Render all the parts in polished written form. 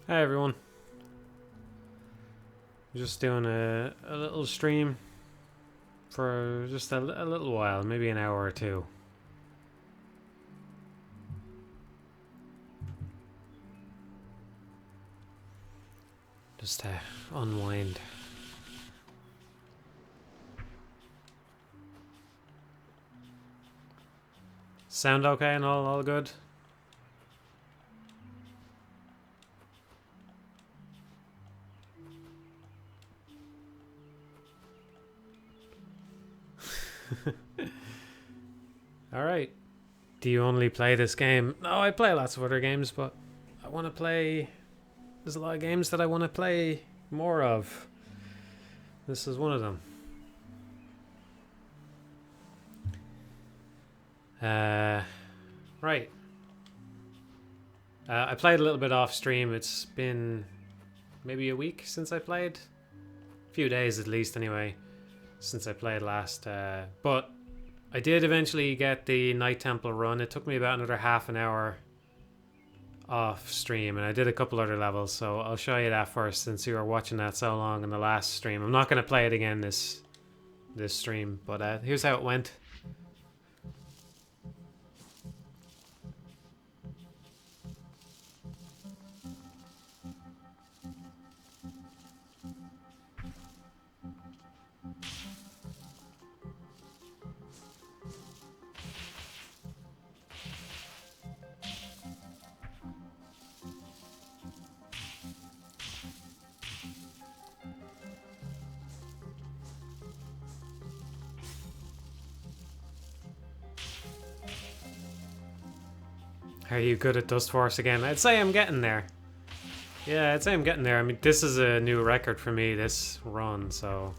Hi everyone. Just doing a little stream for just a little while, maybe an hour or two. Just to unwind. Sound okay and all good? Alright. Do you only play this game? No, I play lots of other games, but I want to play... There's a lot of games that I want to play more of. This is one of them. Right. I played a little bit off stream. It's been maybe a week since I played. A few days at least anyway, since I played last. But I did eventually get the Night Temple run. It took me about another half an hour off stream, and I did a couple other levels, so I'll show you that first since you were watching that so long in the last stream. I'm not going to play it again this stream, but here's how it went. Are you good at Dustforce again? I'd say I'm getting there. Yeah, I'd say I'm getting there. I mean, this is a new record for me, this run, so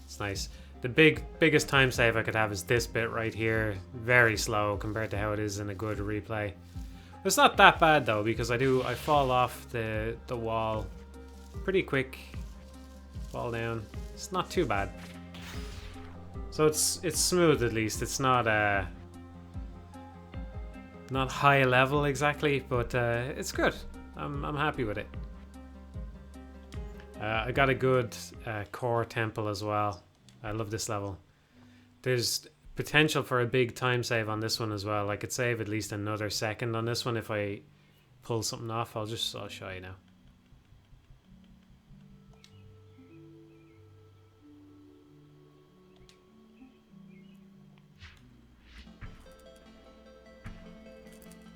it's nice. The biggest time save I could have is this bit right here. Very slow compared to how it is in a good replay. It's not that bad though, because I fall off the wall pretty quick. Fall down. It's not too bad. So it's smooth at least. It's not high level exactly, but it's good. I'm happy with it. I got a good core temple as well. I love this level. There's potential for a big time save on this one as well. I could save at least another second on this one if I pull something off. I'll show you now.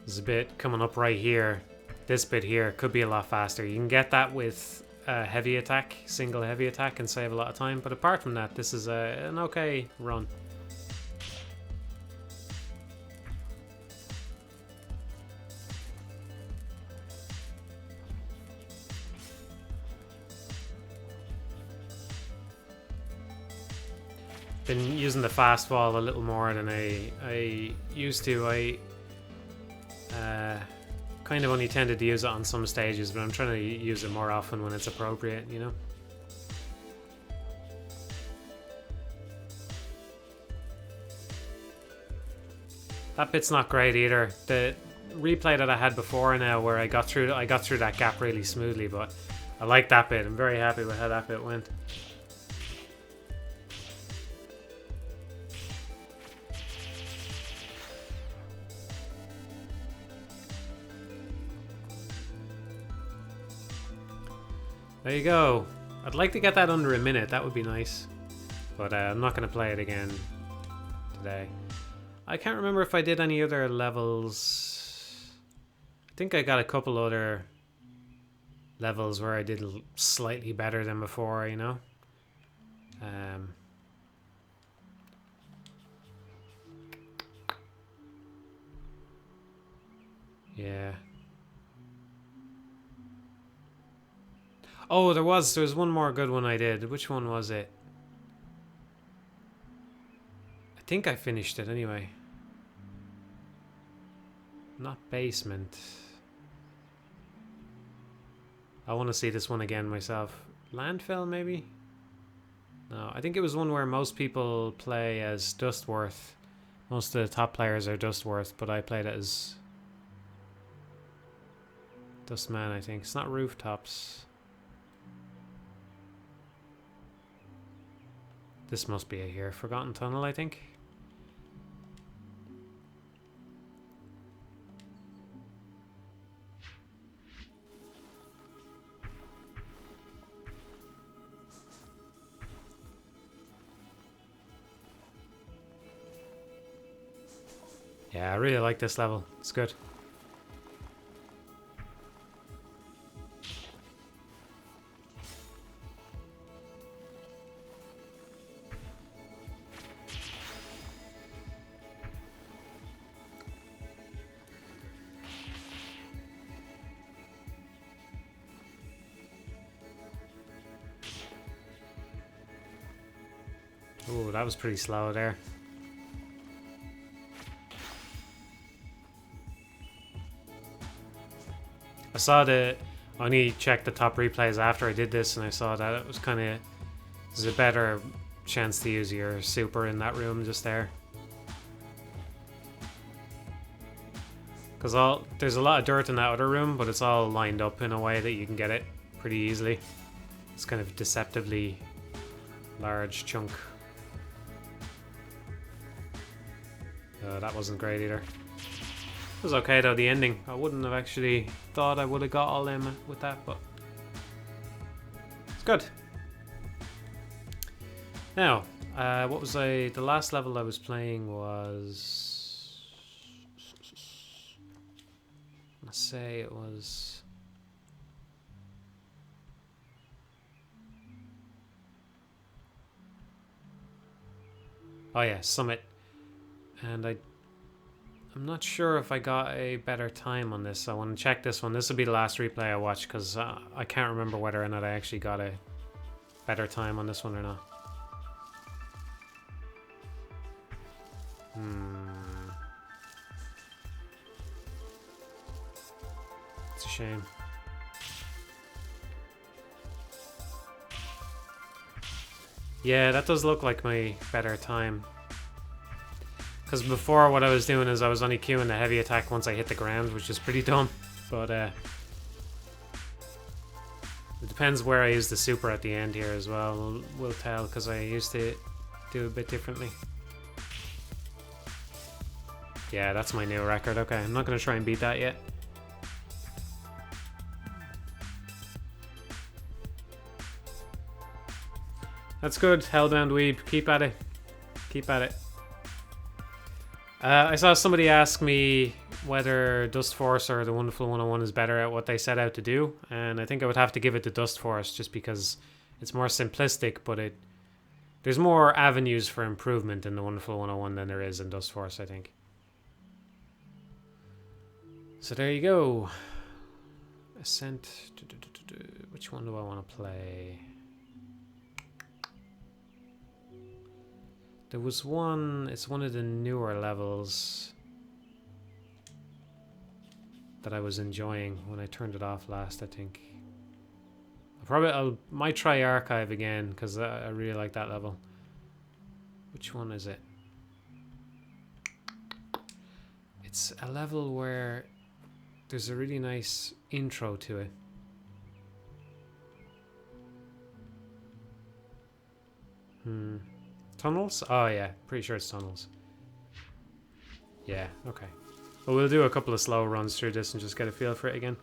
There's a bit coming up right here. This bit here could be a lot faster. You can get that with heavy attack, single heavy attack, and save a lot of time. But apart from that, this is an okay run. Been using the fast wall a little more than I used to. I kind of only tended to use it on some stages, but I'm trying to use it more often when it's appropriate, you know? That bit's not great either. The replay that I had before now where I got through that gap really smoothly, but I like that bit. I'm very happy with how that bit went. There you go. I'd like to get that under a minute. That would be nice. But I'm not going to play it again today. I can't remember if I did any other levels. I think I got a couple other levels where I did slightly better than before, you know? Yeah. Oh, there was one more good one I did. Which one was it? I think I finished it anyway. Not basement. I want to see this one again myself. Landfill, maybe? No, I think it was one where most people play as Dustworth. Most of the top players are Dustworth, but I played it as Dustman, I think. It's not rooftops. This must be it here. Forgotten Tunnel, I think. Yeah, I really like this level. It's good. Ooh, that was pretty slow there. I saw I only checked the top replays after I did this, and I saw that it was kind of, there's a better chance to use your super in that room just there. Because there's a lot of dirt in that other room, but it's all lined up in a way that you can get it pretty easily. It's kind of deceptively large chunk. That wasn't great either. It was okay though, the ending. I wouldn't have actually thought I would have got all them with that, but it's good. Now, what was the last level I was playing was, let's say it was, oh yeah, Summit. And I'm not sure if I got a better time on this. I want to check this one. This will be the last replay I watch, because I can't remember whether or not I actually got a better time on this one or not. It's a shame. Yeah, that does look like my better time. Because before, what I was doing is I was only queuing the heavy attack once I hit the ground, which is pretty dumb. But it depends where I use the super at the end here as well. We'll tell, because I used to do a bit differently. Yeah, that's my new record. Okay, I'm not going to try and beat that yet. That's good, Hellbound Weeb. Keep at it. Keep at it. I saw somebody ask me whether Dustforce or the Wonderful 101 is better at what they set out to do, and I think I would have to give it to Dustforce just because it's more simplistic, but there's more avenues for improvement in the Wonderful 101 than there is in Dustforce, I think. So there you go. Ascent. Which one do I want to play? There was one, it's one of the newer levels that I was enjoying when I turned it off last, I think. I might try Archive again, because I really like that level. Which one is it? It's a level where there's a really nice intro to it. Tunnels? Oh yeah, pretty sure it's tunnels. Yeah, okay. Well, we'll do a couple of slow runs through this and just get a feel for it again.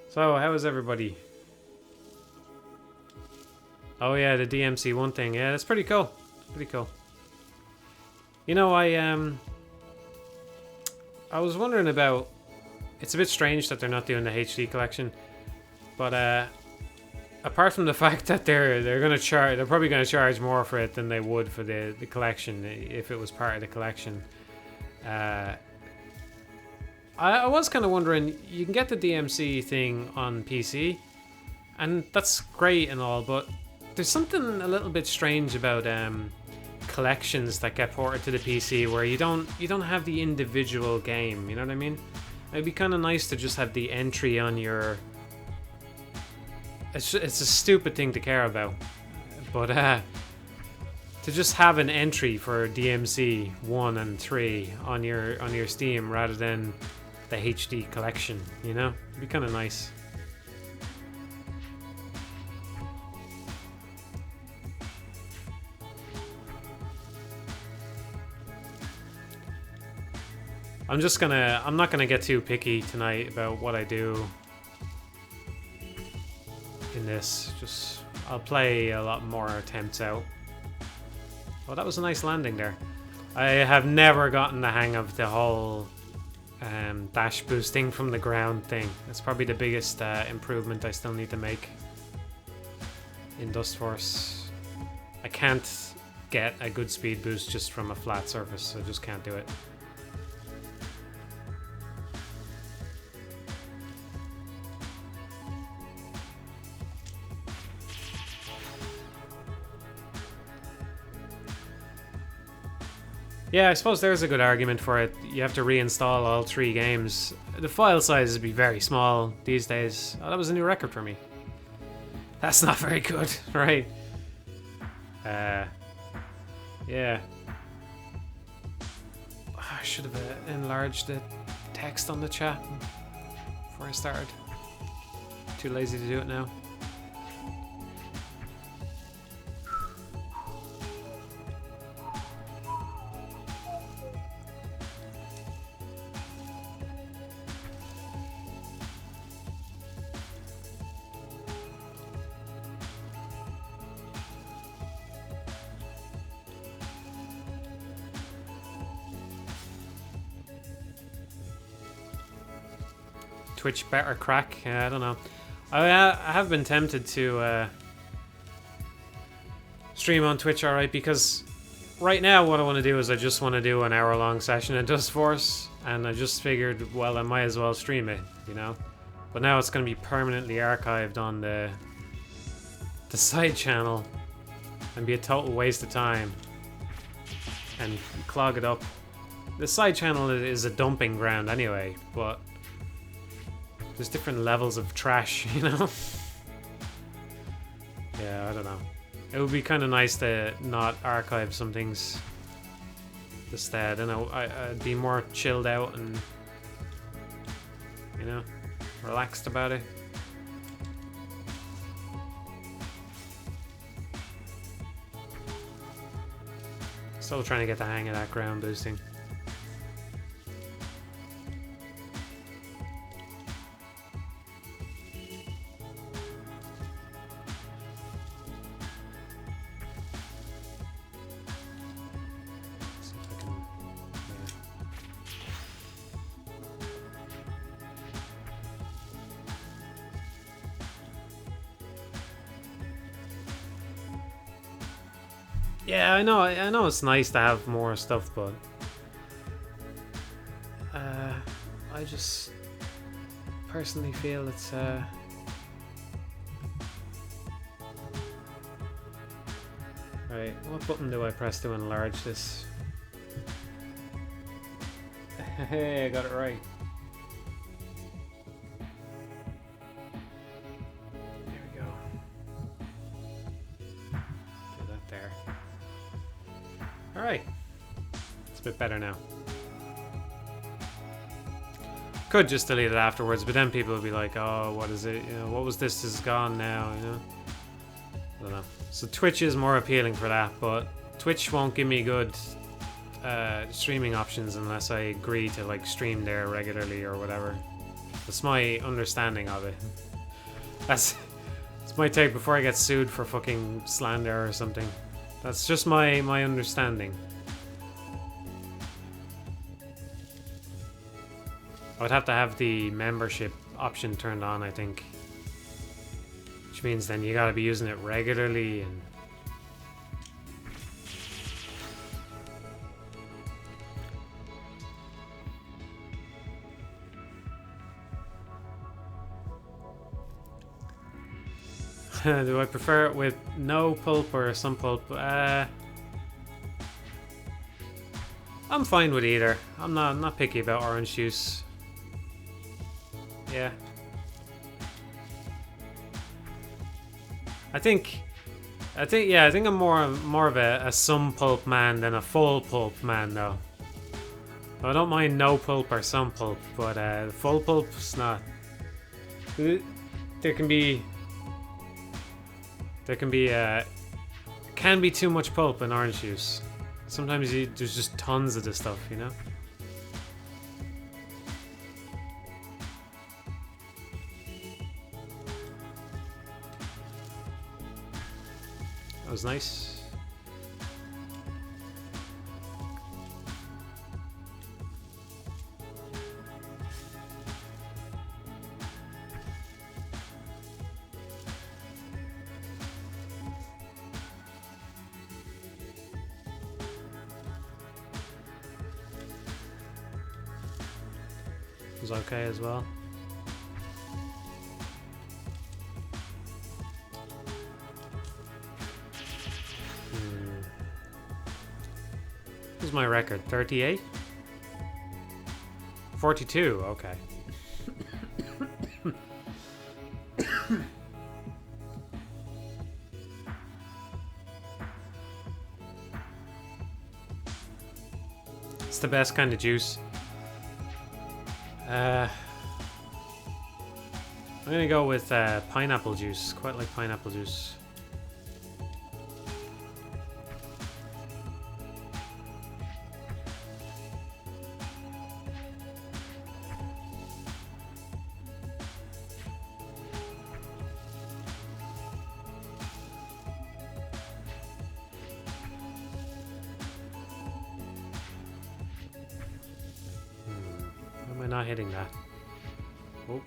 So, how is everybody? Oh yeah, the DMC1 thing. Yeah, that's pretty cool. Pretty cool. You know, I was wondering about... It's a bit strange that they're not doing the HD collection, but apart from the fact that they're gonna charge, they're probably gonna charge more for it than they would for the collection if it was part of the collection. I was kind of wondering, you can get the DMC thing on PC, and that's great and all, but there's something a little bit strange about collections that get ported to the PC where you don't have the individual game. You know what I mean? It'd be kind of nice to just have the entry on your. It's a stupid thing to care about, but to just have an entry for DMC 1 and 3 on your Steam rather than the HD collection, you know? It'd be kind of nice. I'm not gonna get too picky tonight about what I do in this. Just, I'll play a lot more attempts out. Oh, that was a nice landing there. I have never gotten the hang of the whole dash boosting from the ground thing. That's probably the biggest improvement I still need to make in Dustforce. I can't get a good speed boost just from a flat surface. I just can't do it. Yeah, I suppose there's a good argument for it. You have to reinstall all 3 games. The file size would be very small these days. Oh, that was a new record for me. That's not very good, right? Yeah. Oh, I should have enlarged the text on the chat before I started. Too lazy to do it now. Twitch better crack? I don't know. I have been tempted to stream on Twitch, alright, because right now what I want to do is I just want to do an hour-long session at Dustforce, and I just figured, well, I might as well stream it, you know? But now it's going to be permanently archived on the side channel and be a total waste of time and clog it up. The side channel is a dumping ground anyway, but there's different levels of trash, you know? Yeah, I don't know. It would be kind of nice to not archive some things instead, and I'd be more chilled out and, you know, relaxed about it. Still trying to get the hang of that ground boosting. Yeah, I know it's nice to have more stuff, but I just personally feel it's right, what button do I press to enlarge this? Hey, I got it right. There we go. Do that there. Alright. It's a bit better now. Could just delete it afterwards, but then people would be like, oh, what is it? You know, what was this is gone now, you know? I don't know. So Twitch is more appealing for that, but Twitch won't give me good streaming options unless I agree to like stream there regularly or whatever. That's my understanding of it. That's my take before I get sued for fucking slander or something. That's just my understanding. I would have to have the membership option turned on, I think. Which means then you gotta be using it regularly and... Do I prefer it with no pulp or some pulp? I'm fine with either. I'm not picky about orange juice. Yeah. I think I think I'm more of a some pulp man than a full pulp man though. I don't mind no pulp or some pulp, but full pulp's not. There can be too much pulp in orange juice. Sometimes there's just tons of this stuff, you know. That was nice. It was okay as well. What's my record? 38? 42, okay. It's the best kind of juice. I'm gonna go with pineapple juice. Quite like pineapple juice. Why am I not hitting that? Oh.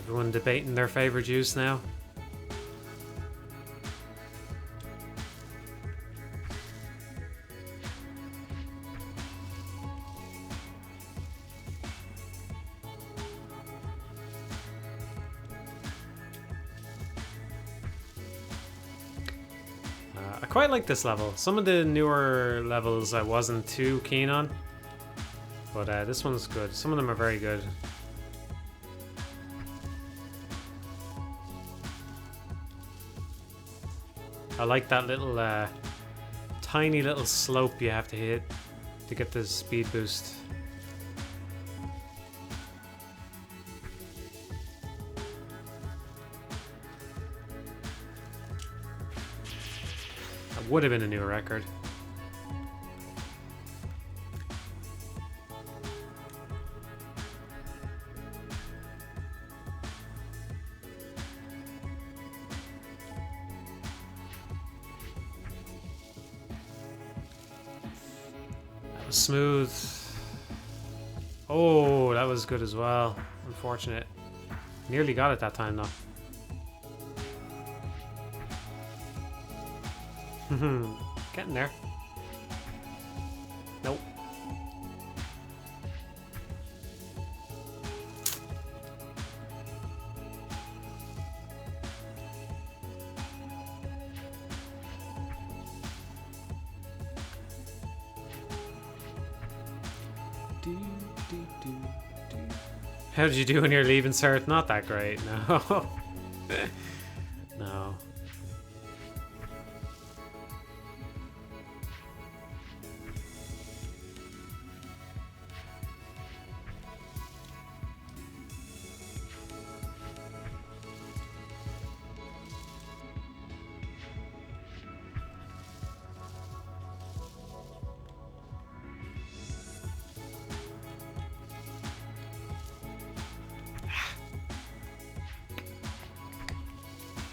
Everyone debating their favorite juice now. I quite like this level. Some of the newer levels I wasn't too keen on, but this one's good. Some of them are very good. I like that little tiny little slope you have to hit to get the speed boost. That would have been a new record. Smooth. Oh, that was good as well. Unfortunate. Nearly got it that time though. Getting there. Nope. How did you do in your leave insert? Not that great, no. No.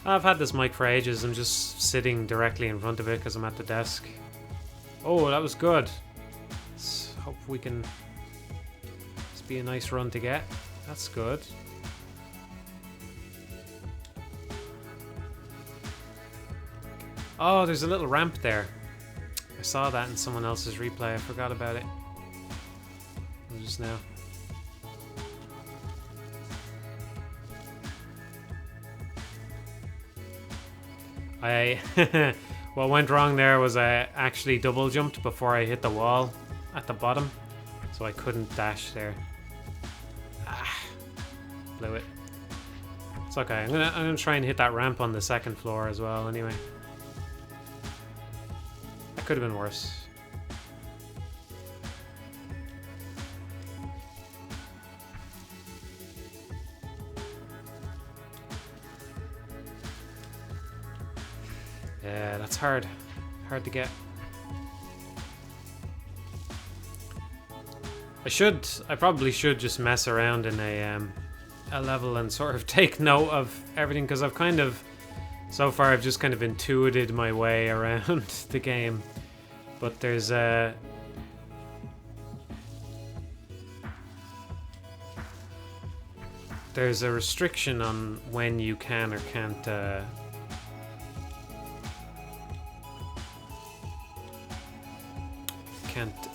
I've had this mic for ages. I'm just sitting directly in front of it because I'm at the desk. Oh, that was good. Let's hope we can be a nice run to get. That's good. Oh, there's a little ramp there. I saw that in someone else's replay. I forgot about it. Just now. What went wrong there was I actually double jumped before I hit the wall at the bottom, so I couldn't dash there. Blew it. It's okay. I'm gonna try and hit that ramp on the second floor as well. Anyway, that could have been worse. Yeah, that's hard. Hard to get. I probably should just mess around in a level and sort of take note of everything, because I've kind of, so far I've just kind of intuited my way around the game. But there's a restriction on when you can or can't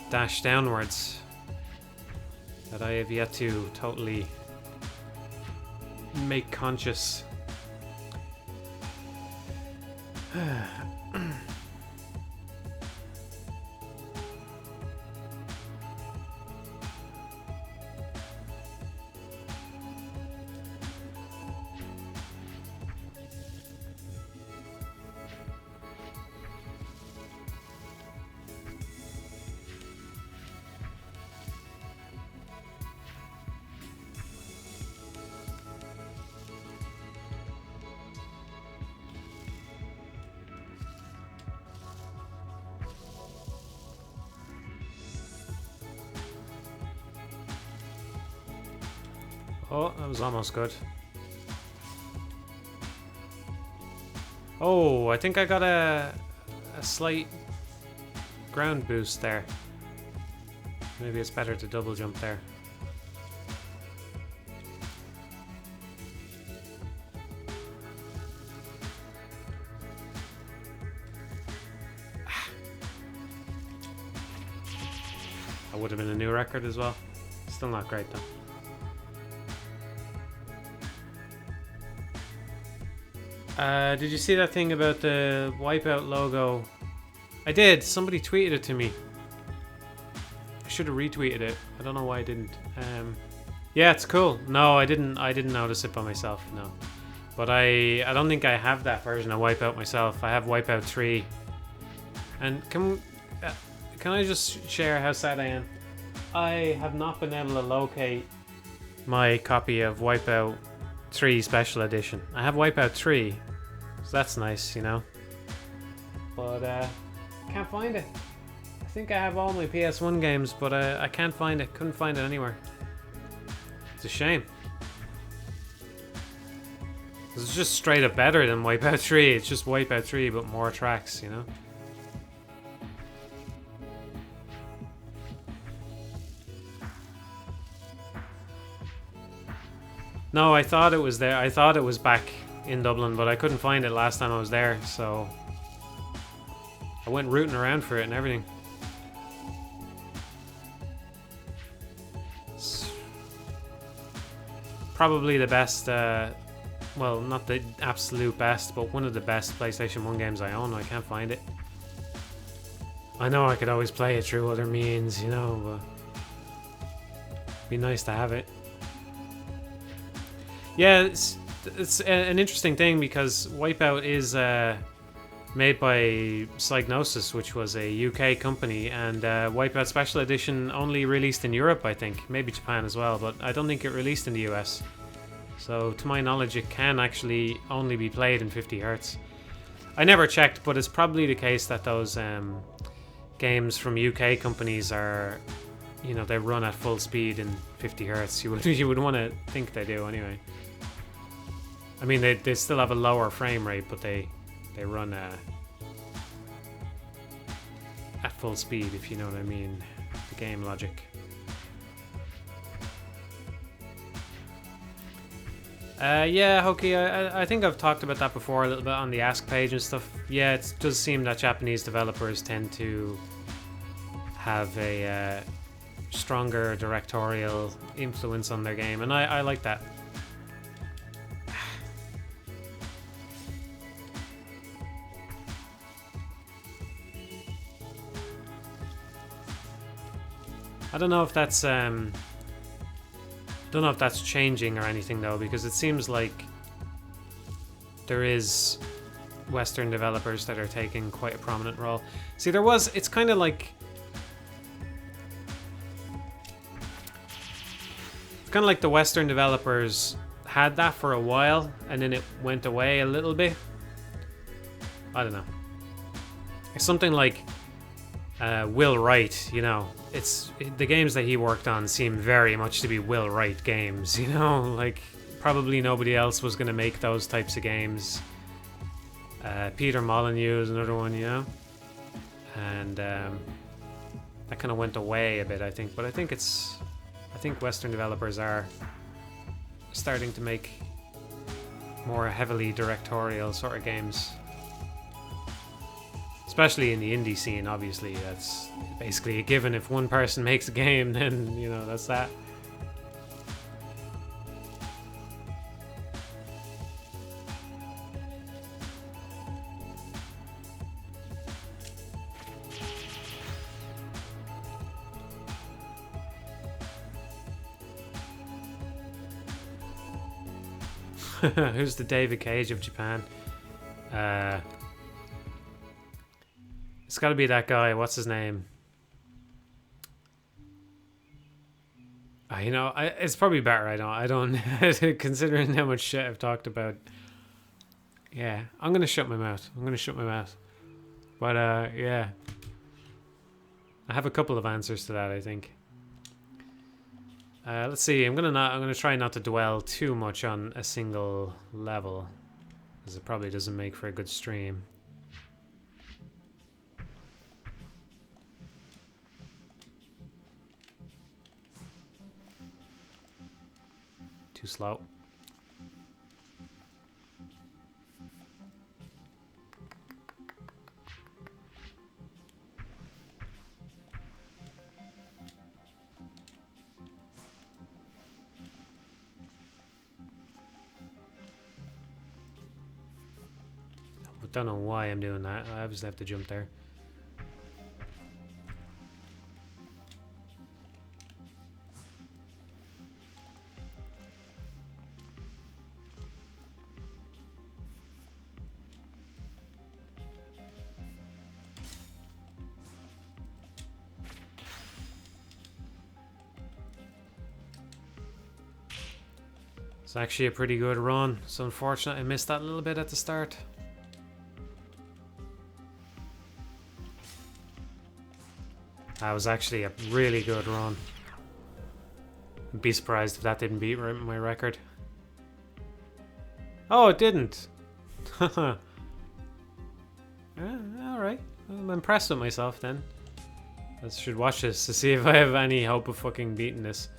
dash downwards that I have yet to totally make conscious. Oh, that was almost good. Oh, I think I got a slight ground boost there. Maybe it's better to double jump there. That would have been a new record as well. Still not great though. Did you see that thing about the Wipeout logo? I did. Somebody tweeted it to me. I should have retweeted it. I don't know why I didn't. Yeah, it's cool. No, I didn't notice it by myself. No, but I don't think I have that version of Wipeout myself. I have Wipeout 3. And can I just share how sad I am? I have not been able to locate my copy of Wipeout 3 Special Edition. I have Wipeout 3, so that's nice, you know. But can't find it. I think I have all my PS1 games, but I can't find it. Couldn't find it anywhere. It's a shame. It's just straight up better than Wipeout 3. It's just Wipeout 3, but more tracks, you know. No, I thought it was there. I thought it was back in Dublin, but I couldn't find it last time I was there, so I went rooting around for it and everything. It's probably the best, well, not the absolute best, but one of the best PlayStation 1 games I own. I can't find it. I know I could always play it through other means, you know, but it'd be nice to have it. Yeah, it's an interesting thing because Wipeout is made by Psygnosis, which was a UK company, and Wipeout Special Edition only released in Europe, I think, maybe Japan as well, but I don't think it released in the US. So to my knowledge, it can actually only be played in 50 Hz. I never checked, but it's probably the case that those games from UK companies are, you know, they run at full speed in 50 Hz. You would want to think they do anyway. I mean, they still have a lower frame rate, but they run at full speed, if you know what I mean. The game logic. Yeah, Hoki, I think I've talked about that before a little bit on the Ask page and stuff. Yeah, it does seem that Japanese developers tend to have a stronger directorial influence on their game, and I like that. I don't know if that's changing or anything though, because it seems like there is Western developers that are taking quite a prominent role. See, it's kind of like the Western developers had that for a while and then it went away a little bit. I don't know. It's something like Will Wright, you know. The games that he worked on seem very much to be Will Wright games, you know? Like, probably nobody else was going to make those types of games. Peter Molyneux is another one, you know? And that kind of went away a bit, I think. But I think Western developers are starting to make more heavily directorial sort of games. Especially in the indie scene, obviously. That's basically a given. If one person makes a game, then, you know, that's that. Who's the David Cage of Japan? It's got to be that guy. What's his name? You know, it's probably better. I don't. Considering how much shit I've talked about. Yeah, I'm gonna shut my mouth. But yeah, I have a couple of answers to that, I think. Let's see. I'm gonna try not to dwell too much on a single level, because it probably doesn't make for a good stream. Too slow. I don't know why I'm doing that. I obviously have to jump there. It's actually a pretty good run. It's unfortunate I missed that a little bit at the start. That was actually a really good run. I'd be surprised if that didn't beat my record. Oh, it didn't. Alright. I'm impressed with myself then. I should watch this to see if I have any hope of fucking beating this.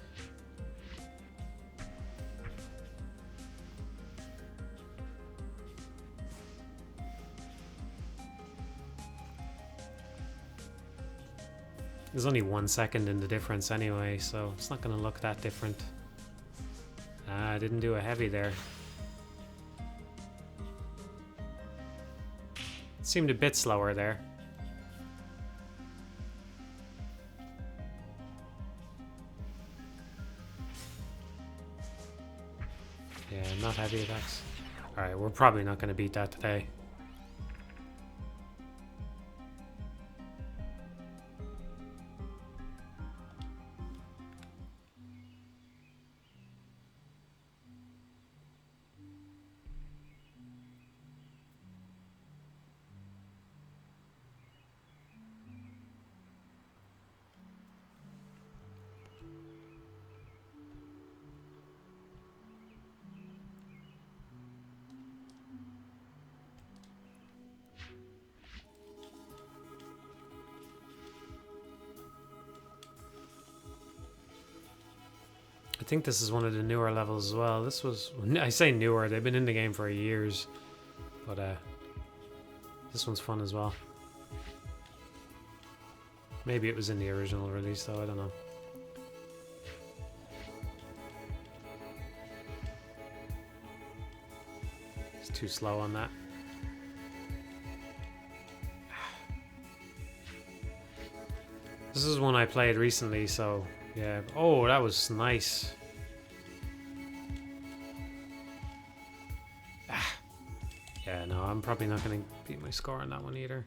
There's only 1 second in the difference anyway, so it's not going to look that different. I didn't do a heavy there. It seemed a bit slower there. Yeah, not heavy attacks. Alright, we're probably not going to beat that today. think this is one of the newer levels as well. This was, I say newer, they've been in the game for years. But this one's fun as well. Maybe it was in the original release though, I don't know. It's too slow on that. This is one I played recently, so yeah. Oh, that was nice. Yeah, no, I'm probably not going to beat my score on that one either.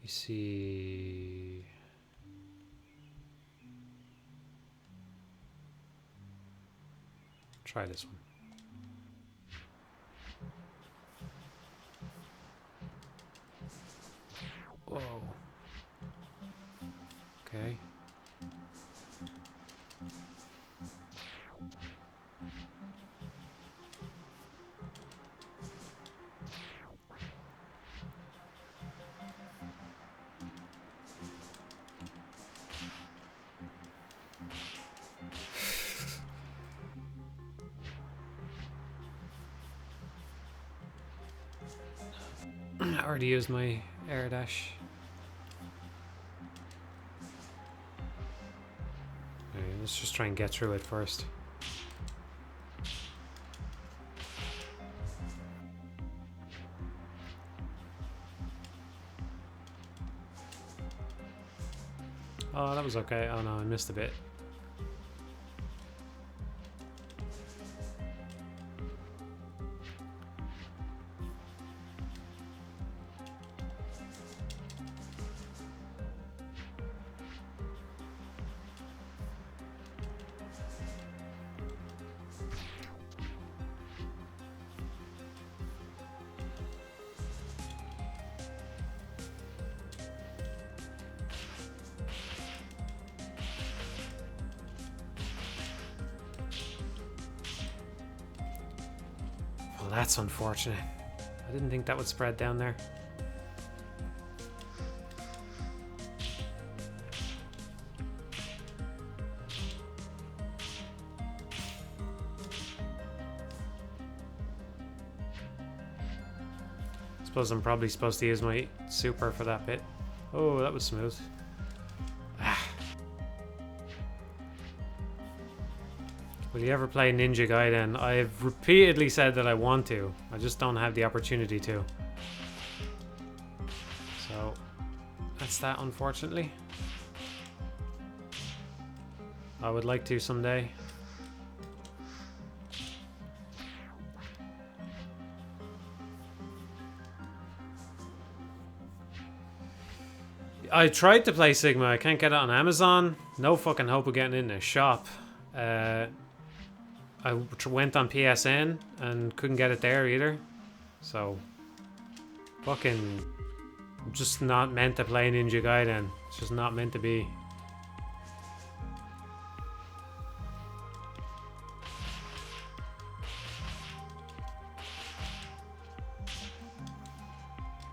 You see... Try this one. Whoa. Okay. I already used my air dash. Okay, let's just try and get through it first. Oh, that was okay. Oh no, I missed a bit. Well, that's unfortunate. I didn't think that would spread down there. Suppose I'm probably supposed to use my super for that bit. Oh, that was smooth. Will you ever play Ninja Gaiden? I've repeatedly said that I want to. I just don't have the opportunity to. So, that's that, unfortunately. I would like to someday. I tried to play Sigma. I can't get it on Amazon. No fucking hope of getting it in a shop. I went on PSN and couldn't get it there either. So, fucking just not meant to play Ninja Gaiden. It's just not meant to be.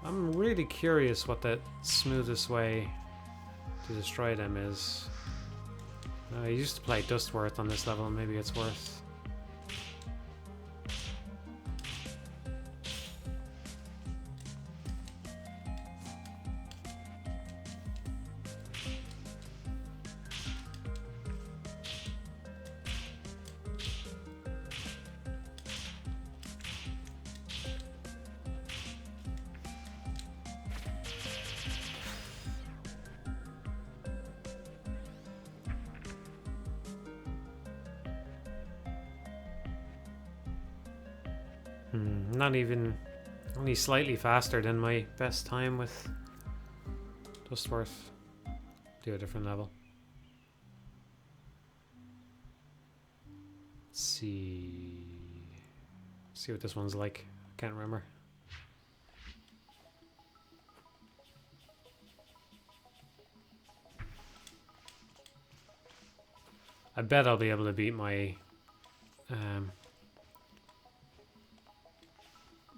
I'm really curious what the smoothest way to destroy them is. I used to play Dustforce on this level, maybe it's worth. Not even, only slightly faster than my best time with Dustforce. Do a different level. Let's see what this one's like. Can't remember. I bet I'll be able to beat my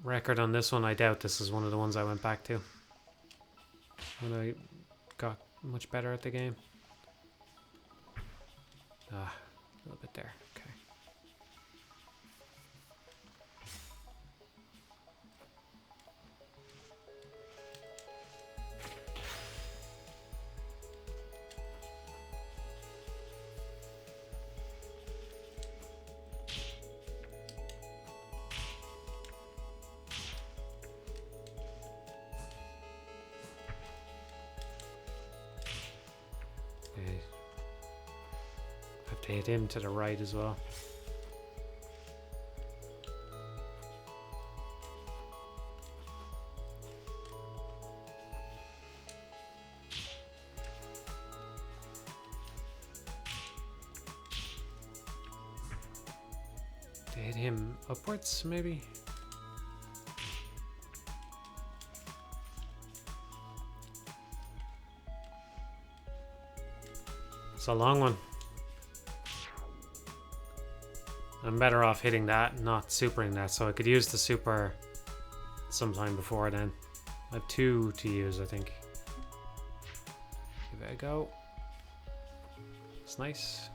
record on this one. I doubt this is one of the ones I went back to when I got much better at the game. A little bit there. Okay. Hit him to the right as well. To hit him upwards, maybe? It's a long one. I'm better off hitting that, not supering that, so I could use the super sometime before then. I have 2 to use, I think. Give it a go. It's nice.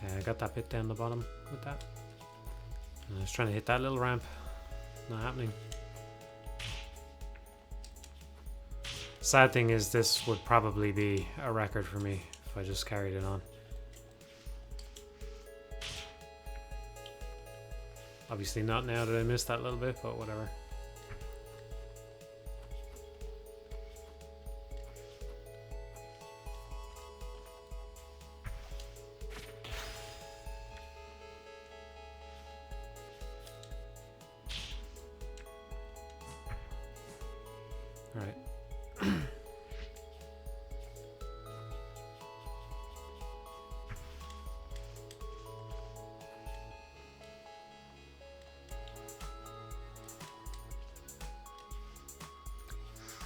I got that bit down the bottom with that. And I was trying to hit that little ramp. Not happening. Sad thing is this would probably be a record for me if I just carried it on. Obviously not now that I missed that little bit, but whatever. Right.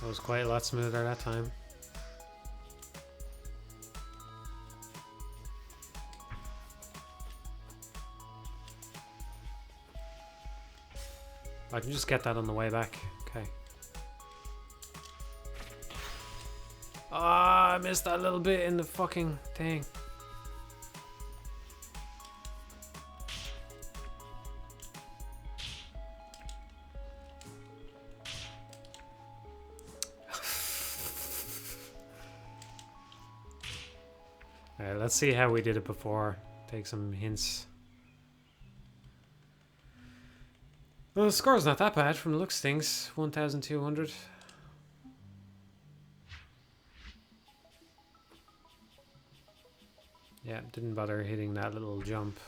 That was quite a lot smoother that time. I can just get that on the way back. Okay. Ah, I missed that little bit in the fucking thing. Alright, let's see how we did it before. Take some hints. Well, the score's not that bad from the looks of things. 1,200. Yeah, didn't bother hitting that little jump.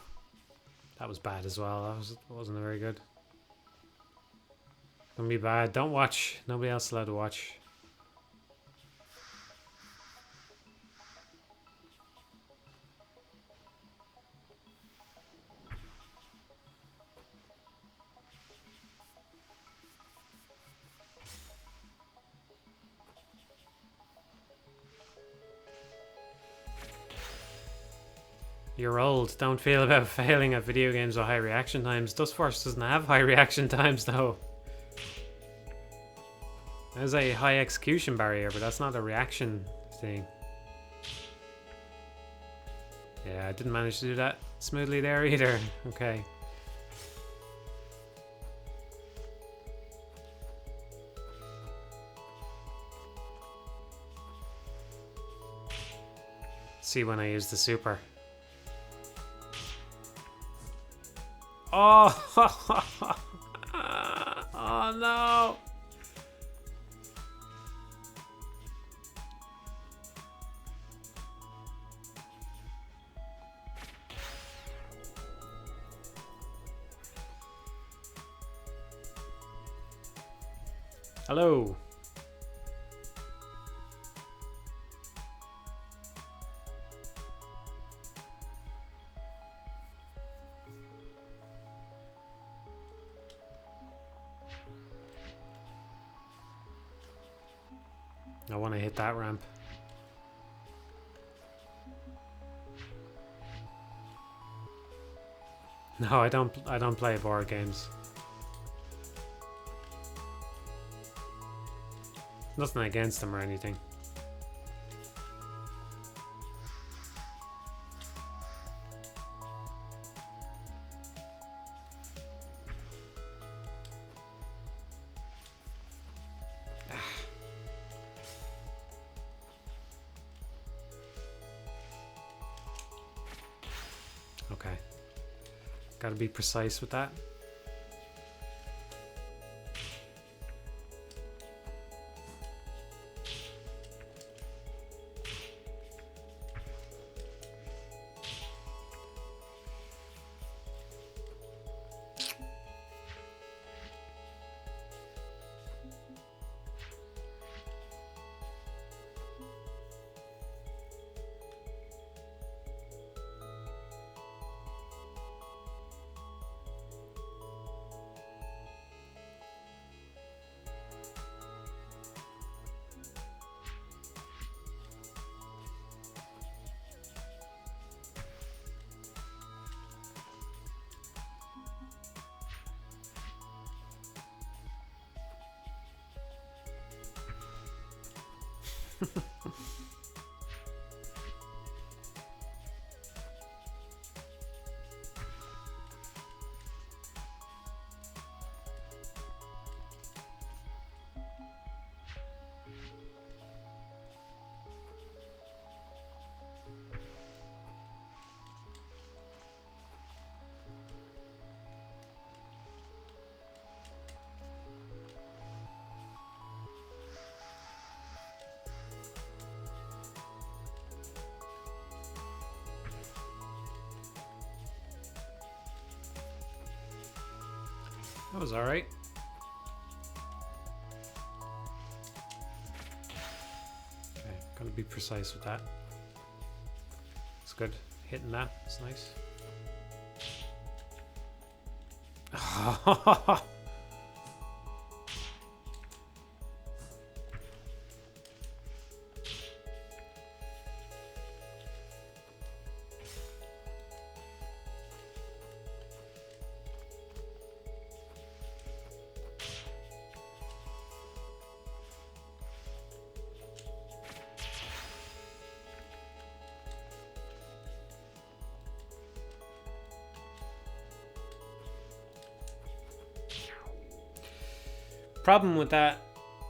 That was bad as well. That wasn't very good. Gonna be bad. Don't watch. Nobody else allowed to watch. You're old. Don't feel about failing at video games with high reaction times. Dustforce doesn't have high reaction times though. There's a high execution barrier, but that's not a reaction thing. Yeah, I didn't manage to do that smoothly there either. Okay. See when I use the super. Oh! Oh no! Hello. I want to hit that ramp. No, I don't play board games. Nothing against them or anything. Okay. Gotta be precise with that. That was alright. Okay, gotta be precise with that. It's good. Hitting that, it's nice. Problem with that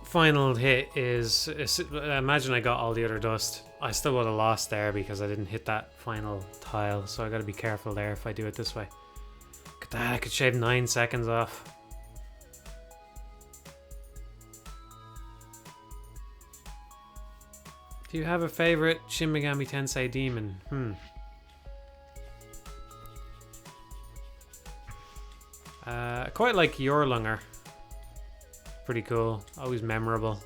final hit is, imagine I got all the other dust. I still would have lost there because I didn't hit that final tile, so I gotta be careful there if I do it this way. Look at that, I could shave 9 seconds off. Do you have a favorite Shin Megami Tensei demon? I quite like Yorlunger. Pretty cool. Always memorable.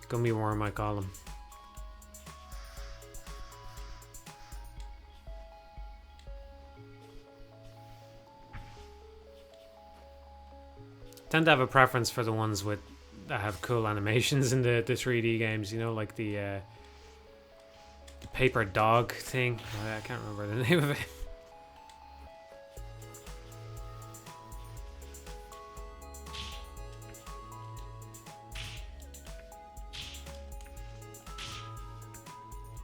Gummy worm, I call him. Tend to have a preference for the ones with that have cool animations in the 3D games. You know, like the paper dog thing. I can't remember the name of it.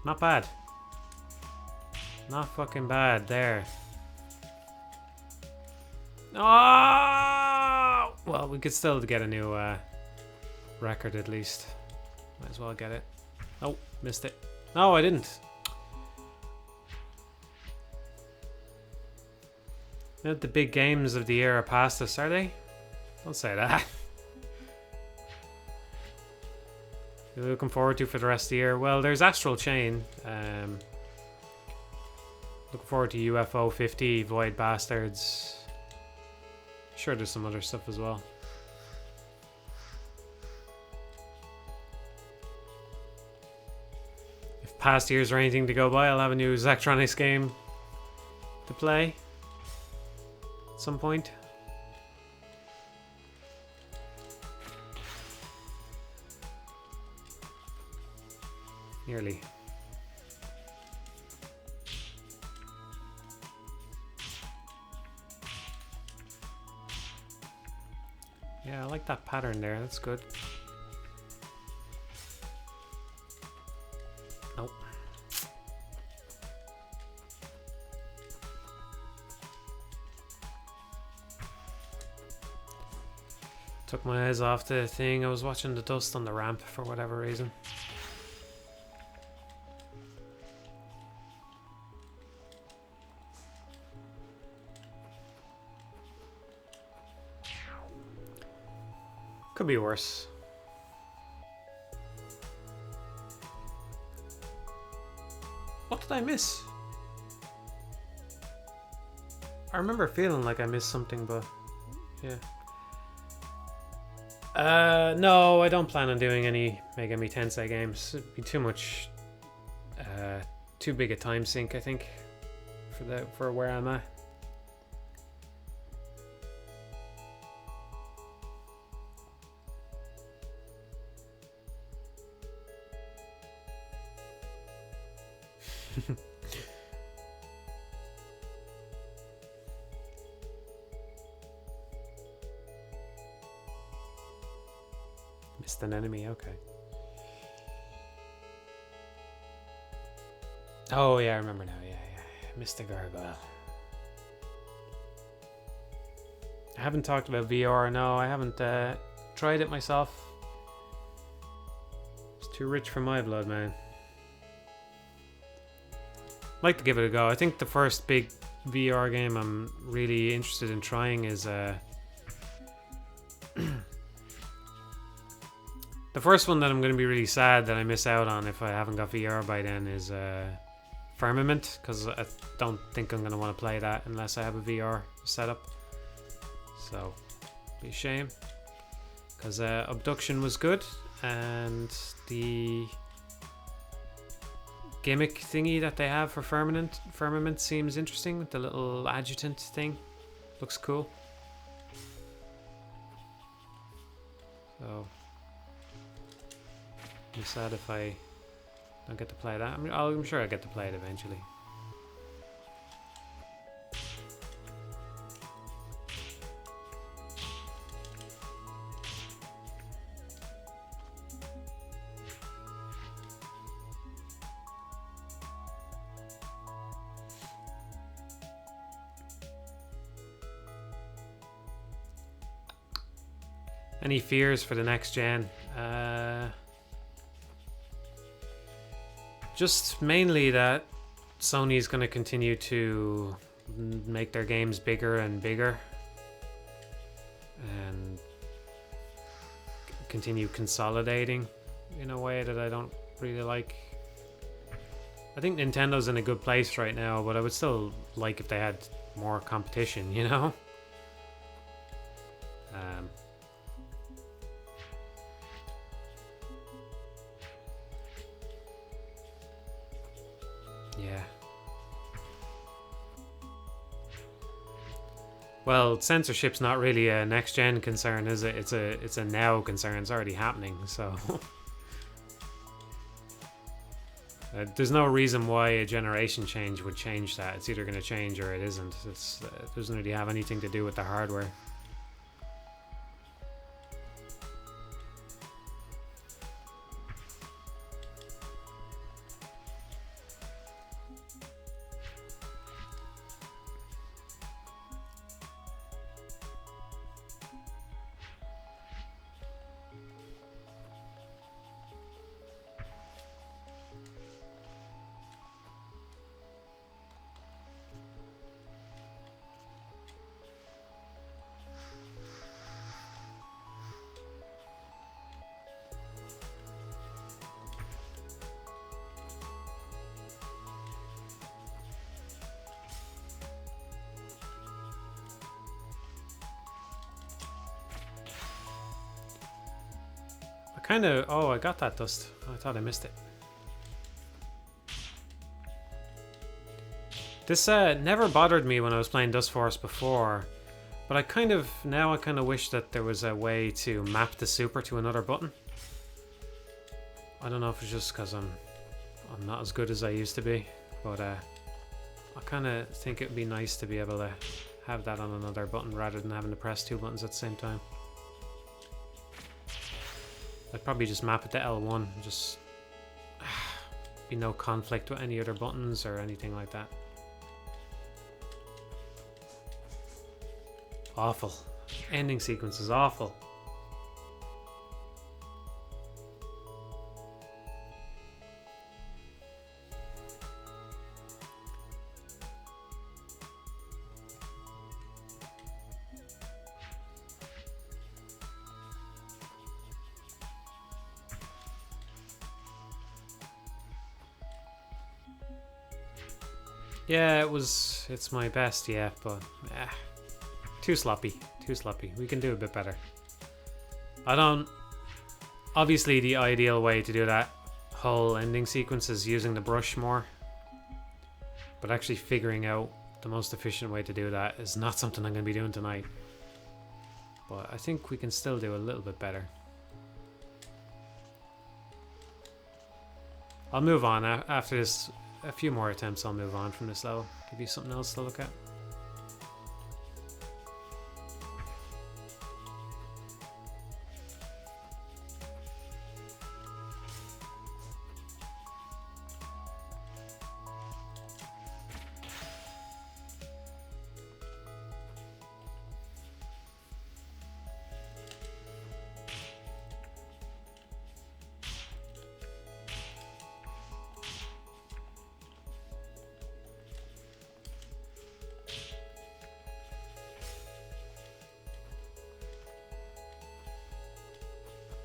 Not bad. Not fucking bad there. Oh! Well, we could still get a new record at least. Might as well get it. Oh, missed it. No, I didn't. Not the big games of the year are past us, are they? Don't say that. You're looking forward to for the rest of the year? Well, there's Astral Chain. Looking forward to UFO 50, Void Bastards. Sure, there's some other stuff as well. If past years are anything to go by, I'll have a new Zachtronics game to play at some point. Nearly. Yeah, I like that pattern there. That's good. Nope. Took my eyes off the thing. I was watching the dust on the ramp for whatever reason. Could be worse. What did I miss? I remember feeling like I missed something, but yeah. No, I don't plan on doing any Megami Tensei games. It'd be too much, too big a time sink, I think, for where I'm at. Missed an enemy, okay. Oh yeah, I remember now. Yeah. Missed a gargoyle. I haven't talked about VR. No, I haven't tried it myself. It's too rich for my blood, man. I'd like to give it a go. I think the first big VR game I'm really interested in trying is the first one that I'm going to be really sad that I miss out on if I haven't got VR by then is Firmament, because I don't think I'm going to want to play that unless I have a VR setup. So, be a shame. Because Abduction was good, and the gimmick thingy that they have for Firmament seems interesting, with the little adjutant thing. Looks cool. So, I'm sad if I don't get to play that. I'm sure I'll get to play it eventually. Any fears for the next gen? Just mainly that Sony's going to continue to make their games bigger and bigger and continue consolidating in a way that I don't really like. I think Nintendo's in a good place right now, but I would still like if they had more competition, you know? Yeah. Well, censorship's not really a next-gen concern, is it? It's a now concern. It's already happening, so there's no reason why a generation change would change that. It's either going to change or it isn't. It doesn't really have anything to do with the hardware. Oh, I got that dust. I thought I missed it. This never bothered me when I was playing Dustforce before, but I kind of wish that there was a way to map the super to another button. I don't know if it's just because I'm I'm not as good as I used to be, but I kind of think it would be nice to be able to have that on another button rather than having to press 2 buttons at the same time. I'd probably just map it to L1, just be no conflict with any other buttons or anything like that. Awful. Ending sequence is awful. Yeah, it's my best, yeah, but too sloppy, too sloppy. We can do a bit better. Obviously the ideal way to do that whole ending sequence is using the brush more, but actually figuring out the most efficient way to do that is not something I'm going to be doing tonight. But I think we can still do a little bit better. I'll move on after this. A few more attempts, I'll move on from this level. Give you something else to look at.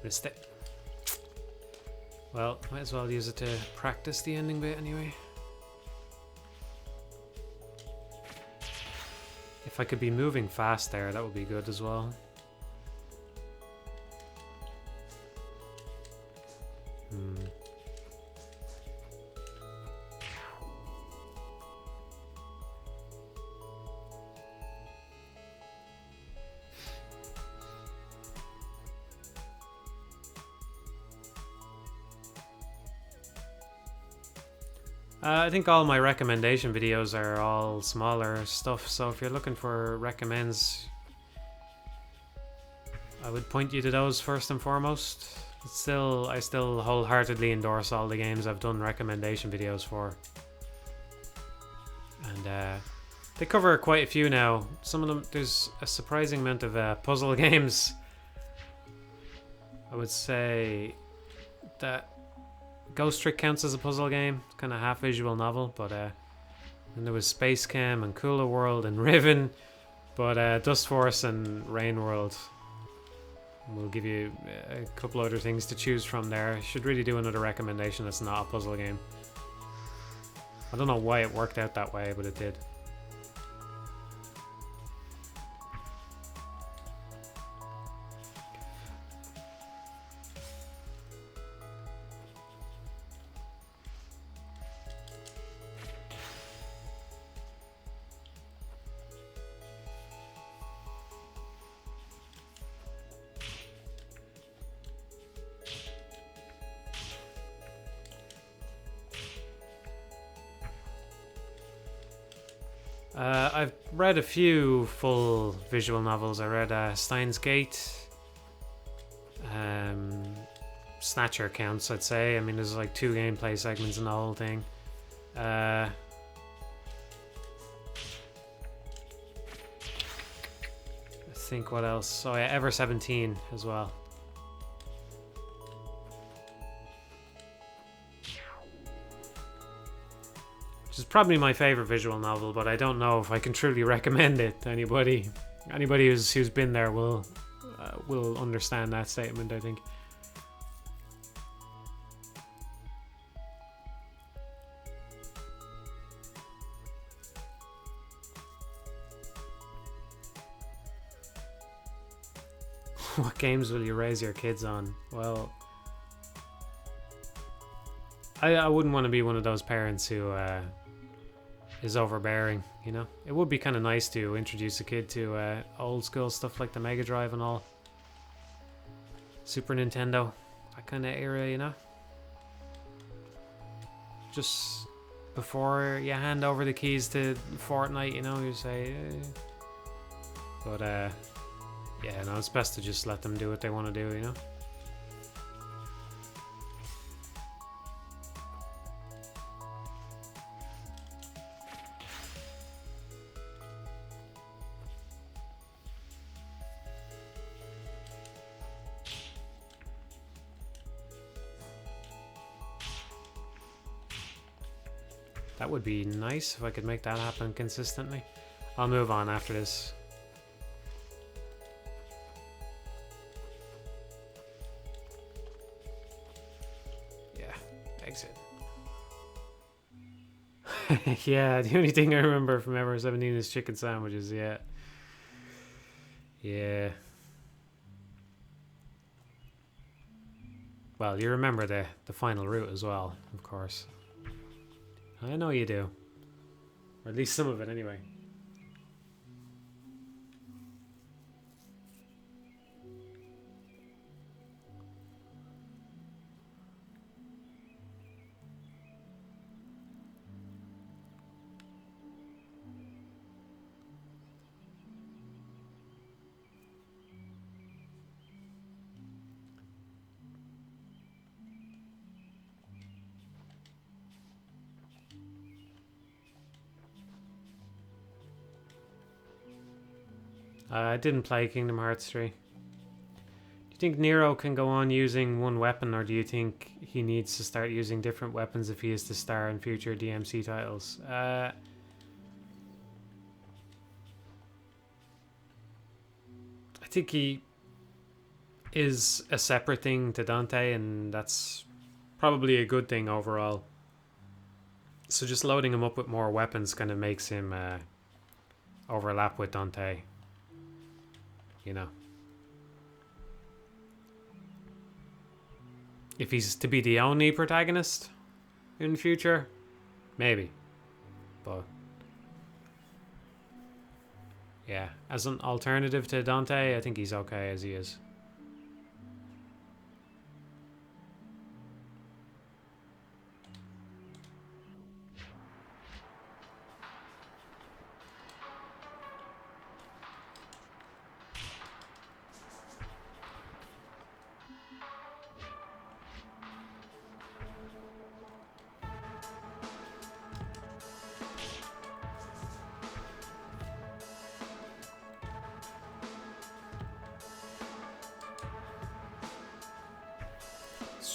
Missed it. Well, might as well use it to practice the ending bit anyway. If I could be moving fast there, that would be good as well. I think all my recommendation videos are all smaller stuff, so if you're looking for recommends, I would point you to those first and foremost. I still wholeheartedly endorse all the games I've done recommendation videos for. And they cover quite a few now. Some of them, there's a surprising amount of puzzle games. I would say that Ghost Trick counts as a puzzle game, kind of half visual novel, but then there was Space Cam and Cooler World and Riven, but Dustforce and Rain World will give you a couple other things to choose from there. I should really do another recommendation that's not a puzzle game. I don't know why it worked out that way, but it did. I've read a few full visual novels. I read Steins Gate. Snatcher counts, I'd say. I mean, there's like 2 gameplay segments in the whole thing. I think what else? Oh yeah, Ever 17 as well. Which is probably my favorite visual novel, but I don't know if I can truly recommend it to anybody. Anybody who's been there will understand that statement, I think. What games will you raise your kids on? Well, I wouldn't want to be one of those parents who is overbearing, you know? It would be kind of nice to introduce a kid to old school stuff like the Mega Drive and all. Super Nintendo, that kind of era, you know? just before you hand over the keys to Fortnite, you know, you say, but yeah, no, it's best to just let them do what they want to do, you know. That would be nice if I could make that happen consistently. I'll move on after this. Yeah, exit. Yeah, the only thing I remember from Ever 17 is chicken sandwiches, yeah. Yeah. Well, you remember the final route as well, of course. I know you do. Or at least some of it, anyway. I didn't play Kingdom Hearts 3. Do you think Nero can go on using one weapon, or do you think he needs to start using different weapons if he is to star in future DMC titles? I think he is a separate thing to Dante, and that's probably a good thing overall. So just loading him up with more weapons kind of makes him overlap with Dante. You know, if he's to be the only protagonist in the future, maybe, but yeah, as an alternative to Dante, I think he's okay as he is.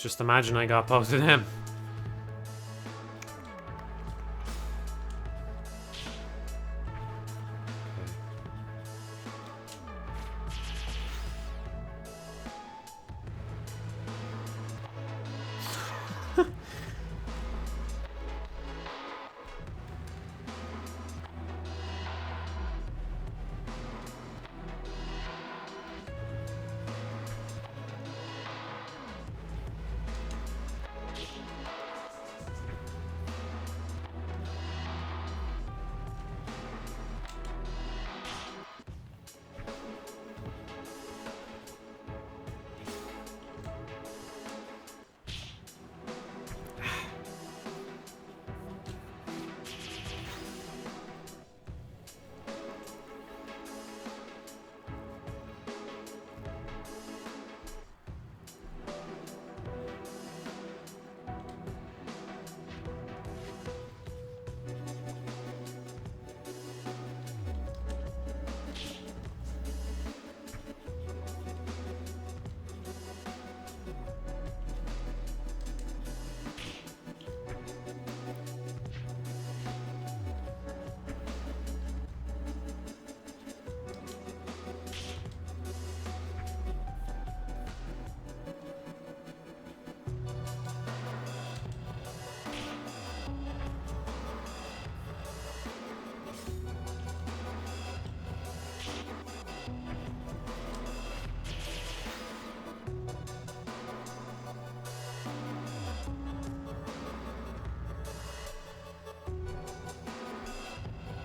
Just imagine I got both of them.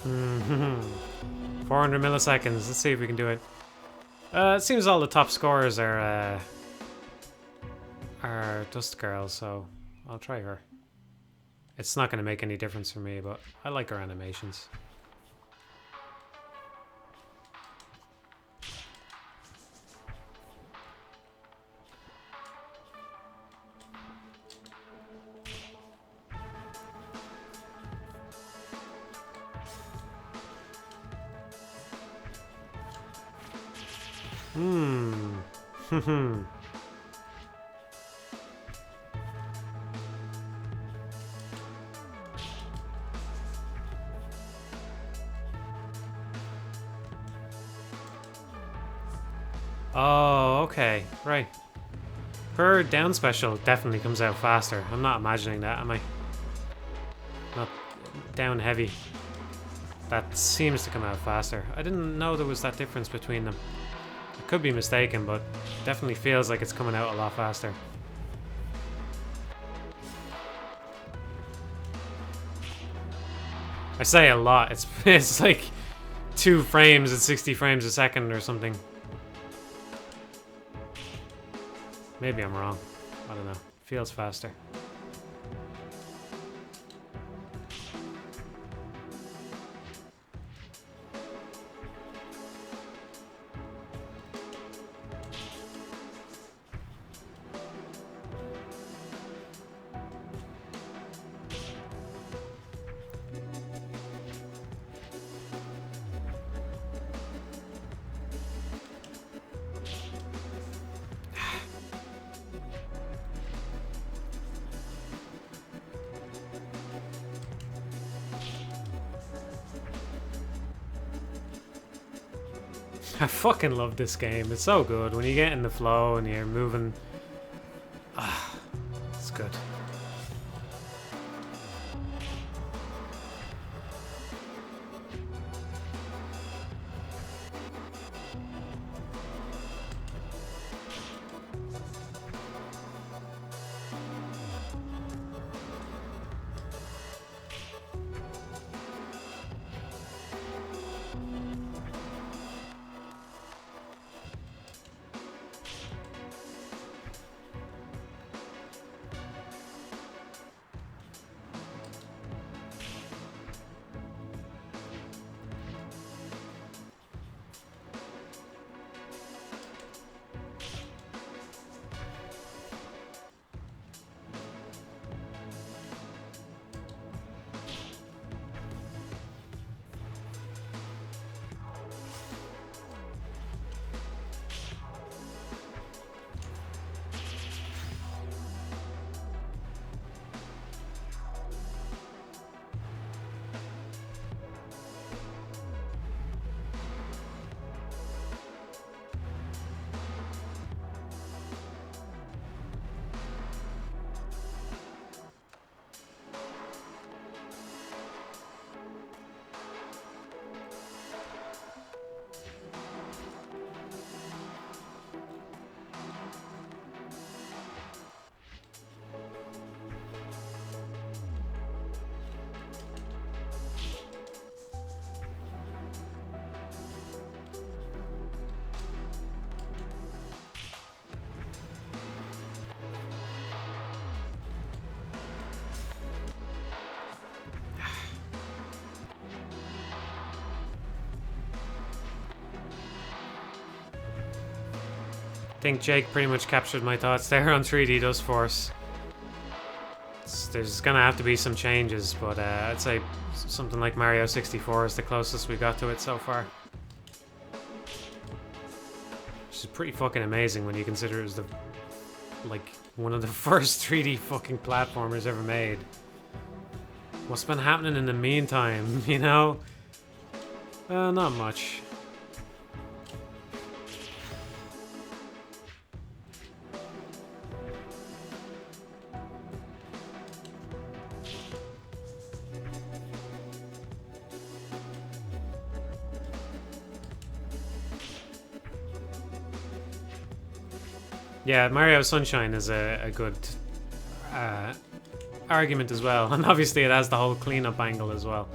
Mm-hmm. 400 milliseconds. Let's see if we can do it. It seems all the top scorers are Dust Girls, so I'll try her. It's not going to make any difference for me, but I like her animations. Oh, okay, right. Her down special definitely comes out faster. I'm not imagining that, am I? Not down heavy. That seems to come out faster. I didn't know there was that difference between them. I could be mistaken, but definitely feels like it's coming out a lot faster. I say a lot. It's like 2 frames at 60 frames a second or something. Maybe I'm wrong. I don't know. Feels faster. I fucking love this game. It's so good when you get in the flow and you're moving. Ah, it's good. I think Jake pretty much captured my thoughts there on 3D Dustforce. There's gonna have to be some changes, but I'd say something like Mario 64 is the closest we got to it so far. Which is pretty fucking amazing when you consider it was one of the first 3D fucking platformers ever made. What's been happening in the meantime, you know? Not much. Yeah, Mario Sunshine is a good argument as well, and obviously it has the whole cleanup angle as well.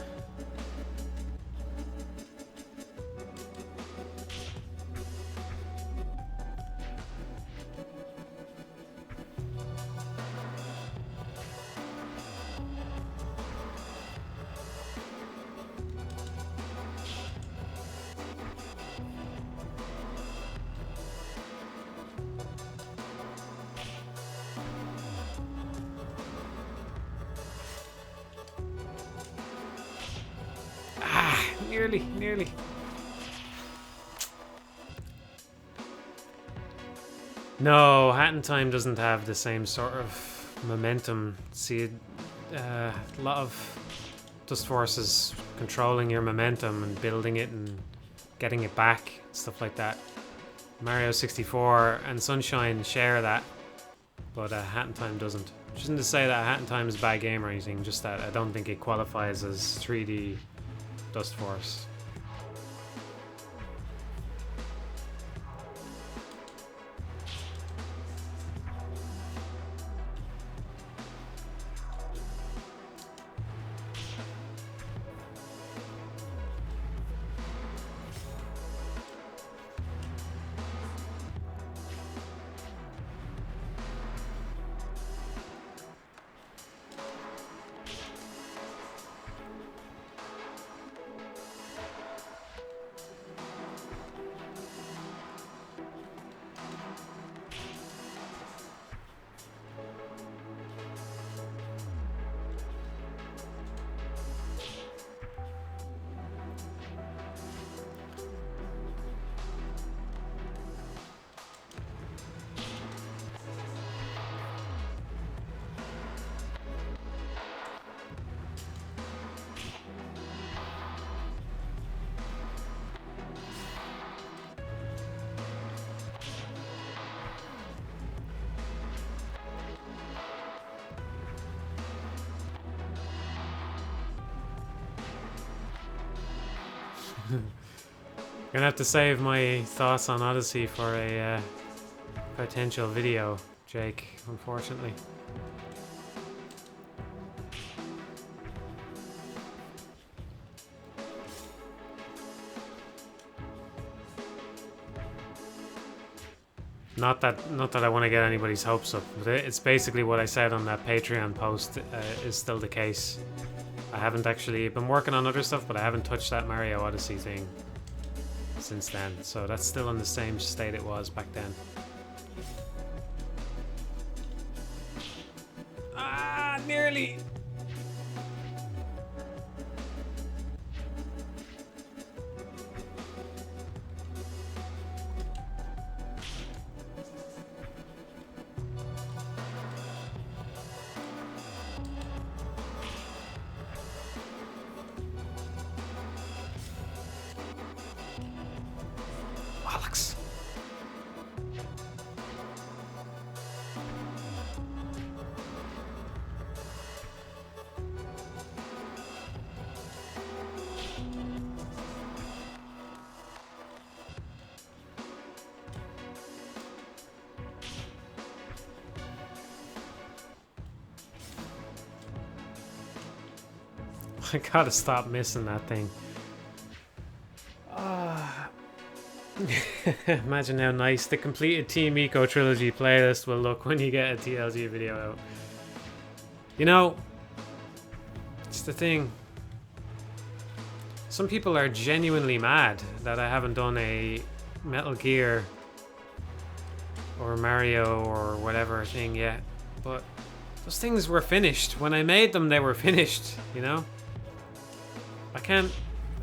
nearly, nearly. No, Hat in Time doesn't have the same sort of momentum. See, a lot of Dustforce is controlling your momentum and building it and getting it back, stuff like that. Mario 64 and Sunshine share that, but Hat in Time doesn't. Which isn't to say that Hat in Time is a bad game or anything, just that I don't think it qualifies as 3D Dustforce. Gonna have to save my thoughts on Odyssey for a potential video, Jake, unfortunately. Not that I want to get anybody's hopes up, but it's basically what I said on that Patreon post is still the case. I haven't actually been working on other stuff, but I haven't touched that Mario Odyssey thing since then, so that's still in the same state it was back then. Ah, nearly! I gotta stop missing that thing. Imagine how nice the completed Team Eco Trilogy playlist will look when you get a TLG video out. You know, it's the thing. Some people are genuinely mad that I haven't done a Metal Gear or Mario or whatever thing yet, but those things were finished. When I made them, they were finished, you know? I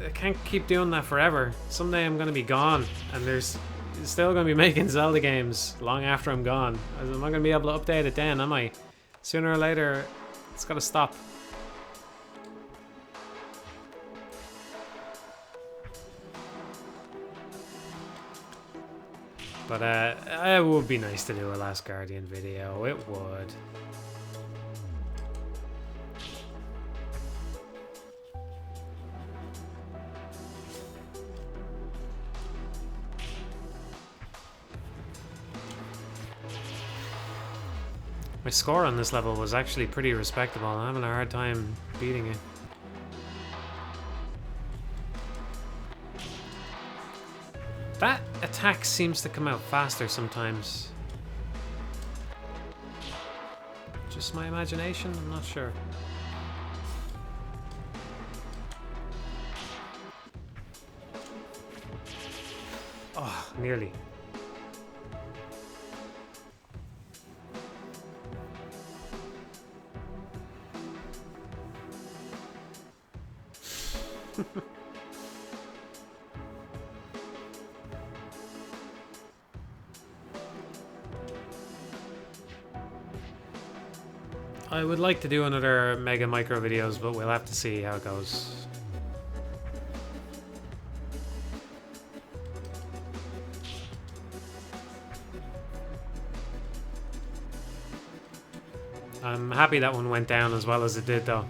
can't keep doing that forever. Someday I'm gonna be gone, and there's still gonna be making Zelda games long after I'm gone. I'm not gonna be able to update it then, am I? Sooner or later, it's gotta stop. But it would be nice to do a Last Guardian video. It would. My score on this level was actually pretty respectable. I'm having a hard time beating it. That attack seems to come out faster sometimes. Just my imagination? I'm not sure. Oh, nearly. I would like to do another Mega Micro videos, but we'll have to see how it goes. I'm happy that one went down as well as it did, though.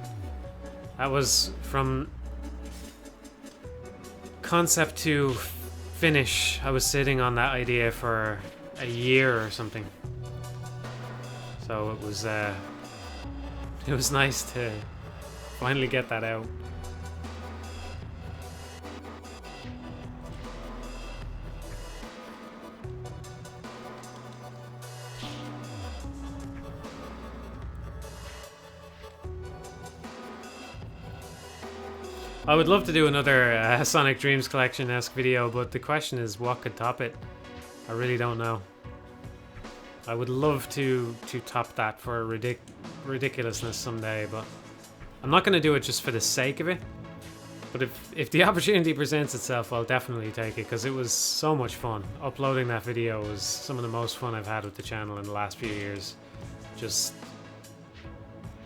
That was from concept to finish. I was sitting on that idea for a year or something. So it was nice to finally get that out. I would love to do another Sonic Dreams Collection-esque video, but the question is what could top it? I really don't know. I would love to top that for ridiculousness someday, but I'm not going to do it just for the sake of it. But if the opportunity presents itself, I'll definitely take it, because it was so much fun. Uploading that video was some of the most fun I've had with the channel in the last few years. Just...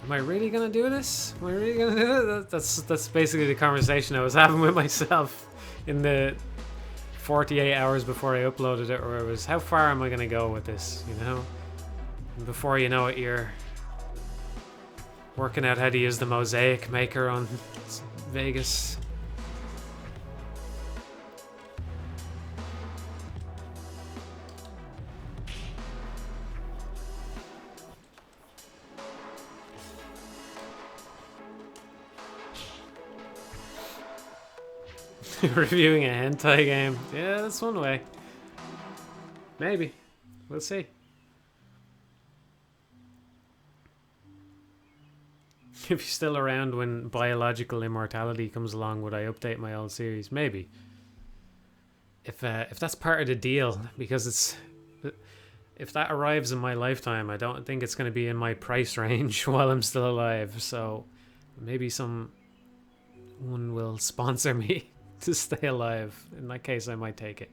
Am I really gonna do this? Am I really gonna do it? That's basically the conversation I was having with myself in the 48 hours before I uploaded it, or it was, how far am I gonna go with this, you know? And before you know it, you're working out how to use the mosaic maker on Vegas. Reviewing a hentai game. Yeah, that's one way. Maybe. We'll see. If you're still around when biological immortality comes along, would I update my old series? Maybe. If that's part of the deal, because it's... If that arrives in my lifetime, I don't think it's going to be in my price range while I'm still alive, so maybe someone will sponsor me to stay alive. In that case, I might take it.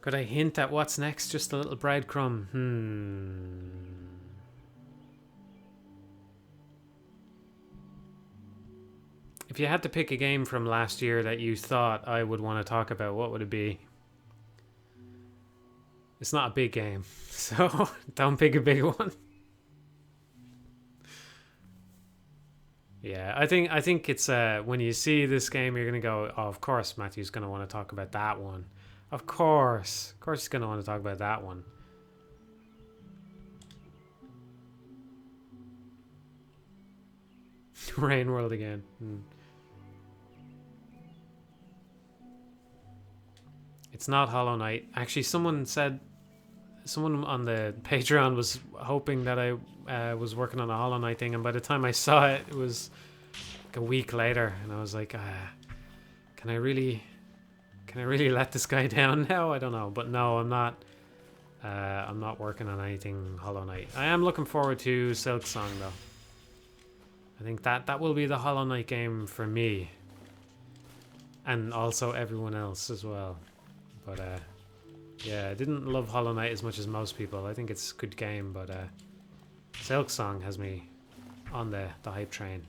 Could I hint at what's next? Just a little breadcrumb. If you had to pick a game from last year that you thought I would want to talk about, what would it be? It's not a big game, so don't pick a big one. Yeah, I think it's when you see this game, you're gonna go, oh, of course Matthew's gonna want to talk about that one. Of course he's gonna want to talk about that one. Rain World again. It's not Hollow Knight. Actually, someone on the Patreon was hoping that I was working on a Hollow Knight thing, and by the time I saw it, it was like a week later, and I was like, can I really let this guy down now? I don't know, but no, I'm not working on anything Hollow Knight. I am looking forward to Silk Song though. I think that will be the Hollow Knight game for me, and also everyone else as well. But yeah, I didn't love Hollow Knight as much as most people. I think it's a good game, but Silk Song has me on the hype train.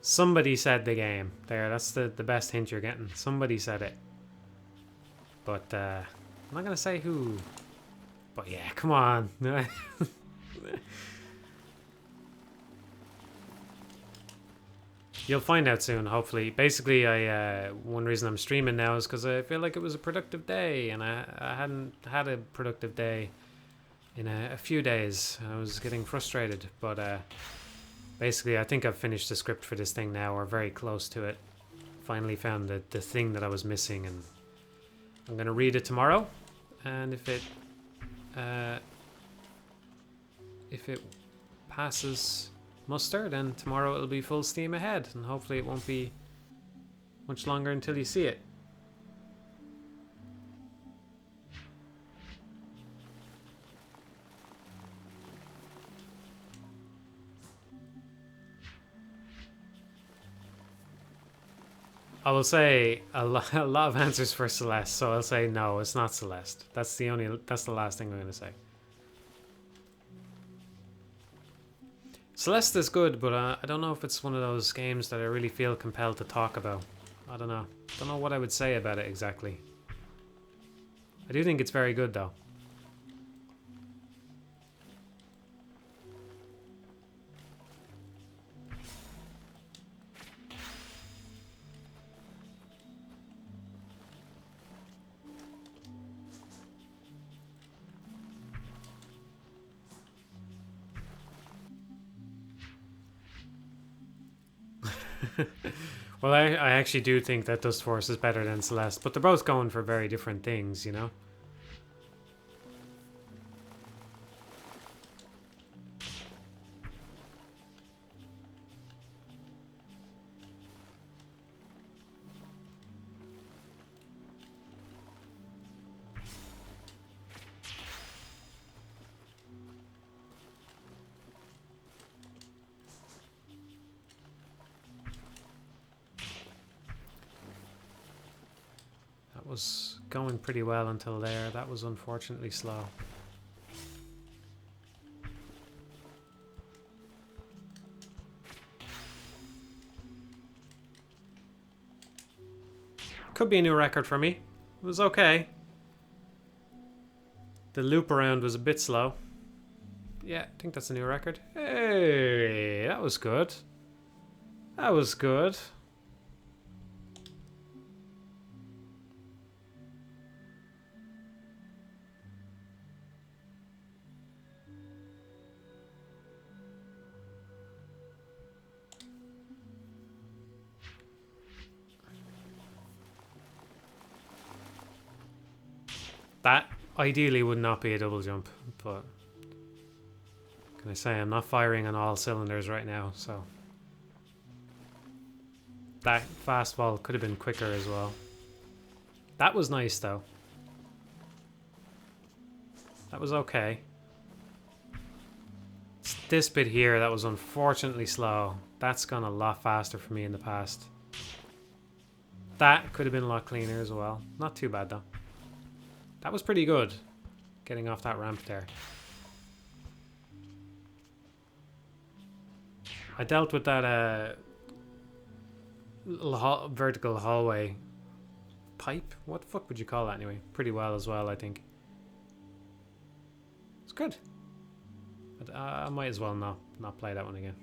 Somebody said the game. There, that's the best hint you're getting. Somebody said it. But, I'm not gonna say who. But yeah, come on. You'll find out soon, hopefully. Basically, one reason I'm streaming now is because I feel like it was a productive day, and I hadn't had a productive day in a few days. I was getting frustrated, but basically, I think I've finished the script for this thing now, or very close to it. Finally found the thing that I was missing, and I'm going to read it tomorrow, and if it passes muster, then tomorrow it'll be full steam ahead, and hopefully it won't be much longer until you see it. I will say a lot of answers for Celeste, so I'll say no, it's not Celeste. That's the last thing I'm going to say. Celeste is good, but I don't know if it's one of those games that I really feel compelled to talk about. I don't know. Don't know what I would say about it exactly. I do think it's very good, though. Well, I actually do think that Dustforce is better than Celeste, but they're both going for very different things, you know? Was going pretty well until there. That was unfortunately slow. Could be a new record for me. It was okay. The loop around was a bit slow. Yeah, I think that's a new record. Hey, that was good. That was good. That ideally would not be a double jump, but can I say I'm not firing on all cylinders right now, so that fastball could have been quicker as well. That was nice though. That was okay. It's this bit here that was unfortunately slow. That's gone a lot faster for me in the past. That could have been a lot cleaner as well. Not too bad though. That was pretty good, getting off that ramp there. I dealt with that little vertical hallway pipe. What the fuck would you call that anyway? Pretty well as well, I think. It's good. But I might as well not play that one again.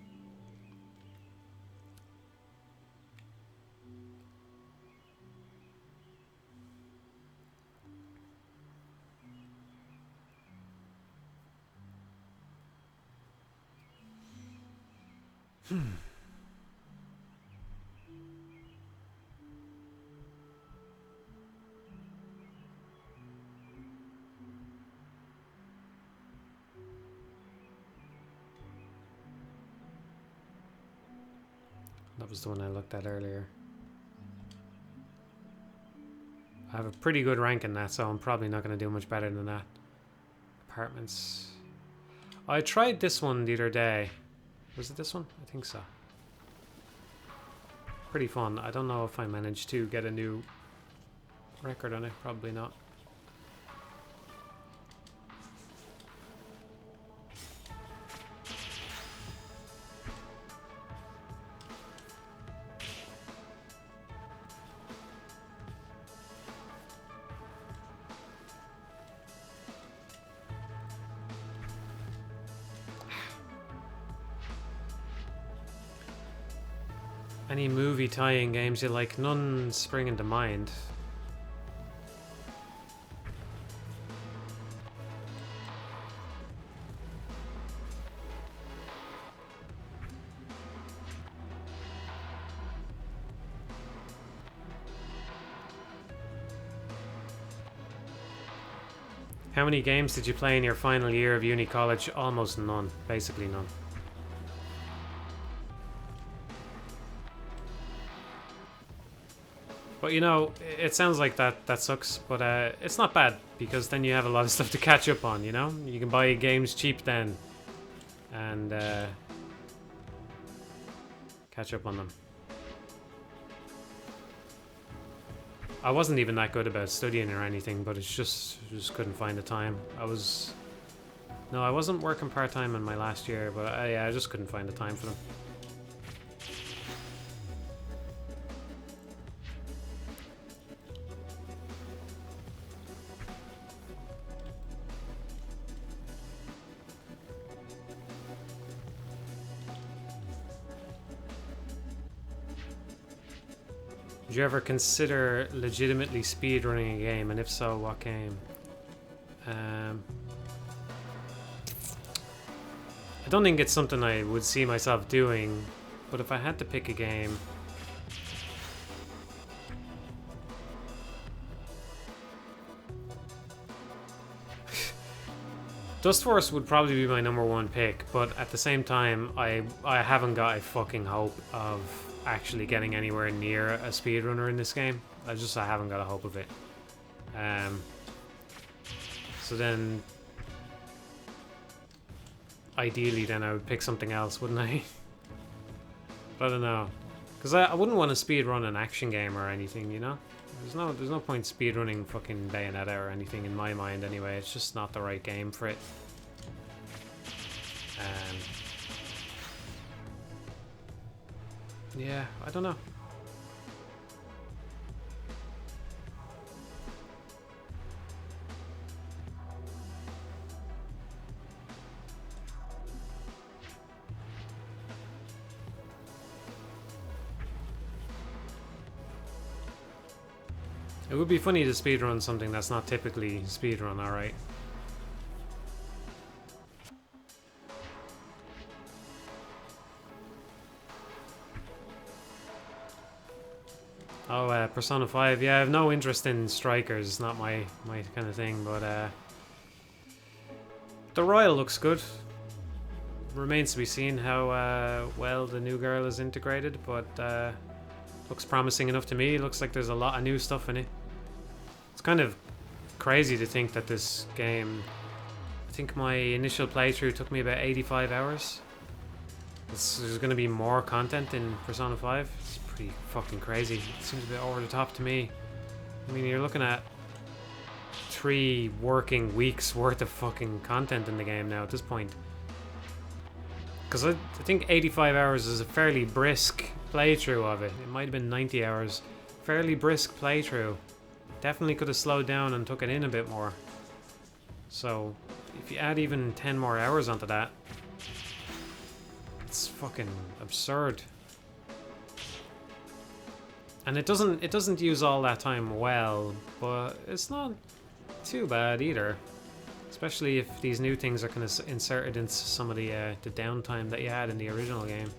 That was the one I looked at earlier. I have a pretty good rank in that, so I'm probably not going to do much better than that. Apartments. I tried this one the other day. Was it this one? I think so. Pretty fun. I don't know if I managed to get a new record on it. Probably not. Any movie tie-in games you like? None spring into mind. How many games did you play in your final year of uni college? Almost none. Basically none. But you know, it sounds like that sucks, but it's not bad, because then you have a lot of stuff to catch up on, you know? You can buy games cheap then, and catch up on them. I wasn't even that good about studying or anything, but it's just couldn't find the time. I wasn't working part-time in my last year, but I just couldn't find the time for them. Did you ever consider legitimately speedrunning a game, and if so, what game? I don't think it's something I would see myself doing, but if I had to pick a game... Dustforce would probably be my #1 pick, but at the same time, I haven't got a fucking hope of actually getting anywhere near a speedrunner in this game. I haven't got a hope of it. So then, ideally, then I would pick something else, wouldn't I? But I don't know, because I wouldn't want to speedrun an action game or anything, you know. There's no point speedrunning fucking Bayonetta or anything in my mind anyway. It's just not the right game for it. Yeah, I don't know. It would be funny to speedrun something that's not typically speedrun, alright. Oh, Persona 5. Yeah, I have no interest in strikers. It's not my kind of thing, but the Royal looks good. Remains to be seen how well the new girl is integrated, but looks promising enough to me. Looks like there's a lot of new stuff in it. It's kind of crazy to think that this game... I think my initial playthrough took me about 85 hours. There's going to be more content in Persona 5. It's pretty fucking crazy. It seems a bit over the top to me. I mean, you're looking at 3 working weeks worth of fucking content in the game now at this point. Because I think 85 hours is a fairly brisk playthrough of it. It might have been 90 hours. Fairly brisk playthrough. Definitely could have slowed down and took it in a bit more. So, if you add even 10 more hours onto that, it's fucking absurd. And it doesn't use all that time well, but it's not too bad either. Especially if these new things are kind of inserted into some of the downtime that you had in the original game.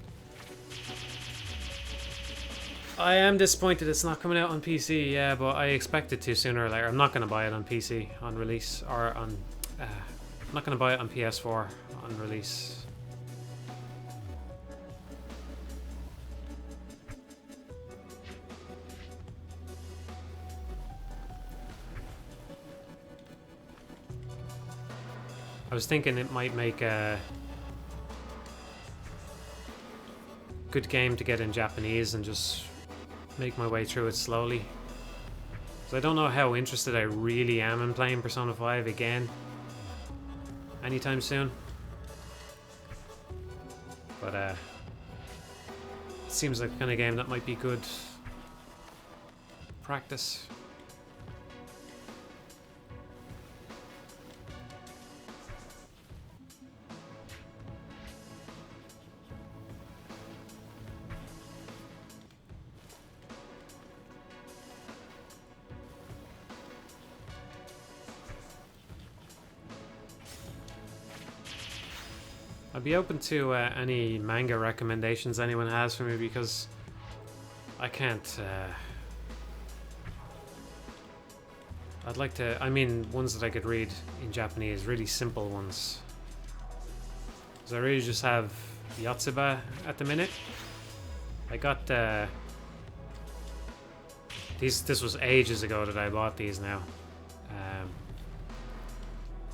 I am disappointed it's not coming out on PC, yeah, but I expect it to sooner or later. I'm not going to buy it on PC on release, or on... I'm not going to buy it on PS4 on release. I was thinking it might make a good game to get in Japanese and just make my way through it slowly. So I don't know how interested I really am in playing Persona 5 again anytime soon. But it seems like the kind of game that might be good practice. I'd be open to any manga recommendations anyone has for me, because I can't... I'd like to... I mean, ones that I could read in Japanese, really simple ones. Because I really just have Yotsuba at the minute. I got... This was ages ago that I bought these now.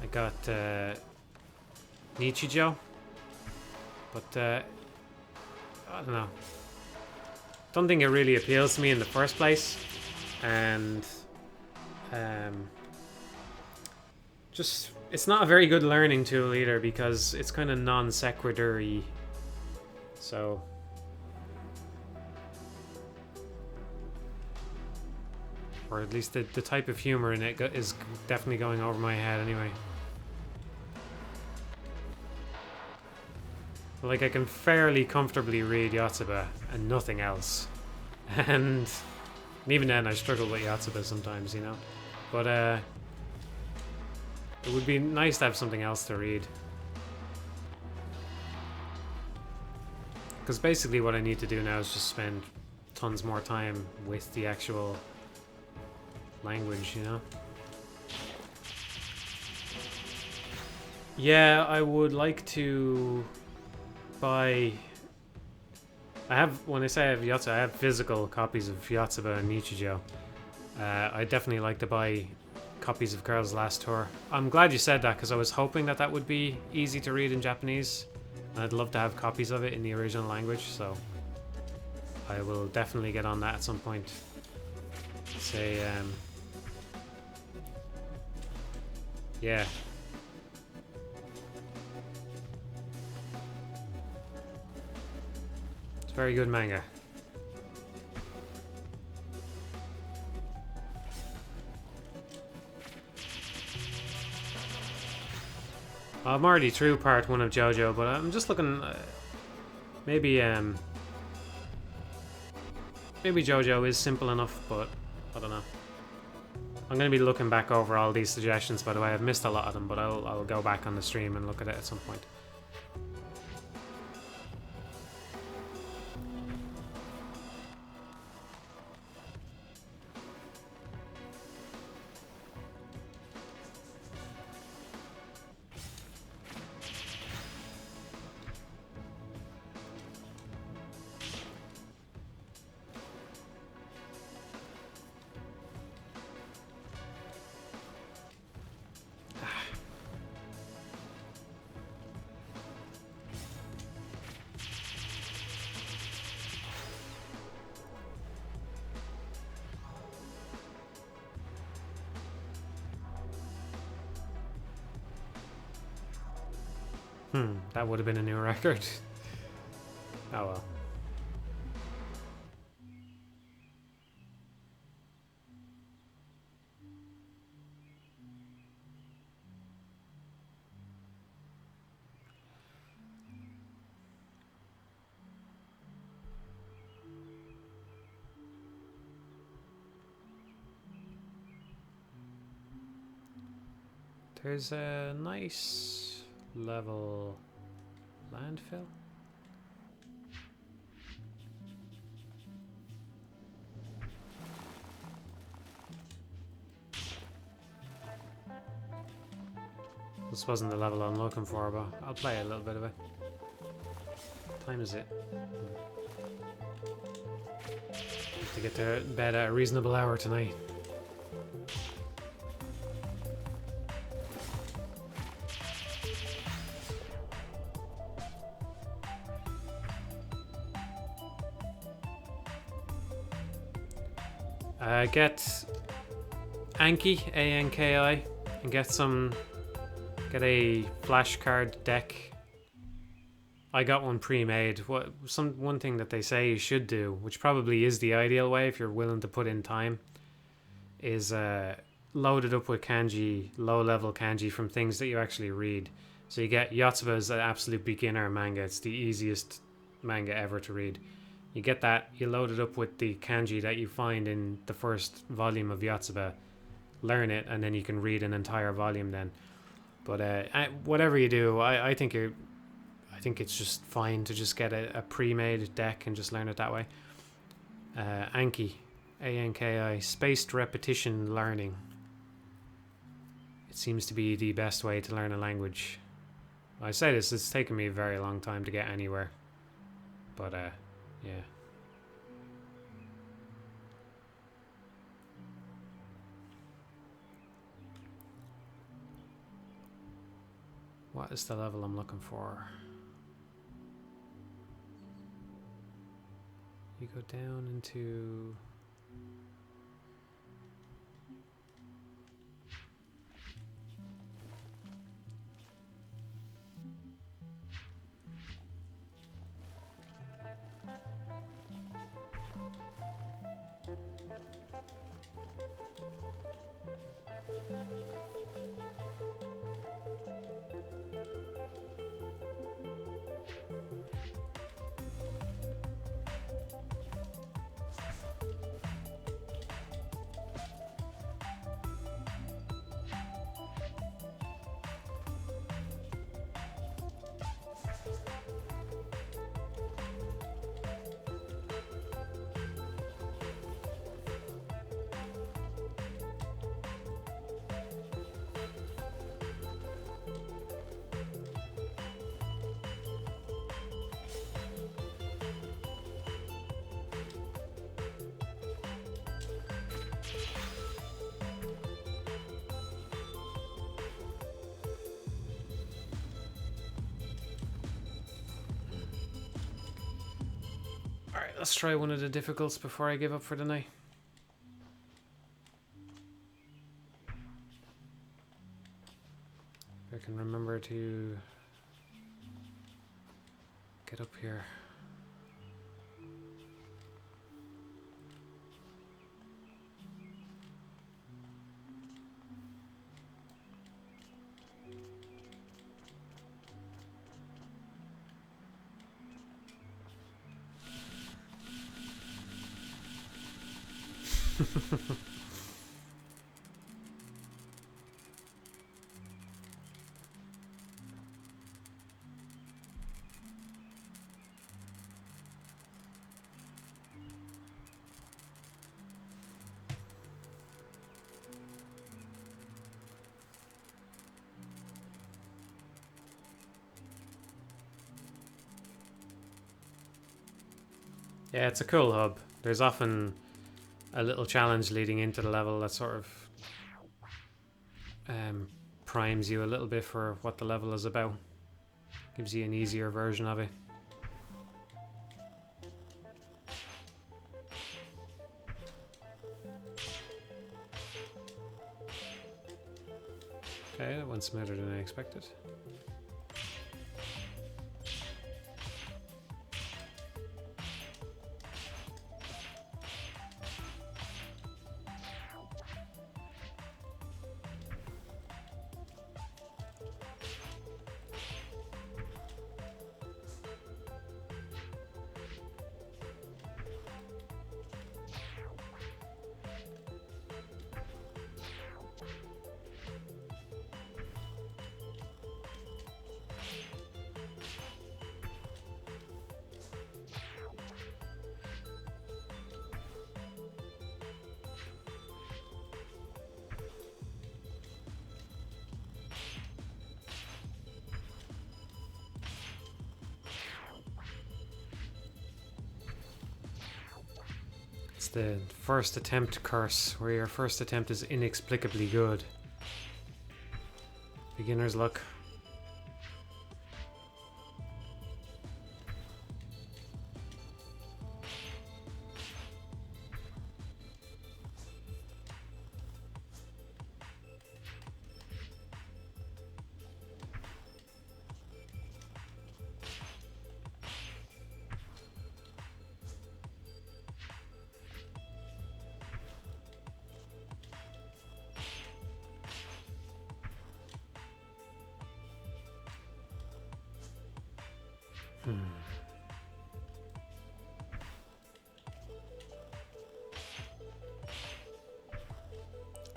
I got Nichijou. But I don't know. Don't think it really appeals to me in the first place. And... just it's not a very good learning tool either, because it's kind of non sequitur-y. So or at least the type of humor in it is definitely going over my head anyway. Like, I can fairly comfortably read Yotsuba and nothing else. And even then I struggle with Yotsuba sometimes, you know. But it would be nice to have something else to read. Because basically what I need to do now is just spend tons more time with the actual language, you know? Yeah, I would like to buy... I have, when I say I have Yotsuba, I have physical copies of Yotsuba and Nichijou. I'd definitely like to buy copies of Girls' Last Tour. I'm glad you said that, because I was hoping that that would be easy to read in Japanese. And I'd love to have copies of it in the original language, so I will definitely get on that at some point. Say, yeah. It's very good manga. I'm already through part 1 of JoJo, but I'm just looking... maybe JoJo is simple enough, but I don't know. I'm going to be looking back over all these suggestions, by the way. I've missed a lot of them, but I'll go back on the stream and look at it at some point. That would have been a new record. Oh well. There's a nice level landfill. This wasn't the level I'm looking for, but I'll play a little bit of it. What time is it? Have to get to bed at a reasonable hour tonight. Get Anki, A-N-K-I, and get a flashcard deck. I got one pre-made. One thing that they say you should do, which probably is the ideal way if you're willing to put in time, is load it up with kanji, low-level kanji from things that you actually read. So you get Yotsuba as an absolute beginner manga. It's the easiest manga ever to read. You get that, you load it up with the kanji that you find in the first volume of Yotsuba, learn it, and then you can read an entire volume then. But whatever you do, I think I think it's just fine to just get a pre-made deck and just learn it that way. Anki, A-N-K-I, spaced repetition learning. It seems to be the best way to learn a language. I say this, it's taken me a very long time to get anywhere. But, yeah. What is the level I'm looking for? You go down into... Alright, let's try one of the difficulties before I give up for the night. If I can remember to get up here. Yeah, it's a cool hub. There's often a little challenge leading into the level that sort of primes you a little bit for what the level is about. Gives you an easier version of it. Okay, that went smoother than I expected. It's the first attempt curse, where your first attempt is inexplicably good. Beginner's luck.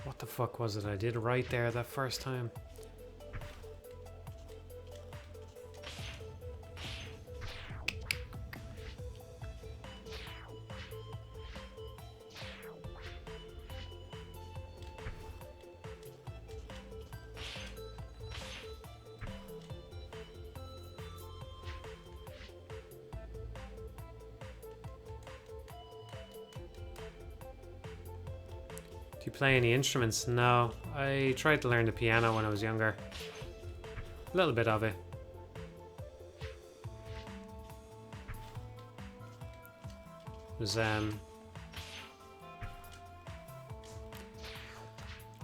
What the fuck was it I did right there that first time? Do you play any instruments? No. I tried to learn the piano when I was younger. A little bit of it. It was,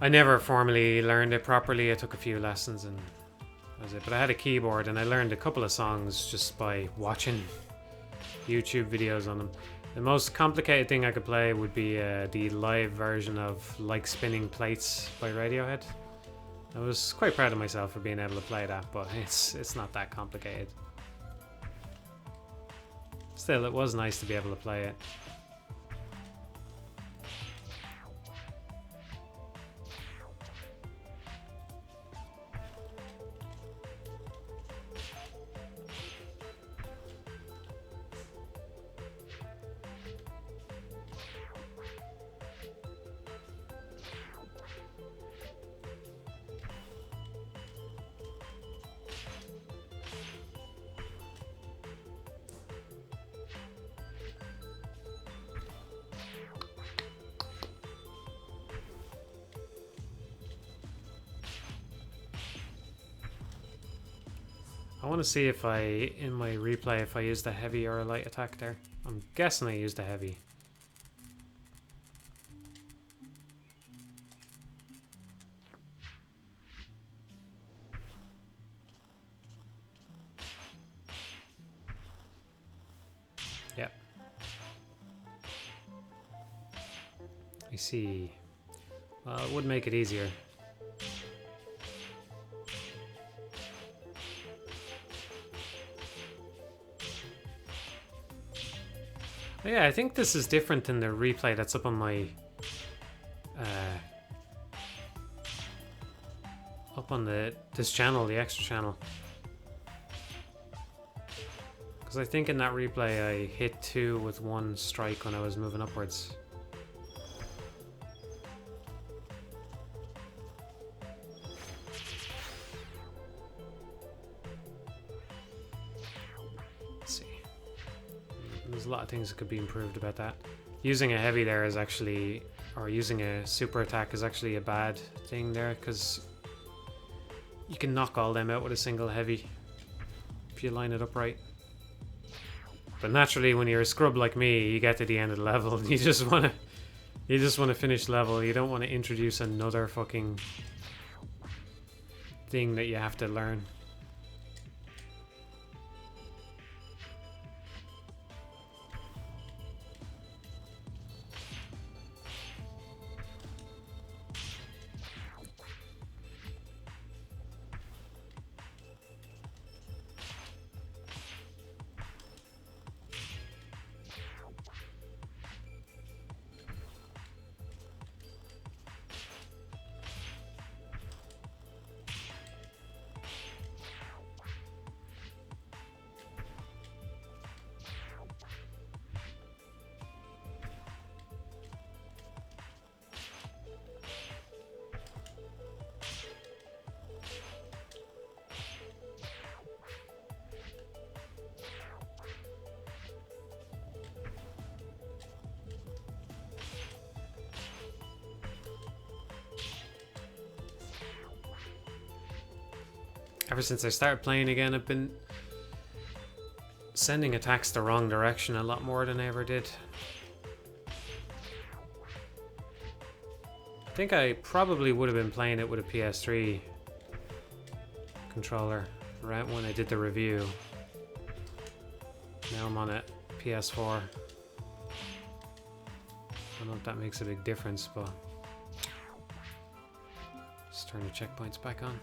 I never formally learned it properly. I took a few lessons and that was it. But I had a keyboard and I learned a couple of songs just by watching YouTube videos on them. The most complicated thing I could play would be the live version of Like Spinning Plates by Radiohead. I was quite proud of myself for being able to play that, but it's not that complicated. Still, it was nice to be able to play it. I want to see if in my replay, if I used a heavy or a light attack there. I'm guessing I used a heavy. Yep. I see. Well, it would make it easier. Yeah, I think this is different than the replay that's up on my up on this channel, the extra channel. Because I think in that replay I hit 2 with 1 strike when I was moving upwards. There's a lot of things that could be improved about that. Using a heavy there is actually, or using a super attack is actually a bad thing there, because you can knock all them out with a single heavy if you line it up right. But naturally, when you're a scrub like me, you get to the end of the level and you just want to finish the level. You don't want to introduce another fucking thing that you have to learn. Ever since I started playing again, I've been sending attacks the wrong direction a lot more than I ever did. I think I probably would have been playing it with a PS3 controller right when I did the review. Now I'm on a PS4. I don't know if that makes a big difference, but just turn the checkpoints back on.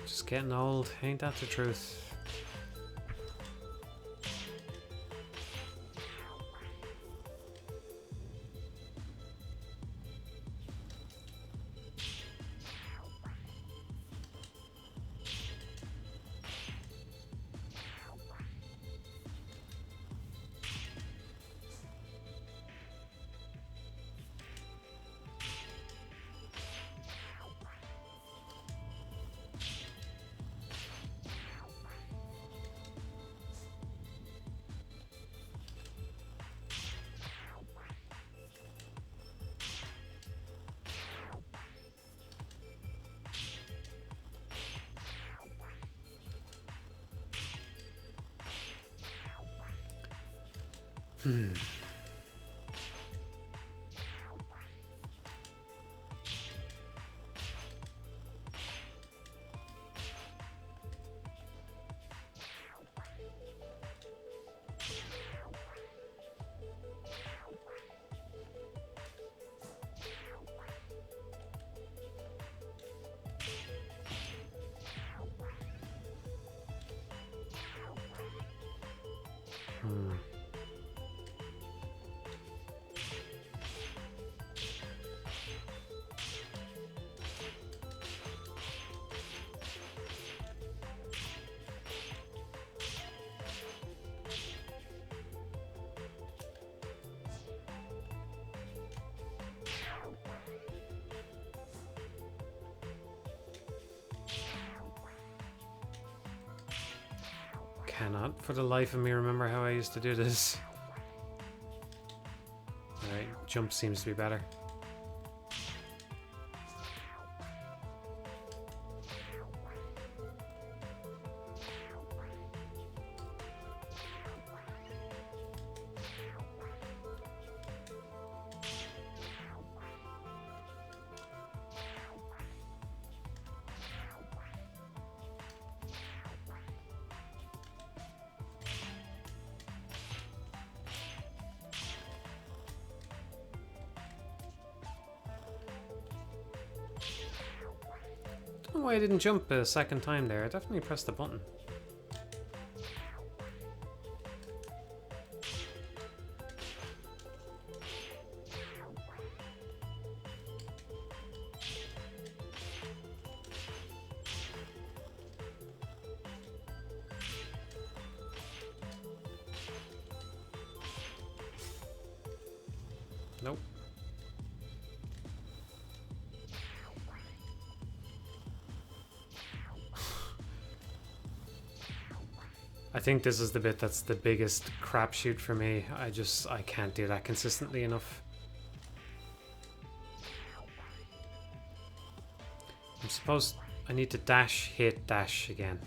Just getting old, ain't that the truth? Cannot for the life of me remember how I used to do this. Alright, jump seems to be better. I don't know why I didn't jump a second time there. I definitely pressed the button. Nope. I think this is the bit that's the biggest crapshoot for me. I can't do that consistently enough. I'm supposed... I need to dash, hit, dash again.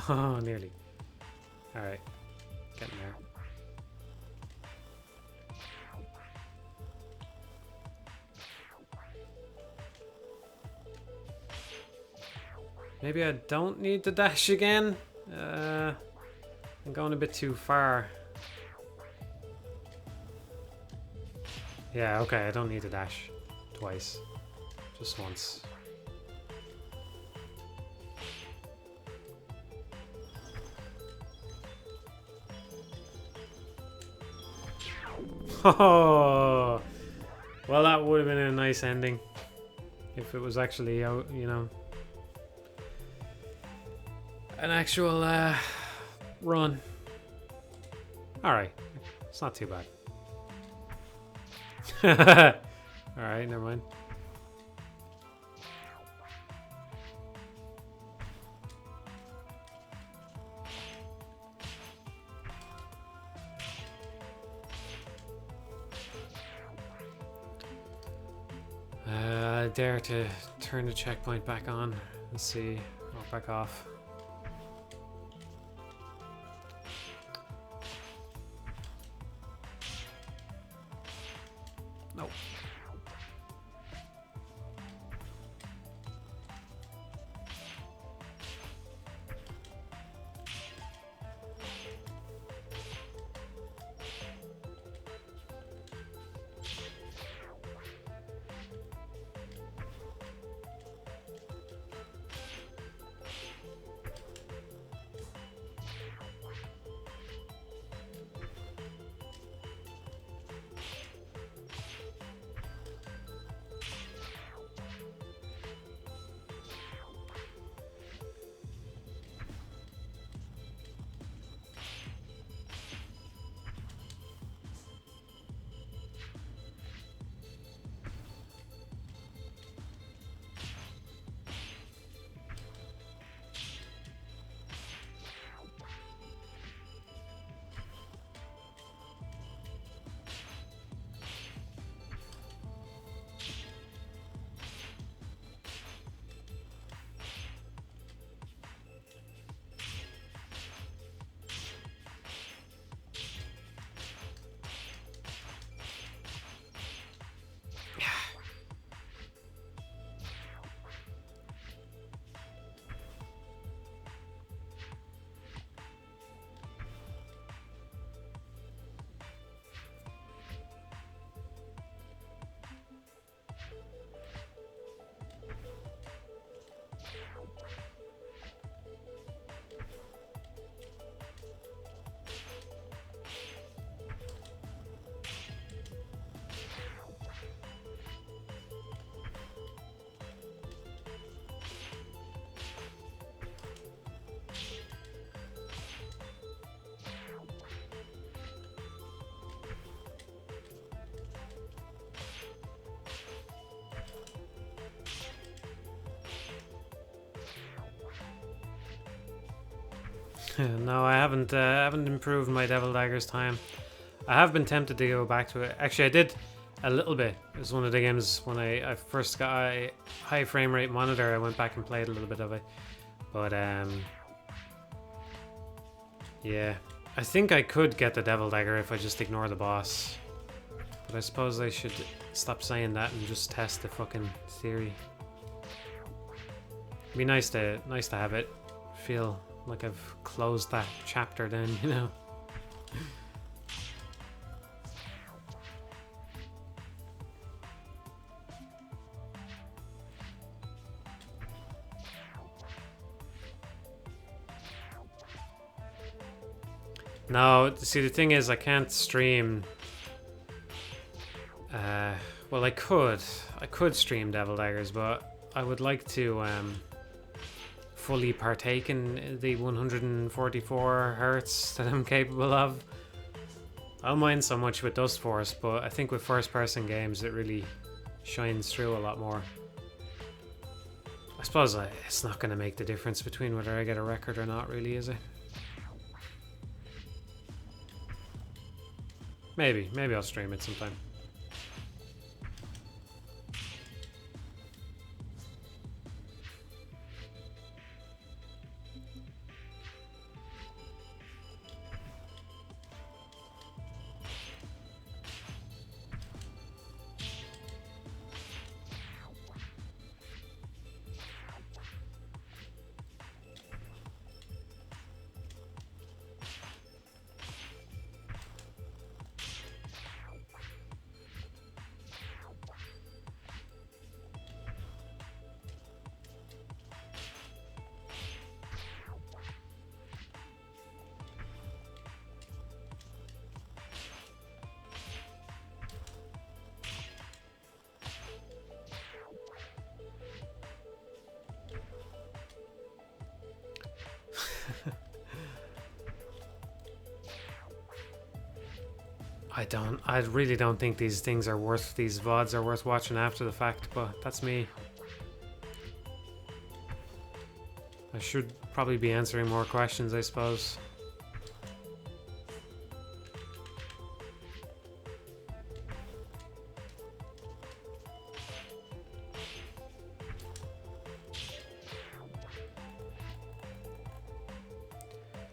Oh, nearly. Alright. Getting there. Maybe I don't need to dash again? I'm going a bit too far. Yeah, okay, I don't need to dash twice. Just once. Oh, well, that would have been a nice ending if it was actually out, you know, an actual run. All right, it's not too bad. All right, never mind. I dare to turn the checkpoint back on. Let's see. Oh, back off. No, I haven't improved my Devil Daggers time. I have been tempted to go back to it. Actually, I did a little bit. It was one of the games when I first got a high frame rate monitor. I went back and played a little bit of it. But, yeah. I think I could get the Devil Dagger if I just ignore the boss. But I suppose I should stop saying that and just test the fucking theory. It'd be nice to have it feel like I've closed that chapter then, you know? No, see, the thing is, I can't stream. Well, I could stream Devil Daggers, but I would like to fully partake in the 144 hertz that I'm capable of. I don't mind so much with Dustforce, but I think with first-person games, it really shines through a lot more. I suppose it's not going to make the difference between whether I get a record or not, really, is it? Maybe I'll stream it sometime. I really don't think these VODs are worth watching after the fact, but that's me. I should probably be answering more questions, I suppose.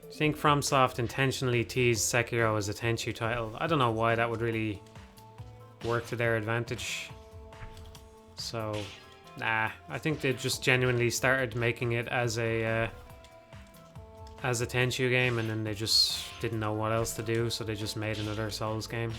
I think FromSoft intentionally teased Sekiro as a Tenchu title. I don't know why that would really work to their advantage. So, nah, I think they just genuinely started making it as a Tenchu game, and then they just didn't know what else to do, so they just made another Souls game.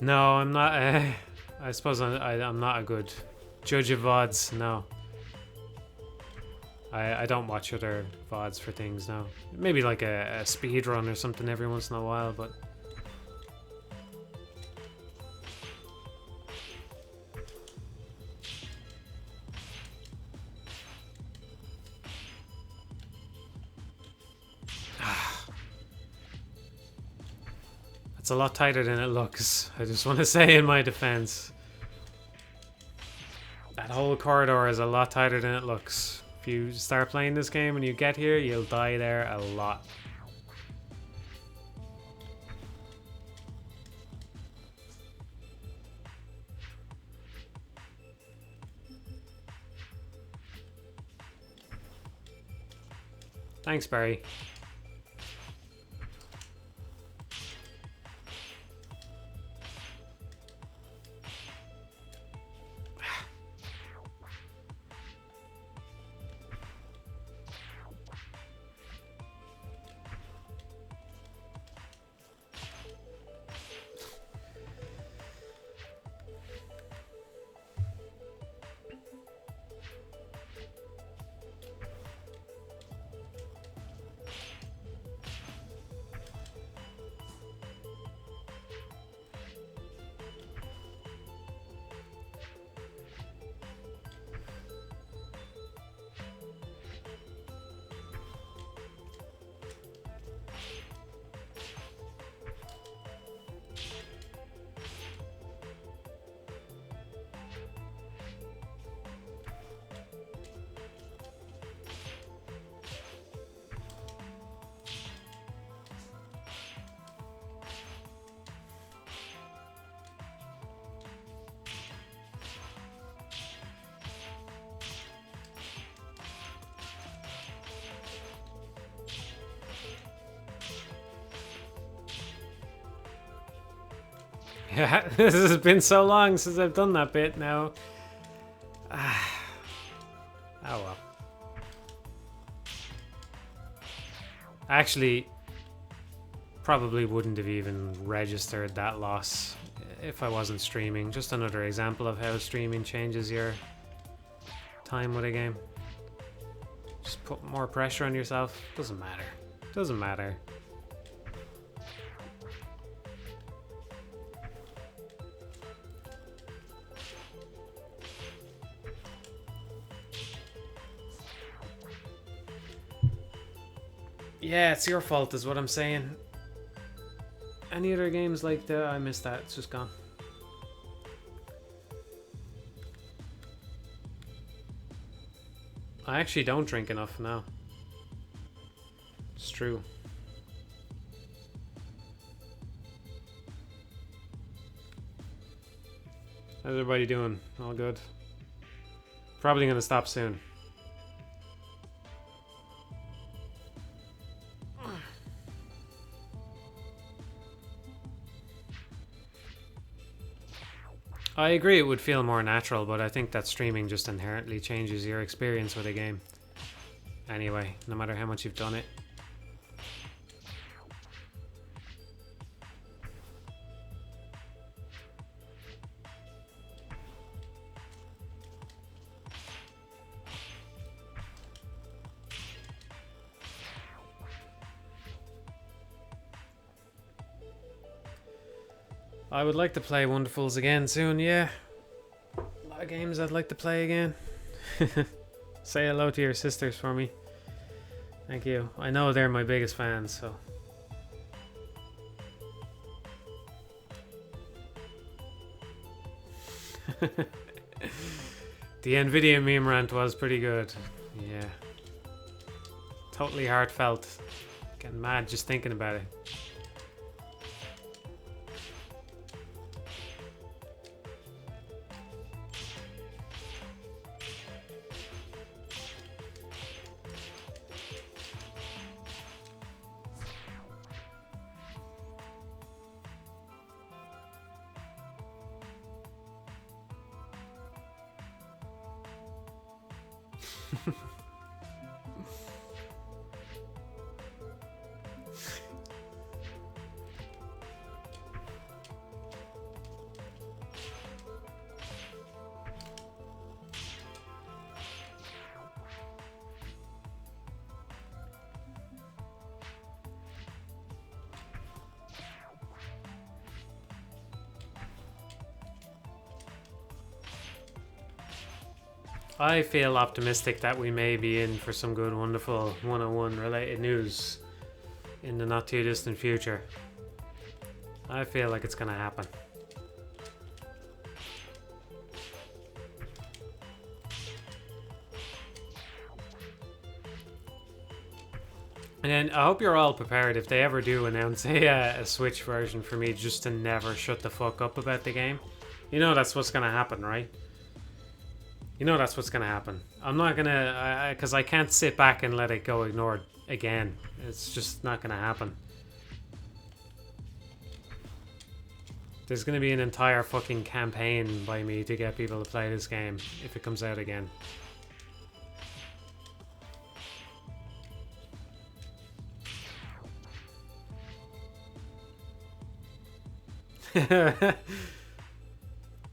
No, I'm not. I suppose I'm not a good judge of VODs. No, I don't watch other VODs for things. No, maybe like a speed run or something every once in a while, but. It's a lot tighter than it looks. I just want to say in my defense. That whole corridor is a lot tighter than it looks. If you start playing this game and you get here, you'll die there a lot. Thanks, Barry. Yeah, this has been so long since I've done that bit now. Oh well. Actually, probably wouldn't have even registered that loss if I wasn't streaming. Just another example of how streaming changes your time with a game. Just put more pressure on yourself. Doesn't matter. Doesn't matter. Yeah, it's your fault is what I'm saying. Any other games like that? I missed that. It's just gone. I actually don't drink enough now. It's true. How's everybody doing? All good? Probably gonna stop soon. I agree it would feel more natural, but I think that streaming just inherently changes your experience with a game. Anyway, no matter how much you've done it. I would like to play Wonderfuls again soon, yeah. A lot of games I'd like to play again. Say hello to your sisters for me. Thank you. I know they're my biggest fans, so. The Nvidia meme rant was pretty good. Yeah. Totally heartfelt. Getting mad just thinking about it. I feel optimistic that we may be in for some good, wonderful 101 related news in the not too distant future. I feel like it's gonna happen. And then I hope you're all prepared if they ever do announce a Switch version for me just to never shut the fuck up about the game. You know that's what's gonna happen, right? You know that's what's gonna happen. I'm not gonna, because I can't sit back and let it go ignored again. It's just not gonna happen. There's gonna be an entire fucking campaign by me to get people to play this game if it comes out again.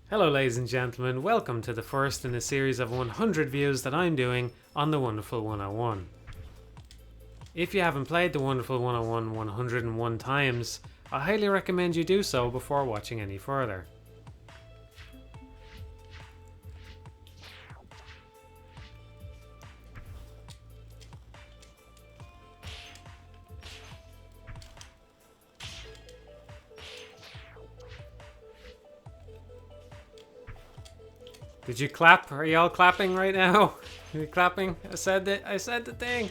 Hello ladies and gentlemen, welcome to the first in a series of 100 views that I'm doing on the Wonderful 101. If you haven't played the Wonderful 101 101 times, I highly recommend you do so before watching any further. Did you clap? Are y'all clapping right now? Are you clapping? I said the thing.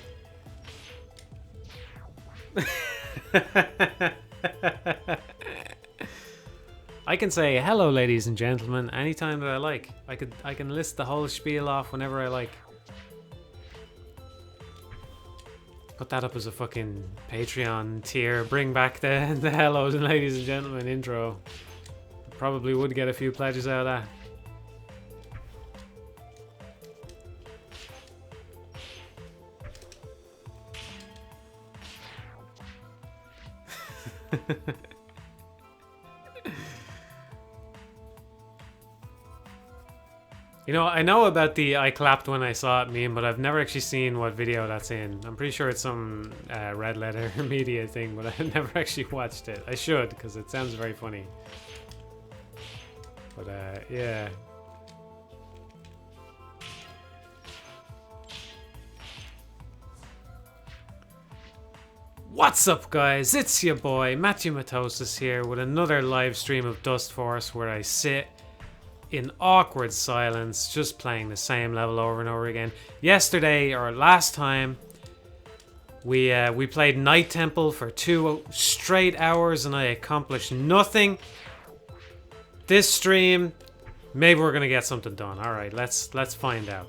I can say hello ladies and gentlemen anytime that I like. I can list the whole spiel off whenever I like. Put that up as a fucking Patreon tier. Bring back the hello ladies and gentlemen intro. probably would get a few pledges out of that. You know, I know about the I clapped when I saw it meme, but I've never actually seen what video that's in. I'm pretty sure it's some red letter media thing, but I've never actually watched it. I should, because it sounds very funny. But yeah. What's up, guys? It's your boy Matthew Matosis here with another live stream of Dustforce where I sit in awkward silence, just playing the same level over and over again. Yesterday, or last time, we played Night Temple for 2 straight hours and I accomplished nothing. This stream, maybe we're gonna get something done. All right, let's find out.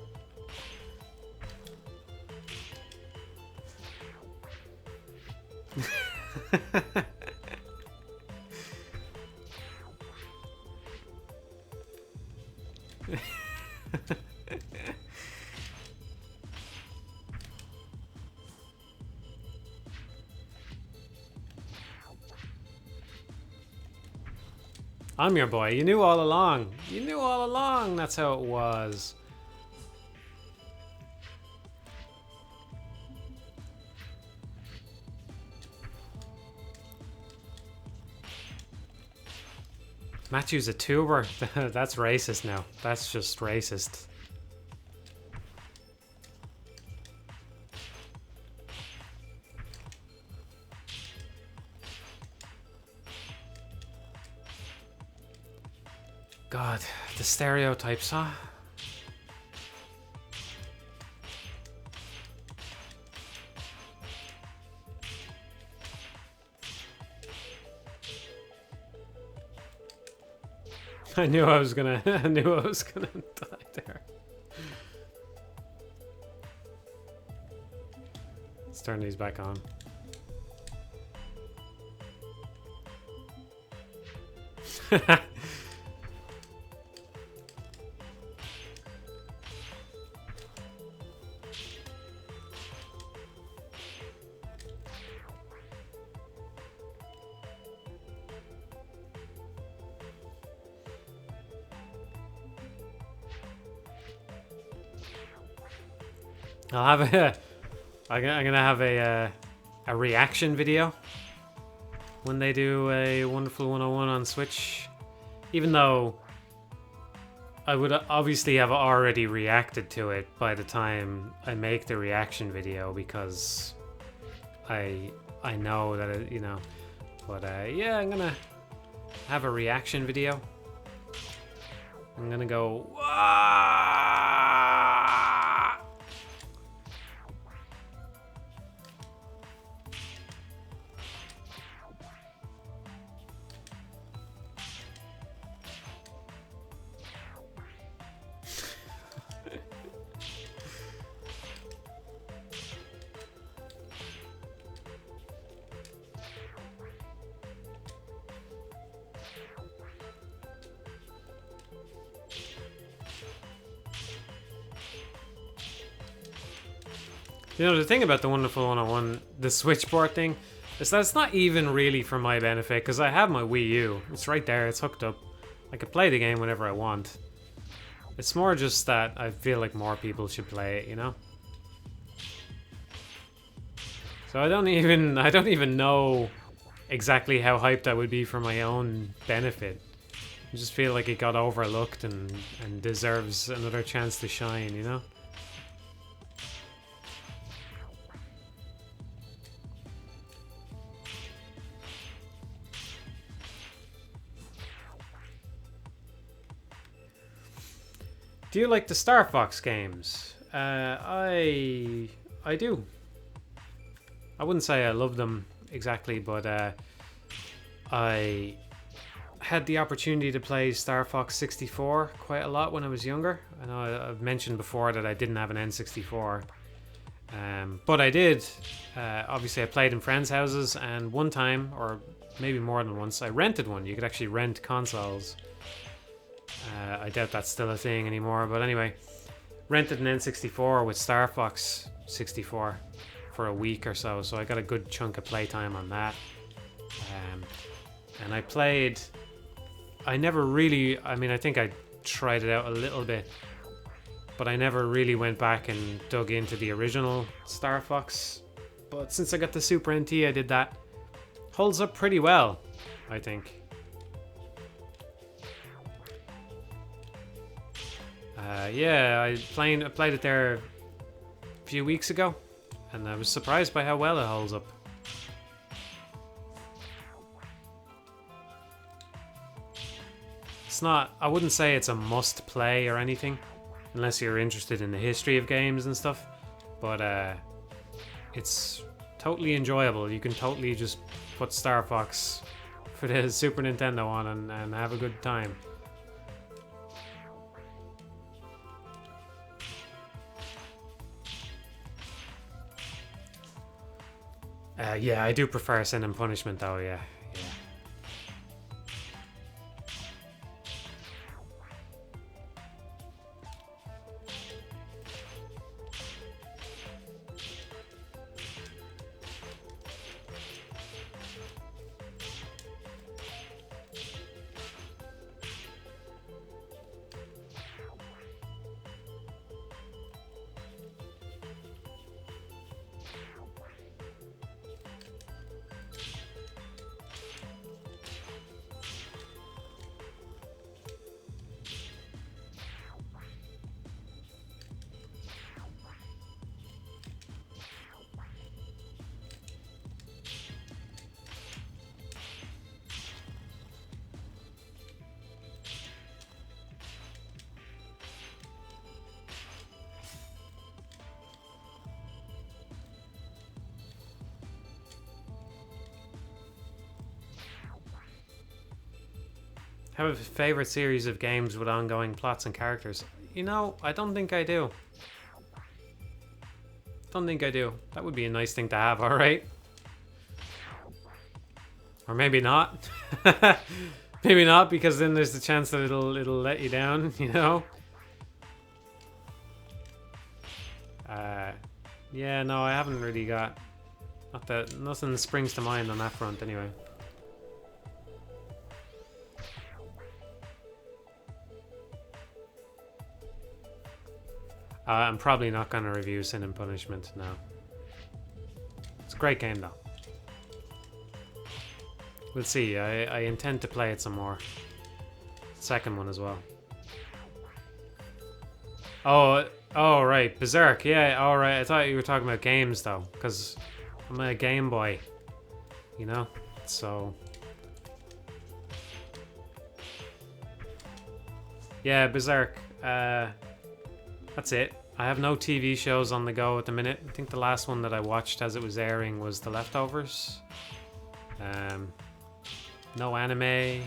I'm your boy. You knew all along. You knew all along. That's how it was. Matthew's a tuber. That's racist now. That's just racist. God, the stereotypes, huh? I knew I was gonna die there. Let's turn these back on. I'll have a. I'm gonna have a reaction video when they do a Wonderful 101 on Switch. Even though I would obviously have already reacted to it by the time I make the reaction video, because I know that it, you know. But yeah, I'm gonna have a reaction video. I'm gonna go. You know, the thing about the Wonderful 101, the Switch port thing, is that it's not even really for my benefit, because I have my Wii U. It's right there, it's hooked up. I can play the game whenever I want. It's more just that I feel like more people should play it, you know? So I don't even know exactly how hyped I would be for my own benefit. I just feel like it got overlooked and deserves another chance to shine, you know? Do you like the Star Fox games? I do. I wouldn't say I love them exactly, but I had the opportunity to play Star Fox 64 quite a lot when I was younger. I know I've mentioned before that I didn't have an N64, but I did. Obviously, I played in friends' houses, and one time, or maybe more than once. I rented one. You could actually rent consoles. I doubt that's still a thing anymore, but anyway, rented an N64 with Star Fox 64 for a week or so, so I got a good chunk of playtime on that. And I played... I never really... I mean, I think I tried it out a little bit, but I never really went back and dug into the original Star Fox. But since I got the Super NT, I did that. Holds up pretty well, I think. Yeah, I played it there a few weeks ago, and I was surprised by how well it holds up. It's not... I wouldn't say it's a must-play or anything, unless you're interested in the history of games and stuff, but it's totally enjoyable. You can totally just put Star Fox for the Super Nintendo on and have a good time. Yeah, I do prefer Sin and Punishment though, yeah. Have a favorite series of games with ongoing plots and characters? You know, I don't think I do. Don't think I do. That would be a nice thing to have, alright? Or maybe not. Maybe not, because then there's the chance that it'll let you down, you know? Yeah, no, I haven't really got... nothing springs to mind on that front anyway. I'm probably not going to review Sin and Punishment now. It's a great game though. We'll see. I intend to play it some more. Second one as well. Oh, right. Berserk. Yeah, alright. I thought you were talking about games though, because I'm a Game Boy. You know? So... yeah, Berserk. That's it. I have no TV shows on the go at the minute. I think the last one that I watched as it was airing was The Leftovers. No anime.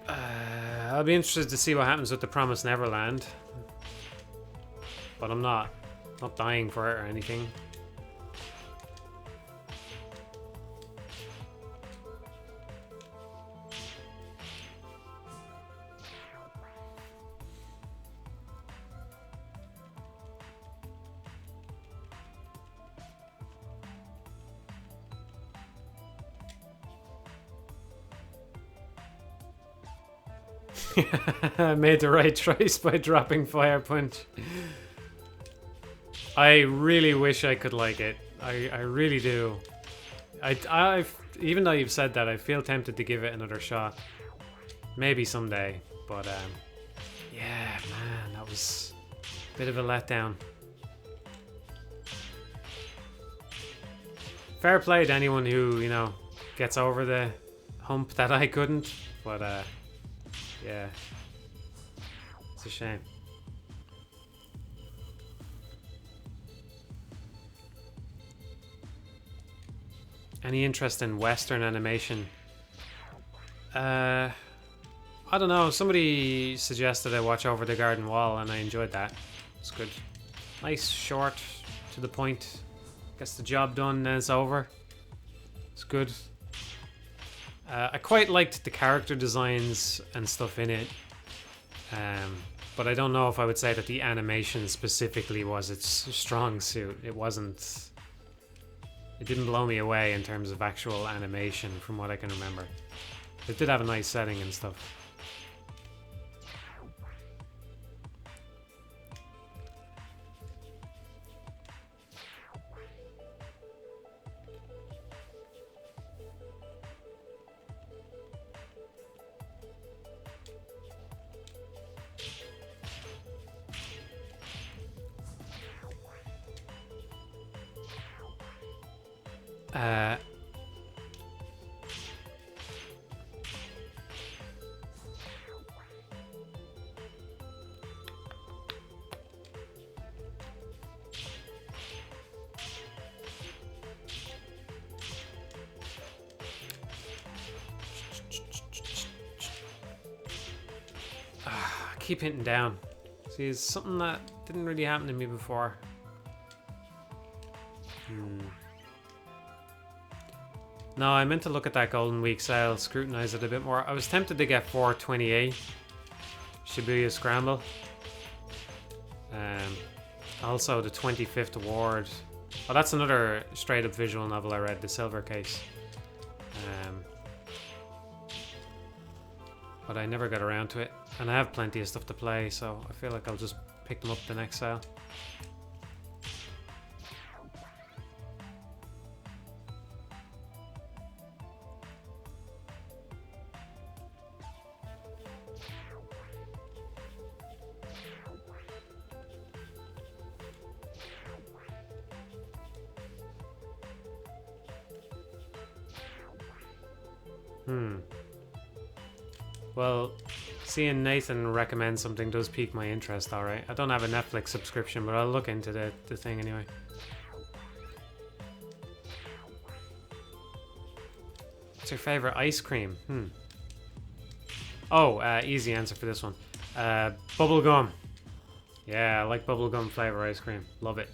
I'll be interested to see what happens with The Promised Neverland. But I'm not dying for it or anything. I made the right choice by dropping Fire Punch. I really wish I could like it. I really do. Even though you've said that, I feel tempted to give it another shot. Maybe someday, but yeah, man, that was a bit of a letdown. Fair play to anyone who, you know, gets over the hump that I couldn't, but yeah, it's a shame. Any interest in Western animation? I don't know. Somebody suggested I watch Over the Garden Wall, and I enjoyed that. It's good. Nice, short, to the point. Gets the job done, then it's over. It's good. I quite liked the character designs and stuff in it. But I don't know if I would say that the animation specifically was its strong suit. It wasn't... It didn't blow me away in terms of actual animation from what I can remember. It did have a nice setting and stuff. Keep hitting down. See, it's something that didn't really happen to me before. No, I meant to look at that Golden Week sale, scrutinize it a bit more. I was tempted to get 428 Shibuya Scramble. Also the 25th Award. Oh, that's another straight up visual novel I read, The Silver Case. But I never got around to it. And I have plenty of stuff to play, so I feel like I'll just pick them up the next sale. Well, seeing Nathan recommend something does pique my interest, alright. I don't have a Netflix subscription, but I'll look into the thing anyway. What's your favorite ice cream? Oh, easy answer for this one. Bubblegum. Yeah, I like bubblegum flavor ice cream. Love it.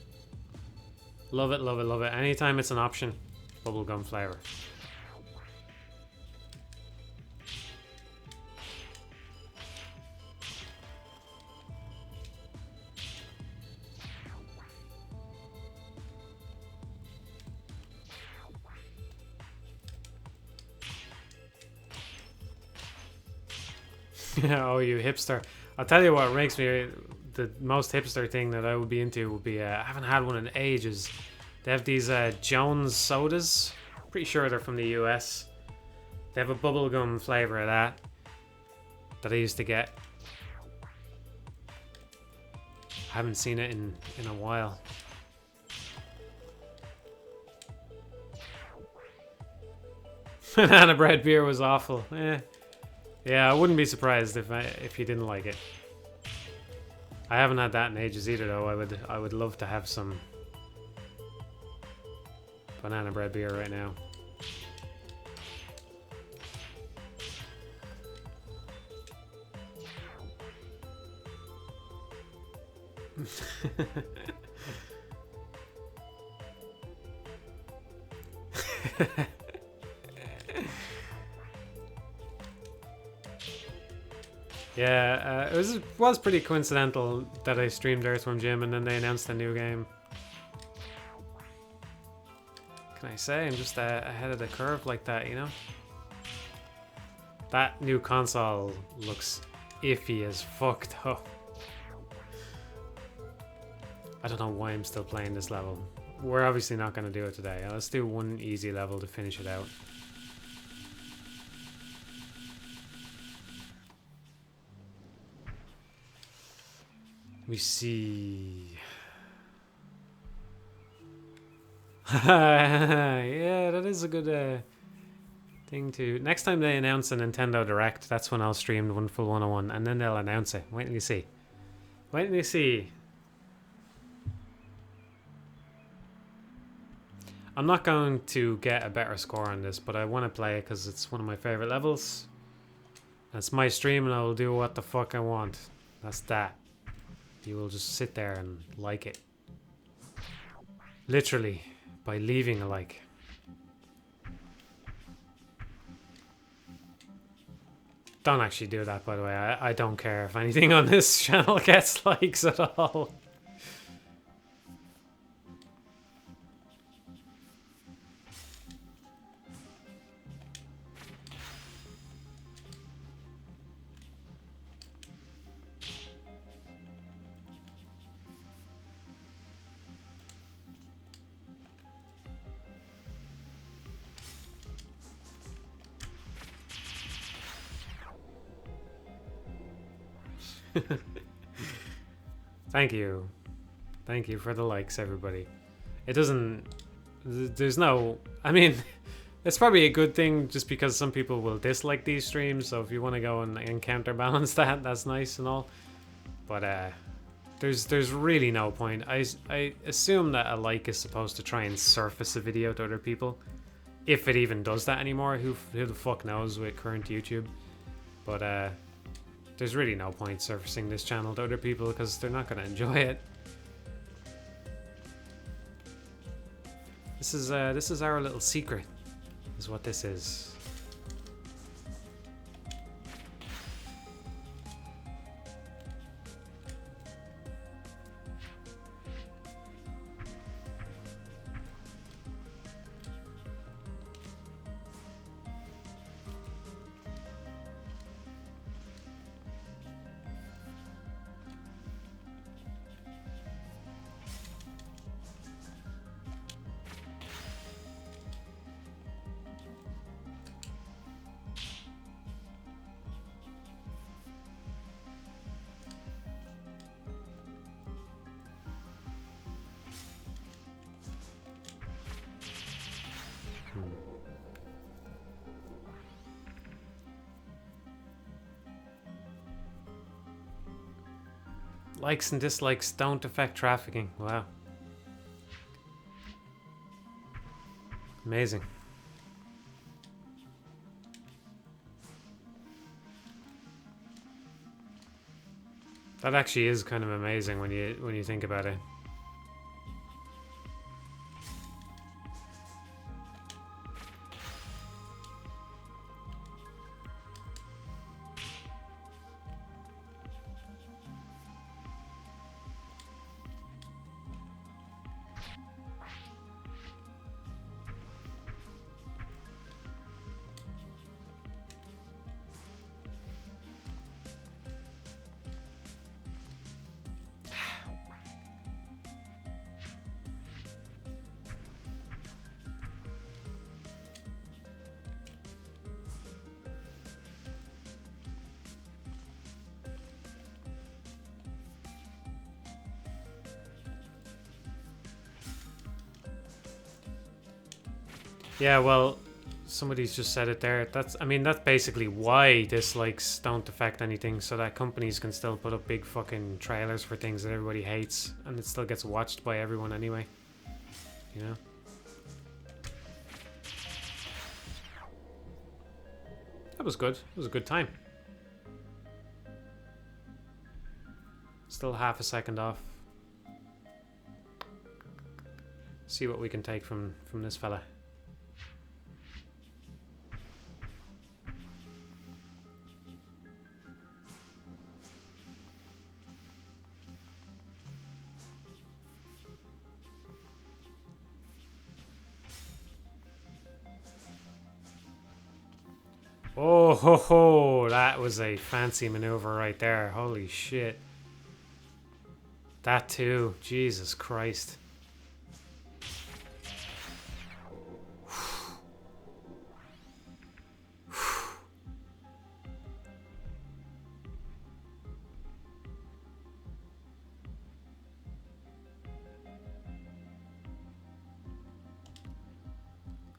Love it, love it, love it. Anytime it's an option, bubblegum flavor. Oh, you hipster. I'll tell you what makes me the most hipster thing that I would be into would be, I haven't had one in ages. They have these Jones sodas. Pretty sure they're from the US. They have a bubblegum flavor of that I used to get. I haven't seen it in a while. Banana bread beer was awful. Yeah, I wouldn't be surprised if you didn't like it. I haven't had that in ages either, though. I would love to have some banana bread beer right now. Yeah, it was pretty coincidental that I streamed Earthworm Jim and then they announced a new game. Can I say I'm just ahead of the curve like that, you know? That new console looks iffy as fuck though. I don't know why I'm still playing this level. We're obviously not going to do it today. Let's do one easy level to finish it out. We see. Yeah, that is a good thing to. Next time they announce a Nintendo Direct, that's when I'll stream Wonderful 101, and then they'll announce it. Wait till you see. Wait till you see. I'm not going to get a better score on this, but I want to play it because it's one of my favorite levels. And it's my stream, and I will do what the fuck I want. That's that. You will just sit there and like it. Literally. by leaving a like. Don't actually do that, by the way. I don't care if anything on this channel gets likes at all. Thank you. Thank you for the likes, everybody. It doesn't... There's no... I mean, it's probably a good thing just because some people will dislike these streams, so if you want to go and counterbalance that, that's nice and all. But there's really no point. I assume that a like is supposed to try and surface a video to other people. If it even does that anymore, who the fuck knows with current YouTube. But there's really no point surfacing this channel to other people because they're not going to enjoy it. This is our little secret, is what this is. Likes and dislikes don't affect trafficking. Wow. Amazing. That actually is kind of amazing when you think about it. Yeah, well, somebody's just said it there. I mean, that's basically why dislikes don't affect anything, so that companies can still put up big fucking trailers for things that everybody hates, and it still gets watched by everyone anyway. You know? That was good. It was a good time. Still half a second off. See what we can take from this fella. Oh ho ho, that was a fancy maneuver right there. Holy shit. That too. Jesus Christ.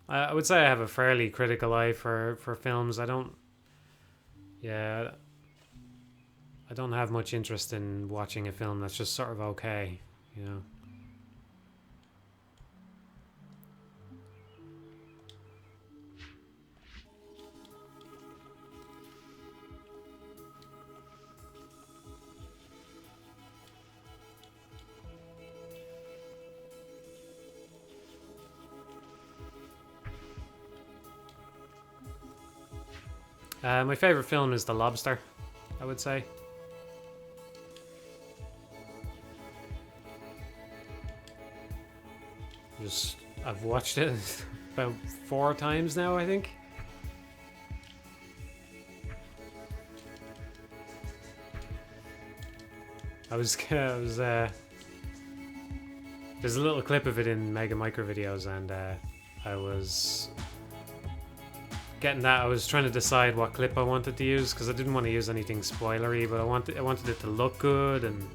I would say I have a fairly critical eye for films. I don't have much interest in watching a film that's just sort of okay, you know. My favorite film is The Lobster, I would say. I've watched it about 4 times now, I think. There's a little clip of it in Mega Micro Videos, and I was getting that. I was trying to decide what clip I wanted to use because I didn't want to use anything spoilery, but I wanted it to look good, and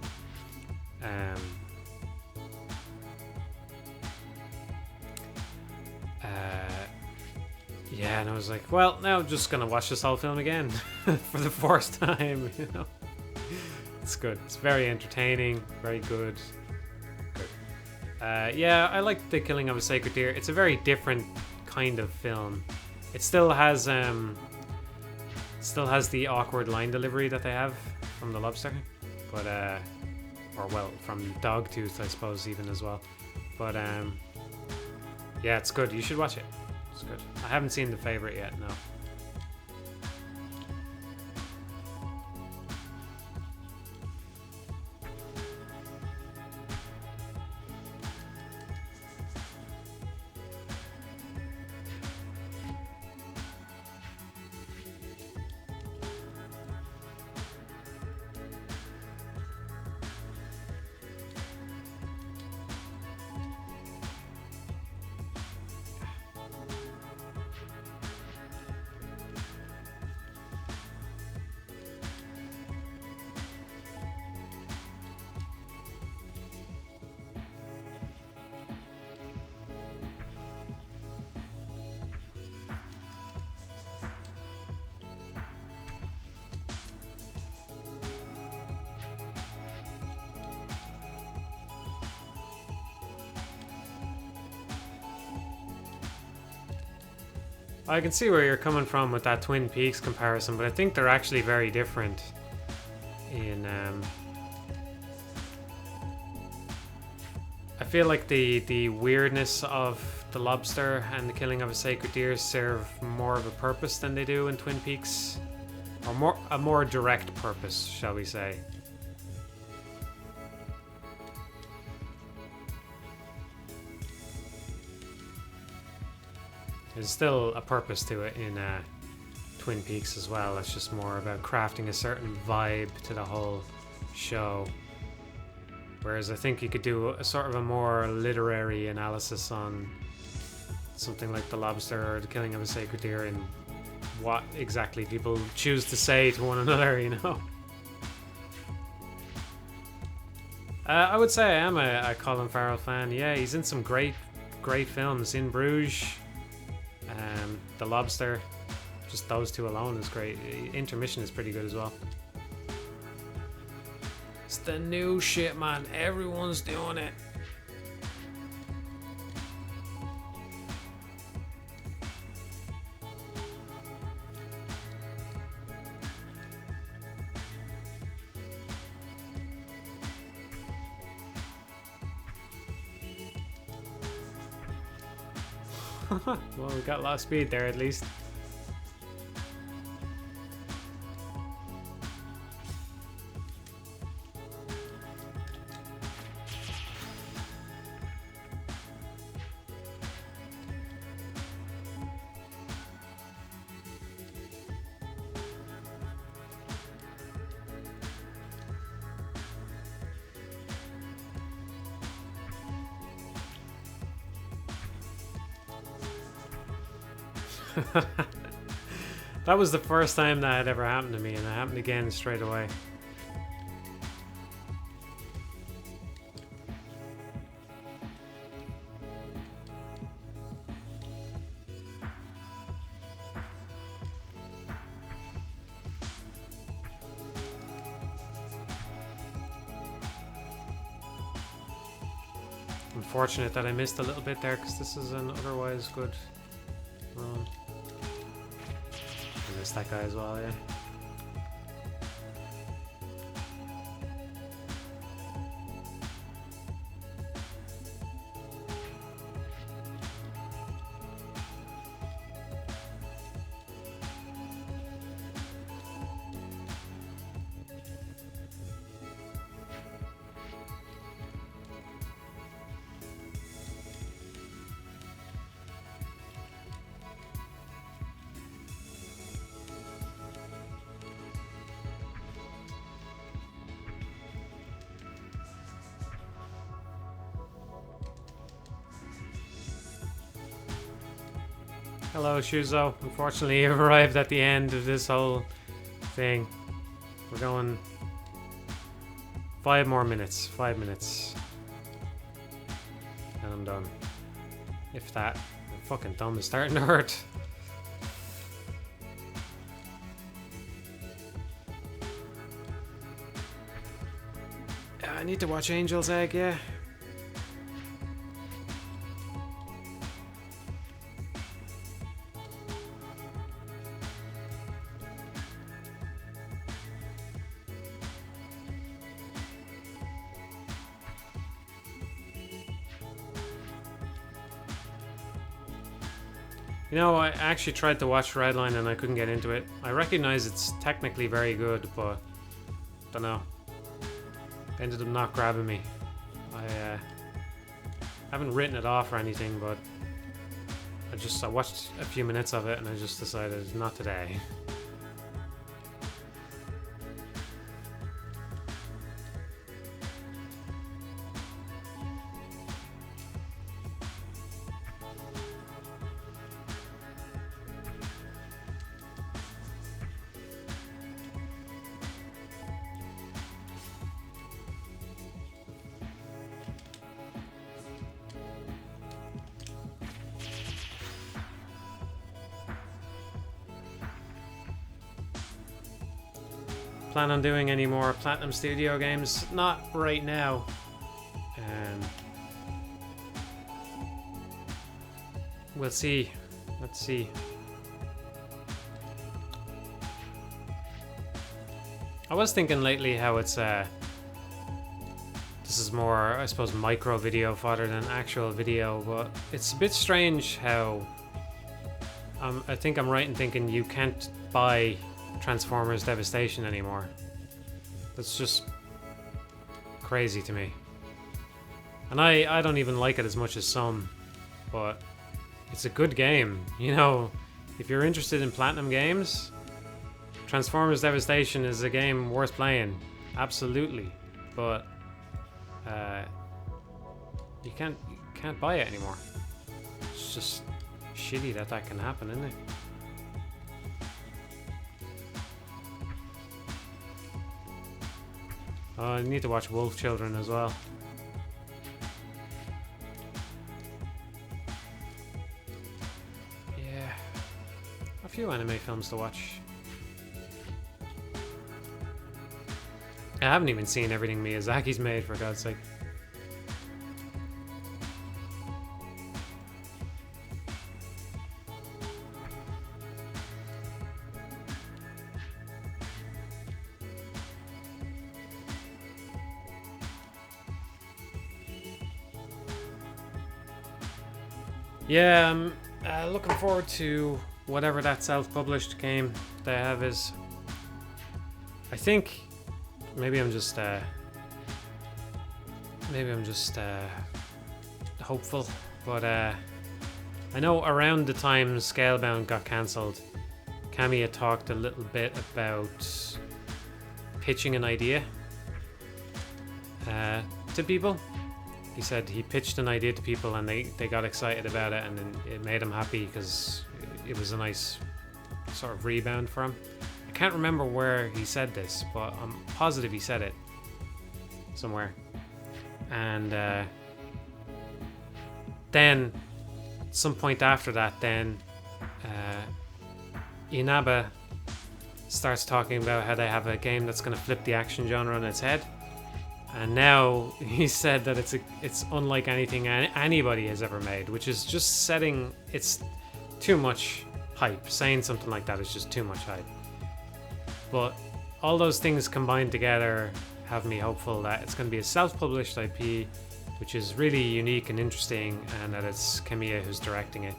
yeah, and I was like, well, now I'm just gonna watch this whole film again for the 4th time, you know. It's good. It's very entertaining, very good. Yeah, I like The Killing of a Sacred Deer. It's a very different kind of film. It still has the awkward line delivery that they have from The Lobster, but or well, from Dogtooth, I suppose, even as well. But yeah, it's good. You should watch it. It's good. I haven't seen The Favorite yet, no. I can see where you're coming from with that Twin Peaks comparison, but I think they're actually very different in I feel like the weirdness of The Lobster and The Killing of a Sacred Deer serve more of a purpose than they do in Twin Peaks, or a more direct purpose, shall we say. There's still a purpose to it in Twin Peaks as well. It's just more about crafting a certain vibe to the whole show. Whereas I think you could do a sort of a more literary analysis on something like The Lobster or The Killing of a Sacred Deer and what exactly people choose to say to one another, you know. I would say I am a Colin Farrell fan. Yeah, he's in some great films. In Bruges, The Lobster, just those two alone is great. Intermission is pretty good as well. It's the new shit, man. Everyone's doing it. Well, we got a lot of speed there at least. That was the first time that had ever happened to me, and it happened again straight away. Unfortunate that I missed a little bit there, because this is an otherwise good run. I missed that guy as well, yeah. Hello, Shuzo. Unfortunately, you've arrived at the end of this whole thing. We're going 5 more minutes. 5 minutes. And I'm done. If that. My fucking thumb is starting to hurt. I need to watch Angel's Egg, yeah. You know, I actually tried to watch Redline and I couldn't get into it. I recognize it's technically very good, but don't know. Ended up not grabbing me. I haven't written it off or anything, but I watched a few minutes of it and I just decided not today. Plan on doing any more Platinum Studio games? Not right now. We'll see. Let's see. I was thinking lately how it's this is more, I suppose, micro video fodder than actual video, but it's a bit strange how I think I'm right in thinking you can't buy Transformers Devastation anymore. That's just crazy to me. And I don't even like it as much as some, but it's a good game. You know, if you're interested in Platinum games, Transformers Devastation is a game worth playing. Absolutely. But you can't buy it anymore. It's just shitty that can happen, isn't it? Oh, I need to watch Wolf Children as well. Yeah. A few anime films to watch. I haven't even seen everything Miyazaki's made, for God's sake. Yeah, I'm looking forward to whatever that self-published game they have is. I think maybe I'm just hopeful, but I know around the time Scalebound got cancelled, Kamiya talked a little bit about pitching an idea to people. He said he pitched an idea to people and they got excited about it, and then it made him happy because it was a nice sort of rebound for him. I can't remember where he said this, but I'm positive he said it somewhere. And then some point after that, then Inaba starts talking about how they have a game that's going to flip the action genre on its head. And now he said that it's unlike anything anybody has ever made, which is just setting, it's too much hype. Saying something like that is just too much hype. But all those things combined together have me hopeful that it's going to be a self-published IP, which is really unique and interesting, and that it's Kamiya who's directing it.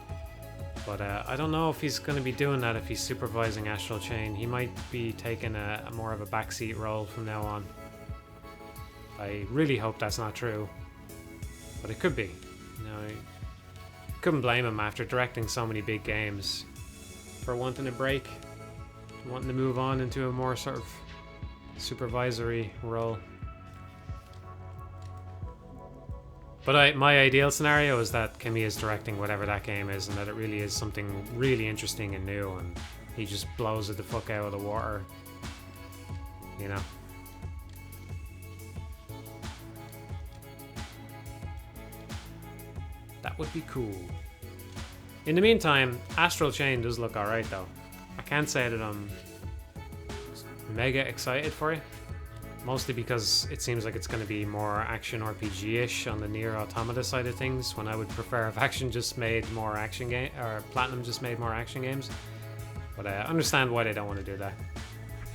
But I don't know if he's going to be doing that if he's supervising Astral Chain. He might be taking a more of a backseat role from now on. I really hope that's not true, but it could be. You know, I couldn't blame him after directing so many big games for wanting a break, wanting to move on into a more sort of supervisory role. But my ideal scenario is that Kimi is directing whatever that game is, and that it really is something really interesting and new, and he just blows it the fuck out of the water. You know? That would be cool. In the meantime, Astral Chain does look alright though. I can't say that I'm mega excited for it. Mostly because it seems like it's going to be more action RPG-ish on the Nier Automata side of things, when I would prefer if Action just made more action game, or Platinum just made more action games. But I understand why they don't want to do that.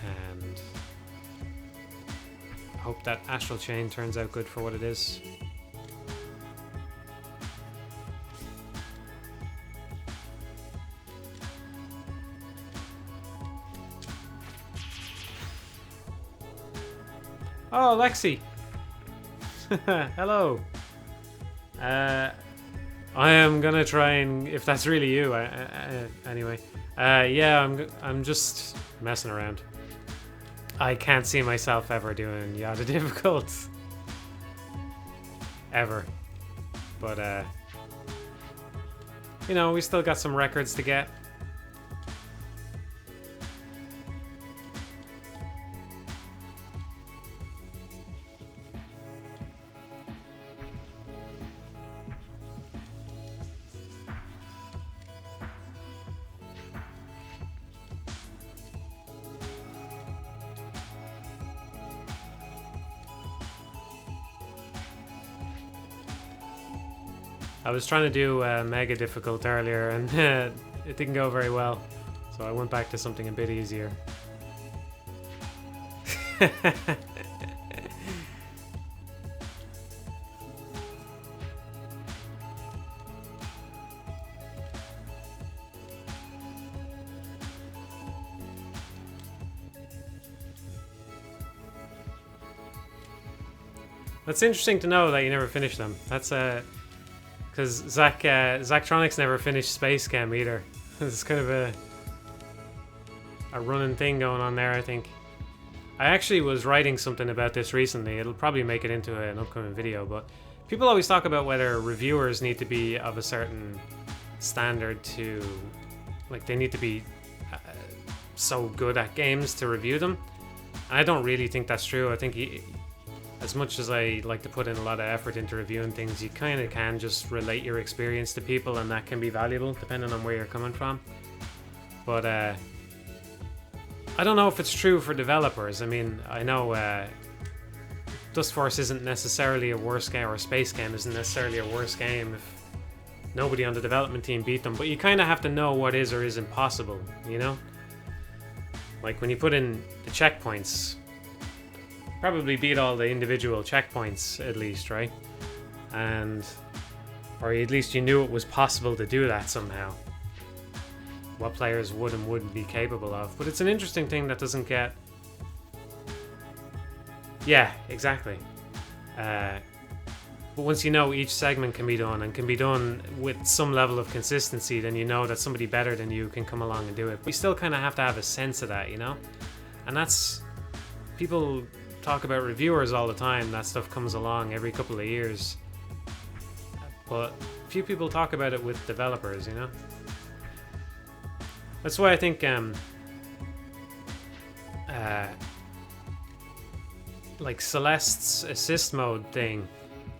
And I hope that Astral Chain turns out good for what it is. Oh, Lexi! Hello! I am gonna try and... if that's really you, anyway. Yeah, I'm just messing around. I can't see myself ever doing Yada difficult. Ever. But, you know, we still got some records to get. I was trying to do Mega difficult earlier, and it didn't go very well, so I went back to something a bit easier. That's interesting to know that you never finished them. That's because Zachtronics never finished Space Cam either. It's kind of a running thing going on there, I think. I actually was writing something about this recently. It'll probably make it into an upcoming video, but people always talk about whether reviewers need to be of a certain standard to... like, they need to be so good at games to review them. And I don't really think that's true. I think as much as I like to put in a lot of effort into reviewing things, you kind of can just relate your experience to people, and that can be valuable depending on where you're coming from. But I don't know if it's true for developers. I mean, I know Dustforce isn't necessarily a worse game, or Space Game isn't necessarily a worse game if nobody on the development team beat them, but you kind of have to know what is or isn't possible, you know? Like when you put in the checkpoints, probably beat all the individual checkpoints at least, right? Or at least you knew it was possible to do that somehow. What players would and wouldn't be capable of. But it's an interesting thing that doesn't get... yeah, exactly. But once you know each segment can be done, and can be done with some level of consistency, then you know that somebody better than you can come along and do it. But you still kind of have to have a sense of that, you know? And that's... people talk about reviewers all the time. That stuff comes along every couple of years. But few people talk about it with developers, you know? That's why I think like Celeste's assist mode thing,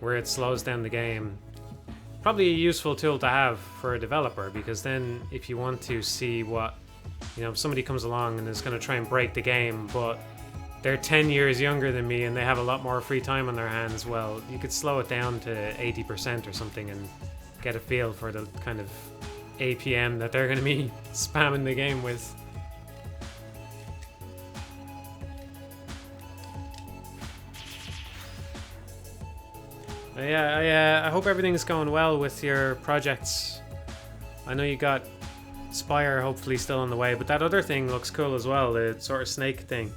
where it slows down the game, probably a useful tool to have for a developer, because then if you want to see what, you know, if somebody comes along and is going to try and break the game, but they're 10 years younger than me and they have a lot more free time on their hands, well, you could slow it down to 80% or something and get a feel for the kind of APM that they're going to be spamming the game with. Yeah, I hope everything's going well with your projects. I know you got Spire hopefully still on the way, but that other thing looks cool as well, the sort of snake thing.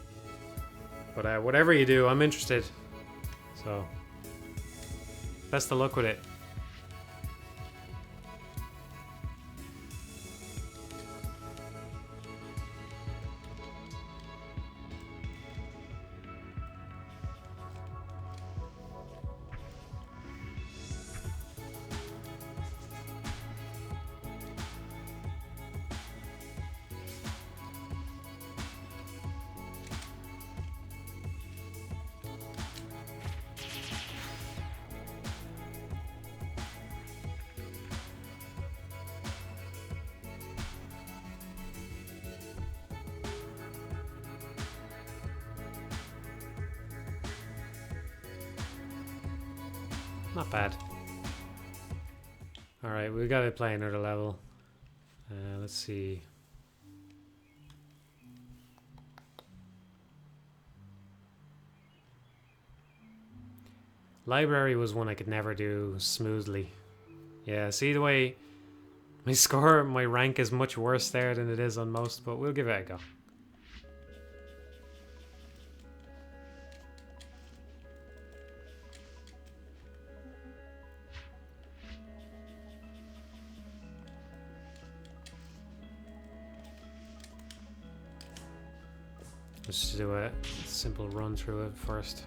But whatever you do, I'm interested. So, best of luck with it. not bad. Alright, we gotta play another level. Let's see. Library was one I could never do smoothly. Yeah, see the way my score, my rank is much worse there than it is on most, but we'll give it a go. Let's do a simple run through it first.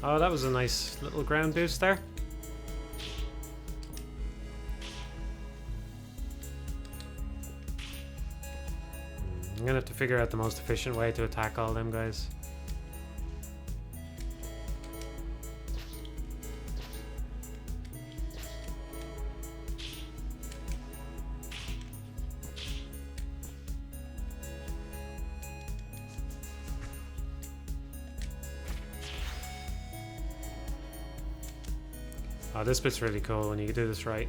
Oh, that was a nice little ground boost there. I'm gonna have to figure out the most efficient way to attack all them guys. Oh, this bit's really cool when you do this right.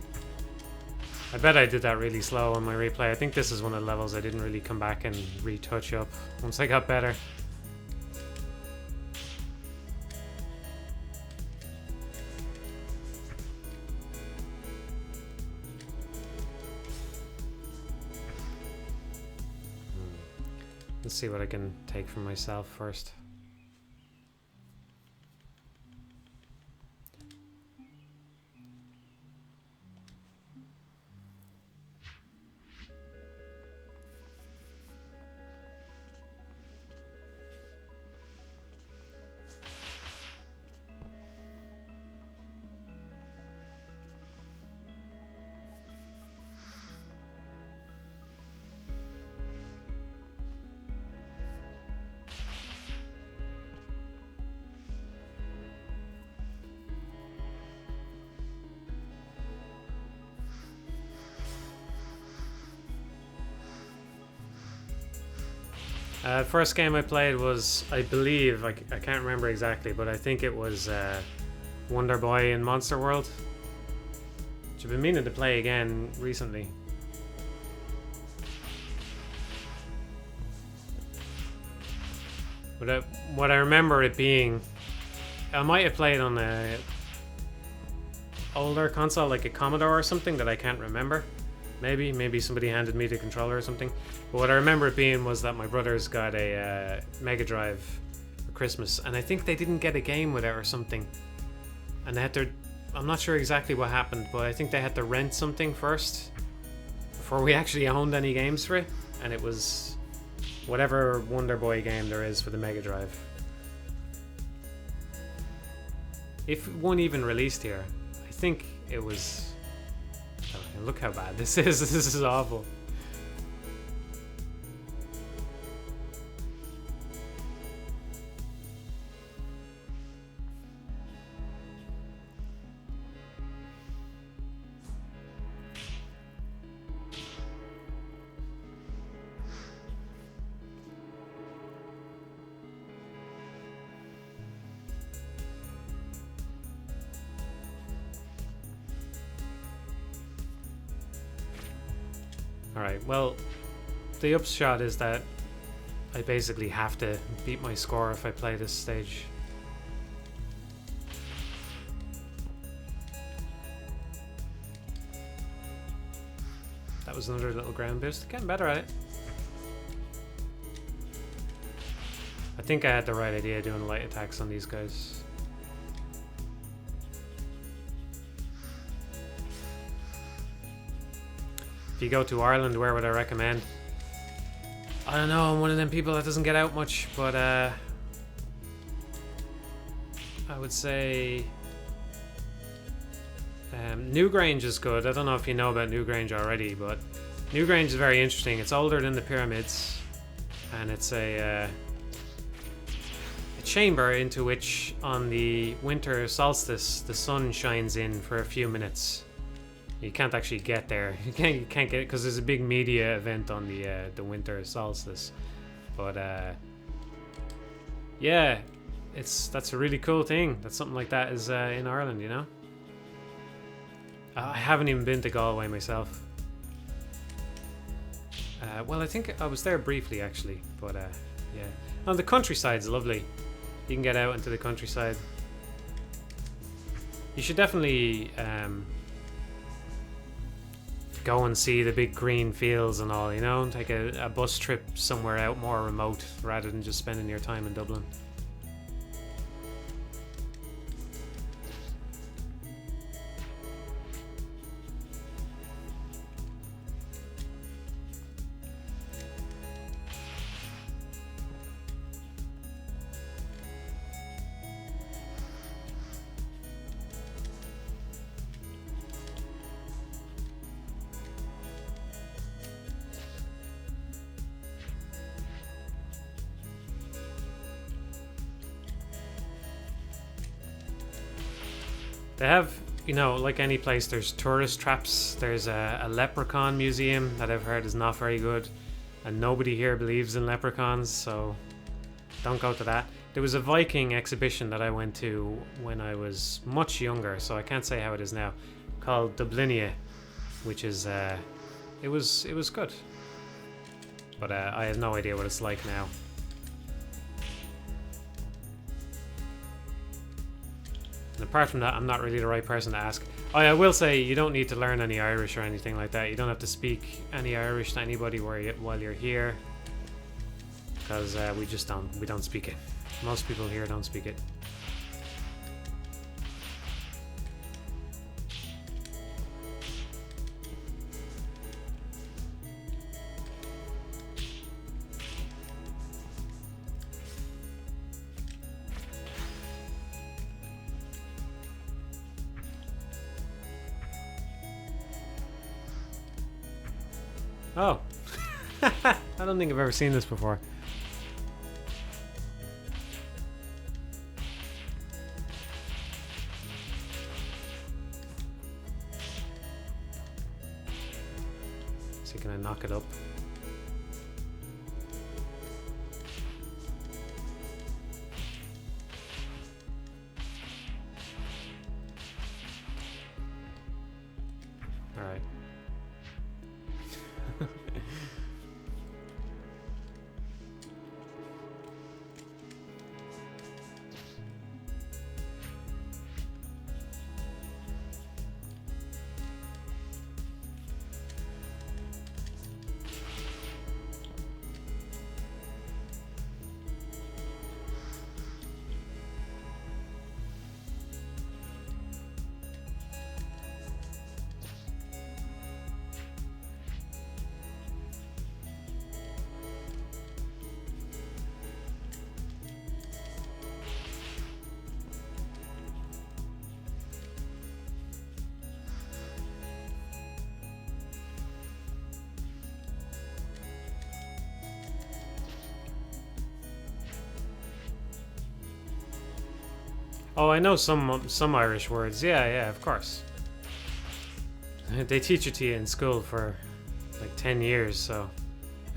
I bet I did that really slow on my replay. I think this is one of the levels I didn't really come back and retouch up once I got better. Let's see what I can take from myself first. First game I played was, I believe, I can't remember exactly, but I think it was Wonder Boy in Monster World, which I've been meaning to play again recently. But what I remember it being, I might have played on a older console, like a Commodore or something that I can't remember. Maybe somebody handed me the controller or something. But what I remember it being was that my brothers got a Mega Drive for Christmas, and I think they didn't get a game with it or something. And they had to, I'm not sure exactly what happened, but I think they had to rent something first before we actually owned any games for it. And it was whatever Wonder Boy game there is for the Mega Drive. If one even released here, I think it was... Look how bad this is. This is awful. Alright, well, the upshot is that I basically have to beat my score if I play this stage. That was another little ground boost. Getting better at it. I think I had the right idea doing light attacks on these guys. If you go to Ireland, where would I recommend? I don't know, I'm one of them people that doesn't get out much, but I would say Newgrange is good. I don't know if you know about Newgrange already, but Newgrange is very interesting. It's older than the pyramids. and it's a chamber into which on the winter solstice the sun shines in for a few minutes. You can't actually get there. You can't get it because there's a big media event on the winter solstice. But yeah, that's a really cool thing. That something like that is in Ireland, you know. I haven't even been to Galway myself. Well, I think I was there briefly actually, but yeah. Oh, the countryside's lovely. You can get out into the countryside. You should definitely go and see the big green fields and all, you know? Take a bus trip somewhere out more remote rather than just spending your time in Dublin. They have, you know, like any place, there's tourist traps. There's a leprechaun museum that I've heard is not very good, and nobody here believes in leprechauns, so don't go to that. There was a Viking exhibition that I went to when I was much younger, so I can't say how it is now, called Dublinia, which is it was good, but I have no idea what it's like now. And apart from that, I'm not really the right person to ask. Oh, I will say you don't need to learn any Irish or anything like that. You don't have to speak any Irish to anybody while you're here, because we don't speak it. Most people here don't speak it. Oh, I don't think I've ever seen this before. So can I knock it up? All right. Oh, I know some Irish words. Yeah, of course. They teach it to you in school for like 10 years, so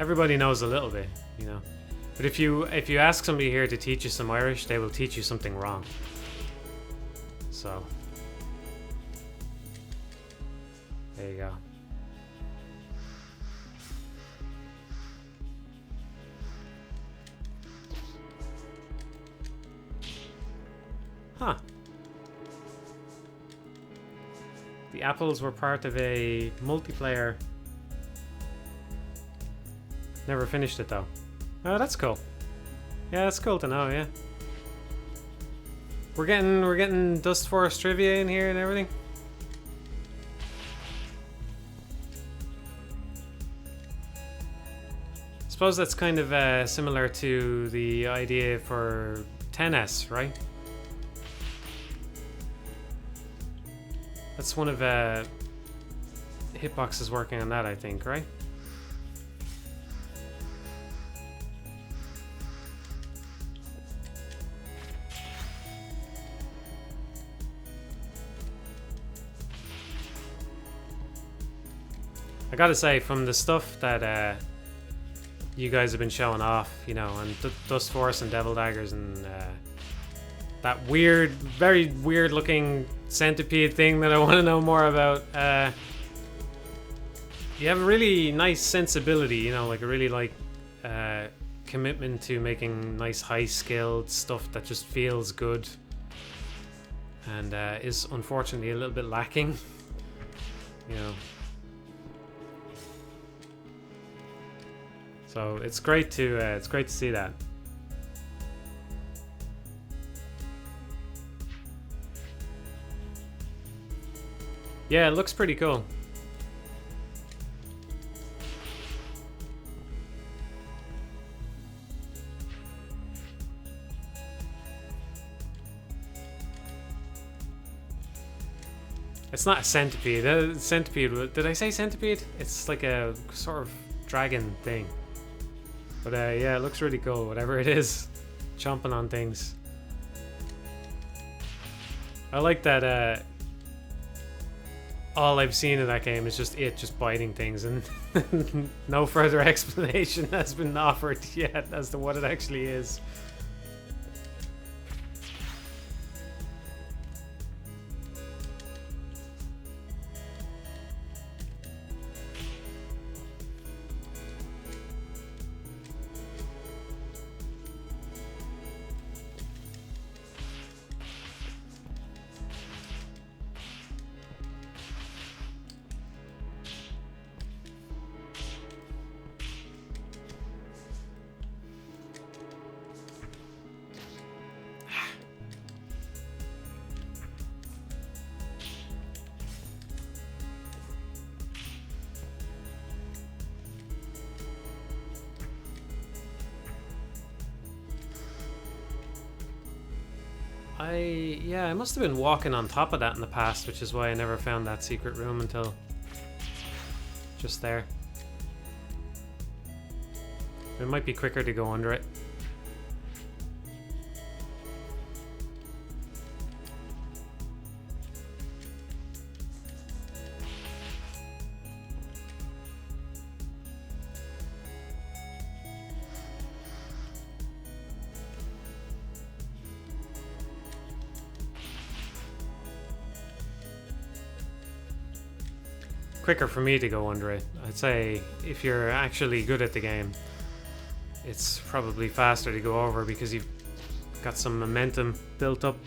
everybody knows a little bit, you know. But if you ask somebody here to teach you some Irish, they will teach you something wrong. So there you go. Huh. The apples were part of a multiplayer. Never finished it though. Oh, that's cool. Yeah, that's cool to know, yeah. We're getting Dustforce trivia in here and everything. Suppose that's kind of similar to the idea for 10S, right? That's one of Hitbox's working on that, I think, right? I gotta say, from the stuff that you guys have been showing off, you know, and Dustforce and Devil Daggers and that weird, very weird looking centipede thing that I want to know more about. You have a really nice sensibility, you know, like a really like commitment to making nice high skilled stuff that just feels good and is unfortunately a little bit lacking, you know. So it's great to see that. Yeah, it looks pretty cool. It's not a centipede. Centipede. Did I say centipede? It's like a sort of dragon thing. But yeah, it looks really cool. Whatever it is, chomping on things. I like that. All I've seen in that game is just it just biting things, and no further explanation has been offered yet as to what it actually is. Yeah, I must have been walking on top of that in the past, which is why I never found that secret room until just there. It might be quicker to go under it. Quicker for me to go under it. I'd say if you're actually good at the game, it's probably faster to go over because you've got some momentum built up.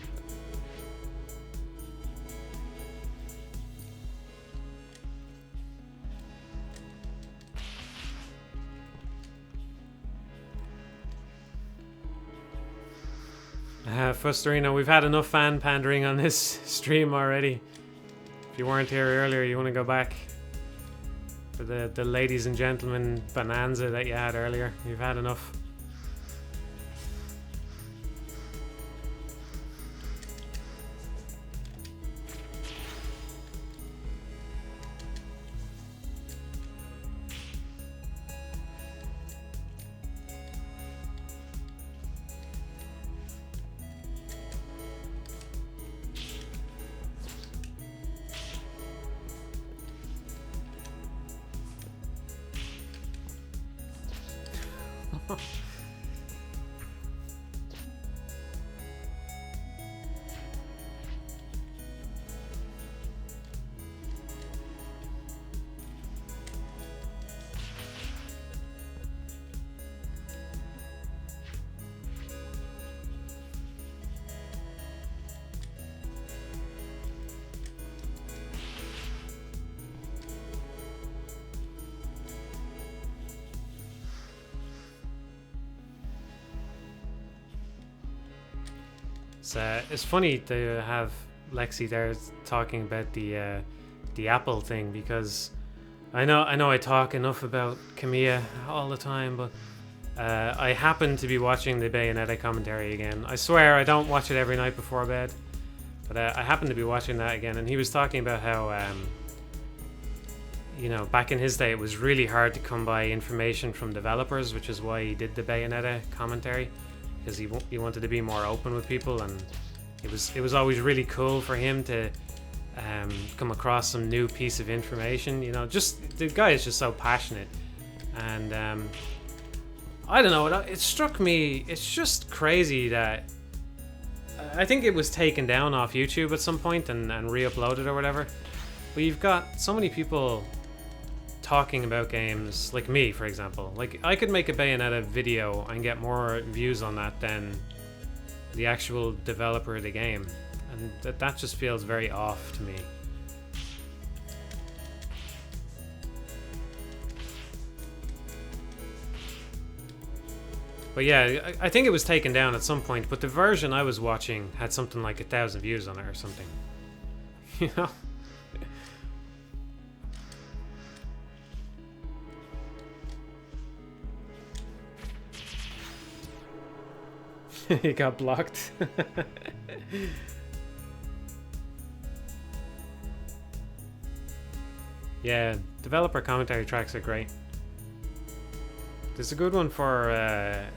Fusterino, we've had enough fan pandering on this stream already. If you weren't here earlier, you want to go back for the ladies and gentlemen bonanza that you had earlier. You've had enough. It's funny to have Lexi there talking about the Apple thing, because I know I talk enough about Kamiya all the time, but I happen to be watching the Bayonetta commentary again. I swear I don't watch it every night before bed, but I happen to be watching that again, and he was talking about how you know, back in his day it was really hard to come by information from developers, which is why he did the Bayonetta commentary, because he wanted to be more open with people, and it was always really cool for him to come across some new piece of information. You know, just the guy is just so passionate, and I don't know. It struck me. It's just crazy that I think it was taken down off YouTube at some point and re-uploaded or whatever. But you've got so many people talking about games, like me, for example. Like, I could make a Bayonetta video and get more views on that than the actual developer of the game, and that just feels very off to me. But yeah, I think it was taken down at some point, but the version I was watching had something like 1,000 views on it or something. You know? He got blocked. Yeah, developer commentary tracks are great. There's a good one for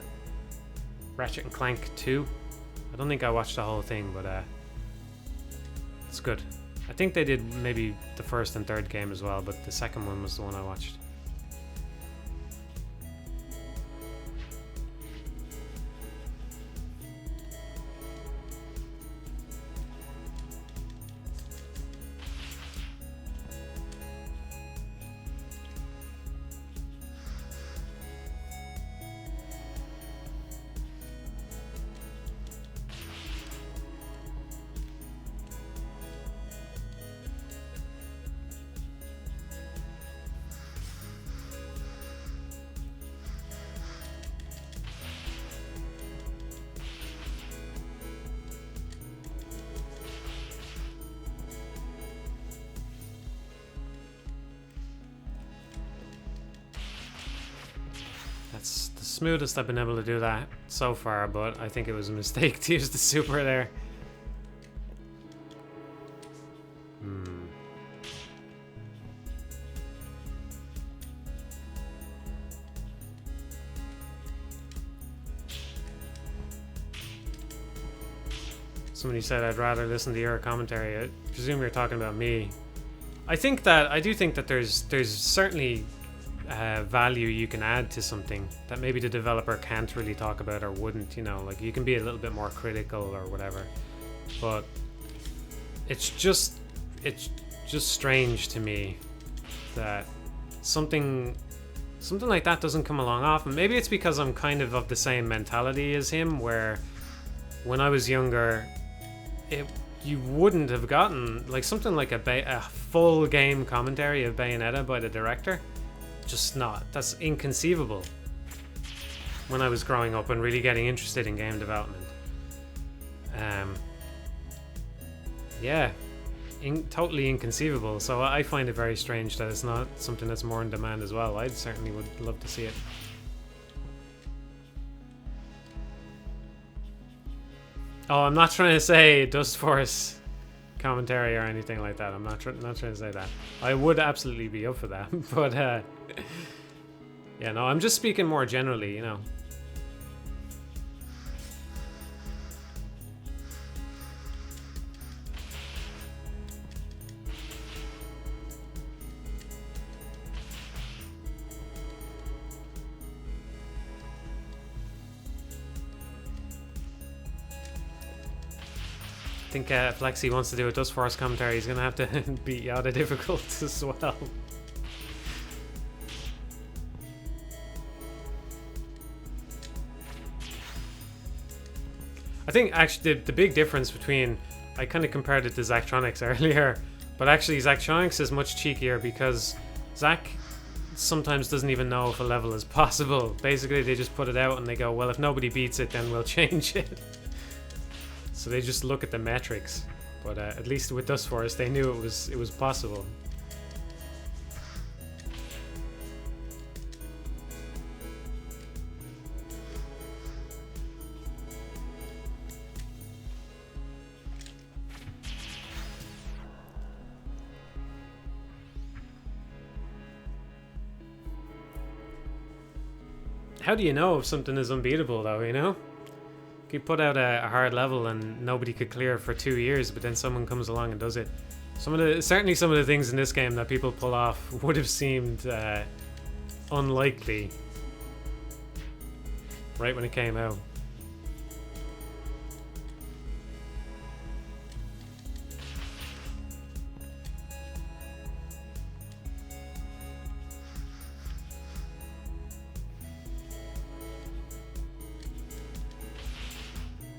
Ratchet and Clank 2. I don't think I watched the whole thing, but it's good. I think they did maybe the first and third game as well, but the second one was the one I watched. That's the smoothest I've been able to do that so far, but I think it was a mistake to use the super there. Somebody said I'd rather listen to your commentary. I presume you're talking about me. I do think that there's certainly value you can add to something that maybe the developer can't really talk about or wouldn't, you know, like you can be a little bit more critical or whatever, but it's just strange to me that something like that doesn't come along often. Maybe it's because I'm kind of the same mentality as him, where when I was younger, you wouldn't have gotten like something like a full game commentary of Bayonetta by the director. Just not. That's inconceivable when I was growing up and really getting interested in game development. Yeah, totally inconceivable. So I find it very strange that it's not something that's more in demand as well. I certainly would love to see it. Oh, I'm not trying to say Dustforce commentary or anything like that. I'm not trying to say that. I would absolutely be up for that, but yeah, no, I'm just speaking more generally, you know. I think if Lexi wants to do a Dustforce commentary, he's gonna have to beat you out of difficult as well. I think actually the big difference between, I kind of compared it to Zachtronics earlier, but actually Zachtronics is much cheekier because Zach sometimes doesn't even know if a level is possible. Basically they just put it out and they go, well, if nobody beats it then we'll change it. So they just look at the metrics, but at least with Dustforce they knew it was possible. How do you know if something is unbeatable though, you know? You put out a hard level and nobody could clear it for 2 years, but then someone comes along and does it Certainly some of the things in this game that people pull off would have seemed unlikely right when it came out.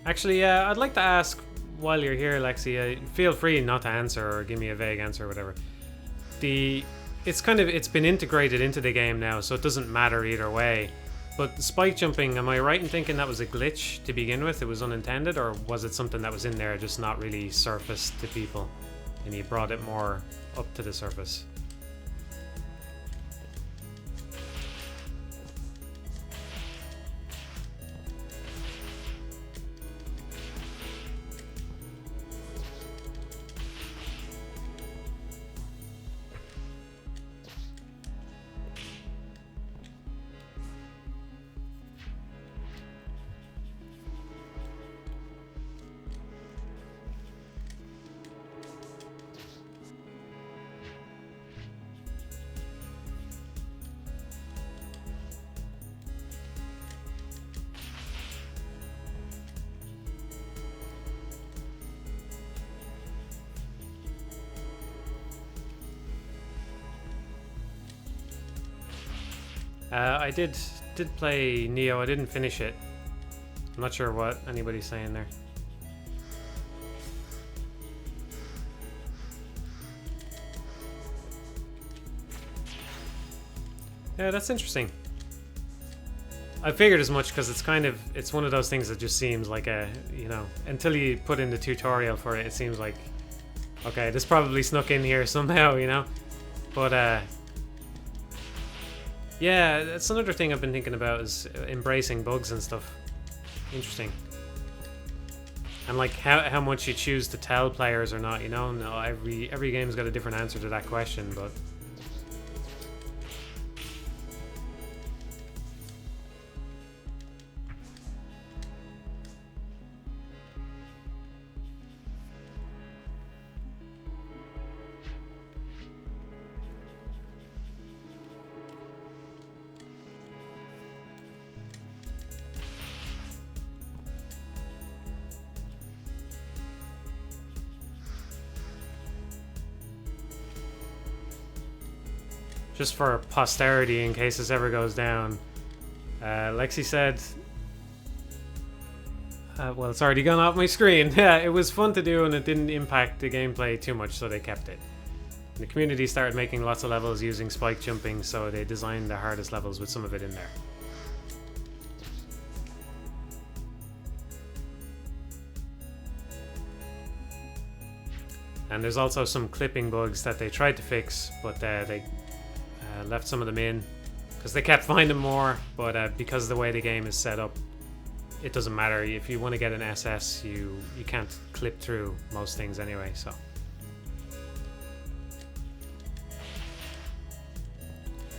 Actually, I'd like to ask while you're here, Lexi. Feel free not to answer or give me a vague answer or whatever. It's been integrated into the game now, so it doesn't matter either way. But spike jumping, am I right in thinking that was a glitch to begin with? It was unintended, or was it something that was in there just not really surfaced to people, and you brought it more up to the surface? I did play Neo. I didn't finish it. I'm not sure what anybody's saying there. Yeah, that's interesting. I figured as much because it's one of those things that just seems like until you put in the tutorial for it, it seems like, okay, this probably snuck in here somehow, But yeah, that's another thing I've been thinking about is embracing bugs and stuff. Interesting. And like how much you choose to tell players or not, No, every game's got a different answer to that question, but just for posterity in case this ever goes down. Lexi said, well, it's already gone off my screen. Yeah, it was fun to do and it didn't impact the gameplay too much, so they kept it. And the community started making lots of levels using spike jumping, so they designed the hardest levels with some of it in there. And there's also some clipping bugs that they tried to fix, but they left some of them in because they kept finding more, but because of the way the game is set up, it doesn't matter. If you want to get an SS, you can't clip through most things anyway, so.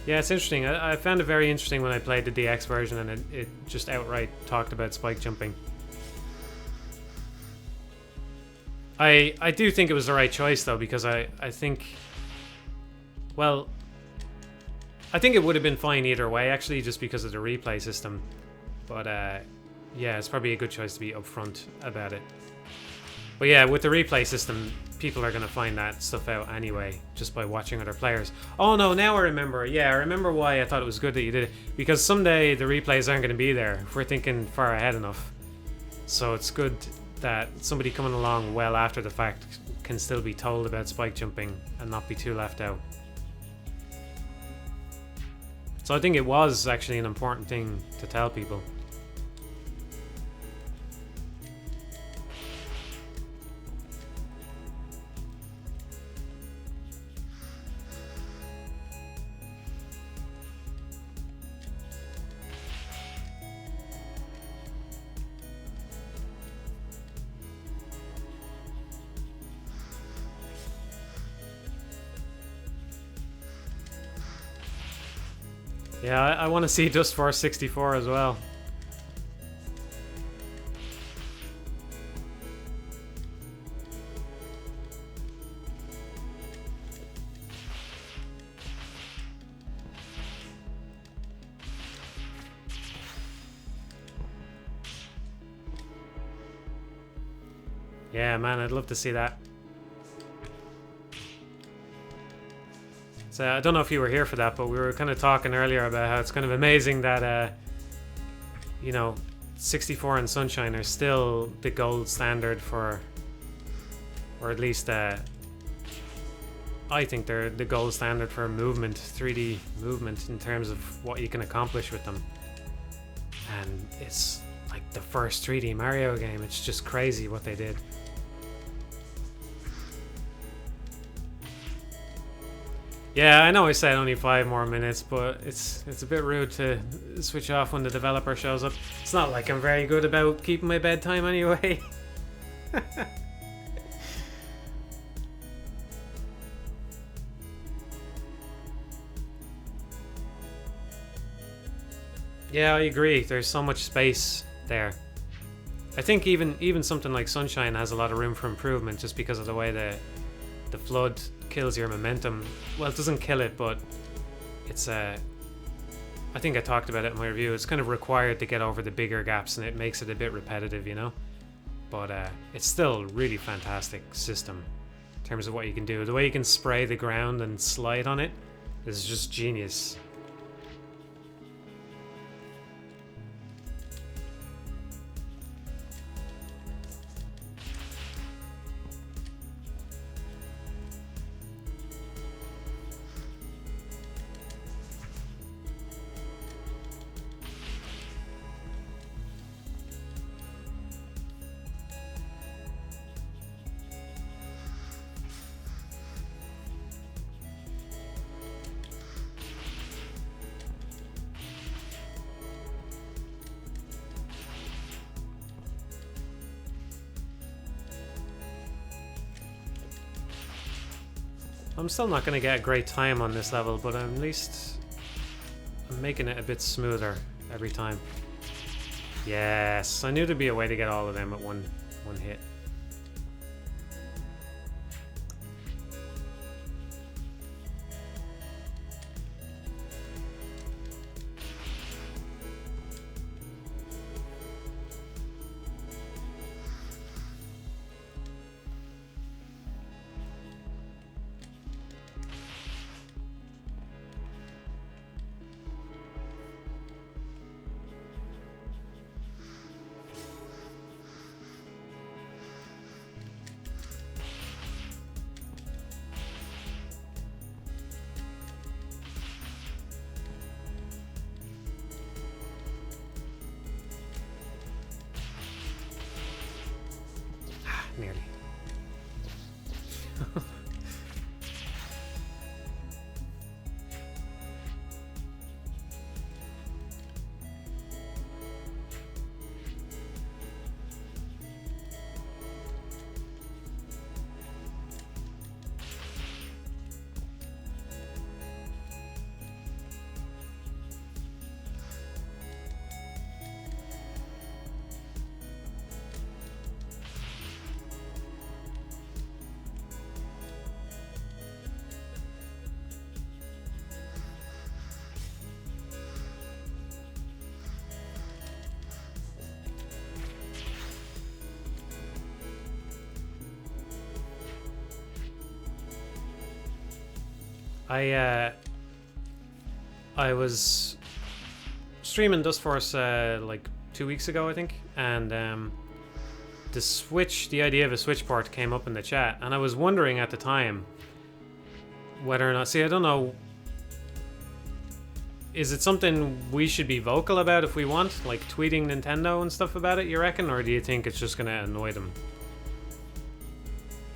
Yeah, it's interesting. I found it very interesting when I played the DX version and it just outright talked about spike jumping. I do think it was the right choice though, because I think, well, I think it would have been fine either way, actually, just because of the replay system. But yeah, it's probably a good choice to be upfront about it. But yeah, with the replay system, people are going to find that stuff out anyway, just by watching other players. Oh no, now I remember. Yeah, I remember why I thought it was good that you did it. Because someday the replays aren't going to be there, if we're thinking far ahead enough. So it's good that somebody coming along well after the fact can still be told about spike jumping and not be too left out. So I think it was actually an important thing to tell people. Yeah, I want to see Dustforce 64 as well. Yeah, man, I'd love to see that. So I don't know if you were here for that, but we were kind of talking earlier about how it's kind of amazing that, you know, 64 and Sunshine are still the gold standard for, or at least I think they're the gold standard for movement, 3D movement in terms of what you can accomplish with them. And it's like the first 3D Mario game. It's just crazy what they did. Yeah, I know I said only 5 more minutes, but it's a bit rude to switch off when the developer shows up. It's not like I'm very good about keeping my bedtime anyway. Yeah, I agree. There's so much space there. I think even something like Sunshine has a lot of room for improvement just because of the way the flood kills your momentum. Well, it doesn't kill it, but it's I think I talked about it in my review. It's kind of required to get over the bigger gaps, and it makes it a bit repetitive, you know. But it's still a really fantastic system in terms of what you can do. The way you can spray the ground and slide on it is just genius. I'm still not going to get a great time on this level, but at least I'm making it a bit smoother every time. Yes, I knew there'd be a way to get all of them at one hit. Nearly. I was streaming Dustforce like 2 weeks ago, I think, and the idea of a Switch port came up in the chat, and I was wondering at the time whether or not, I don't know, is it something we should be vocal about if we want, like tweeting Nintendo and stuff about it, you reckon, or do you think it's just going to annoy them?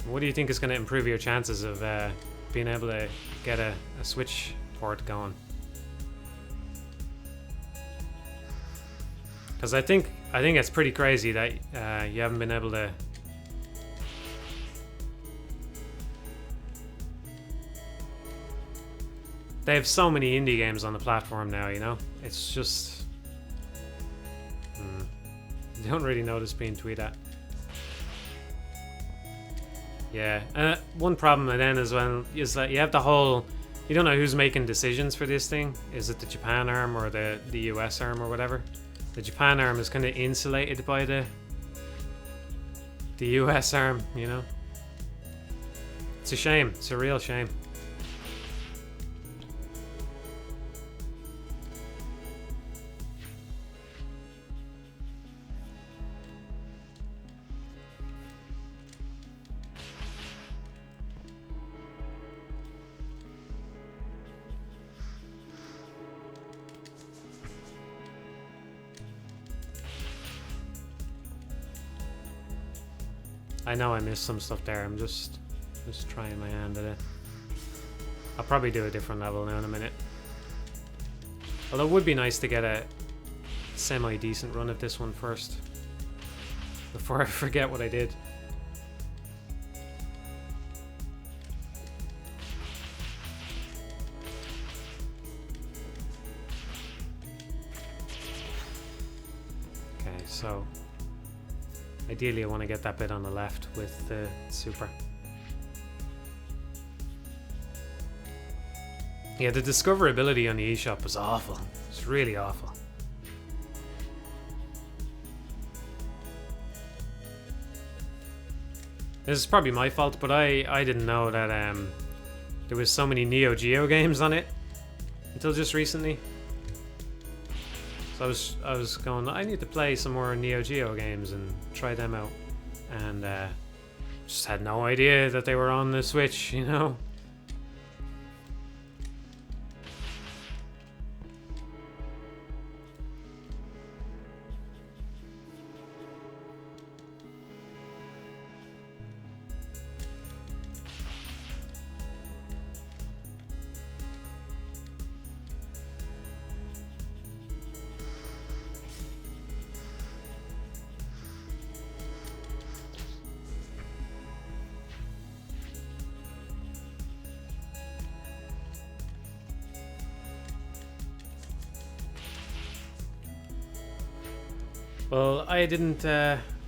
What do you think is going to improve your chances of being able to get a Switch port going? Because I think it's pretty crazy that you haven't been able to. They have so many indie games on the platform now, you know? It's just... You don't really notice being tweeted at. Yeah, one problem then as well is that you have the whole... You don't know who's making decisions for this thing. Is it the Japan arm or the US arm or whatever? The Japan arm is kind of insulated by the the US arm, you know? It's a shame. It's a real shame. I know I missed some stuff there. I'm just trying my hand at it. I'll probably do a different level now in a minute. Although it would be nice to get a semi-decent run of this one first, before I forget what I did. Okay, so ideally I want to get that bit on the left with the super. Yeah, the discoverability on the eShop was awful. It's really awful. This is probably my fault, but I didn't know that there was so many Neo Geo games on it until just recently. So I was going, I need to play some more Neo Geo games and try them out, and just had no idea that they were on the Switch, you know. Well, I didn't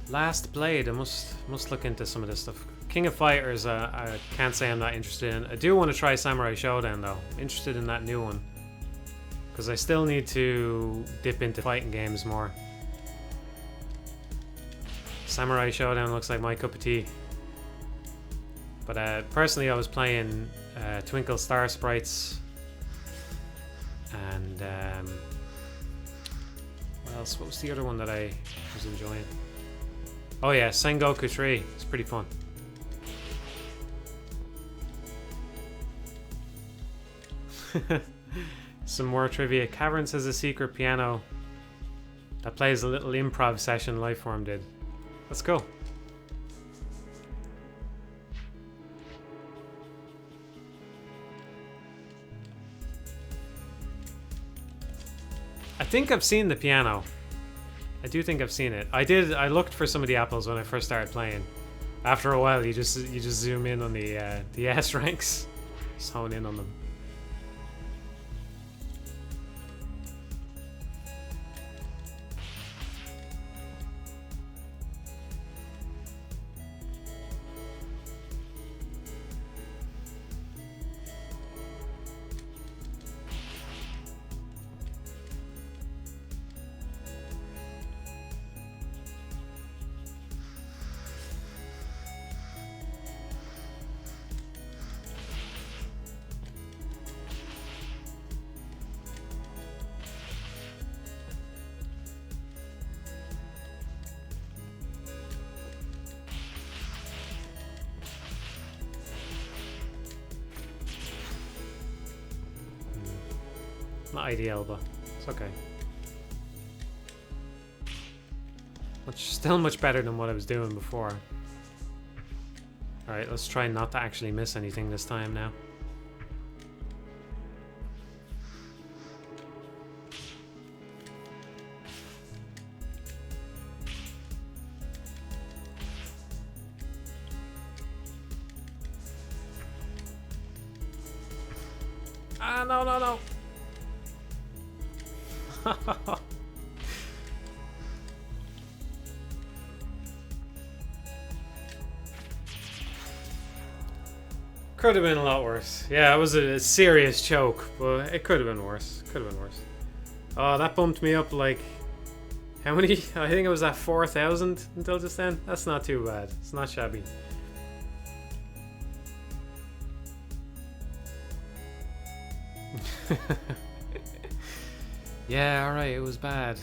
last played. I must look into some of this stuff. King of Fighters, I can't say I'm not interested in. I do want to try Samurai Showdown though. I'm interested in that new one, because I still need to dip into fighting games more. Samurai Showdown looks like my cup of tea. But personally, I was playing Twinkle Star Sprites and what else? What was the other one that I was enjoying? Oh yeah, Sengoku 3. It's pretty fun. Some more trivia. Caverns has a secret piano that plays a little improv session Lifeform did. Let's go. I think I've seen the piano. I do think I've seen it. I looked for some of the apples when I first started playing. After a while, you just zoom in on the S ranks, just hone in on them. Not ideal, but it's okay. Still much better than what I was doing before. Alright, let's try not to actually miss anything this time now. Ah, no, no, no! Could have been a lot worse. Yeah, it was a serious choke, but it could have been worse. Could have been worse. Oh, that bumped me up like How many? I think it was at 4,000 until just then. That's not too bad. It's not shabby. Yeah, alright, it was bad.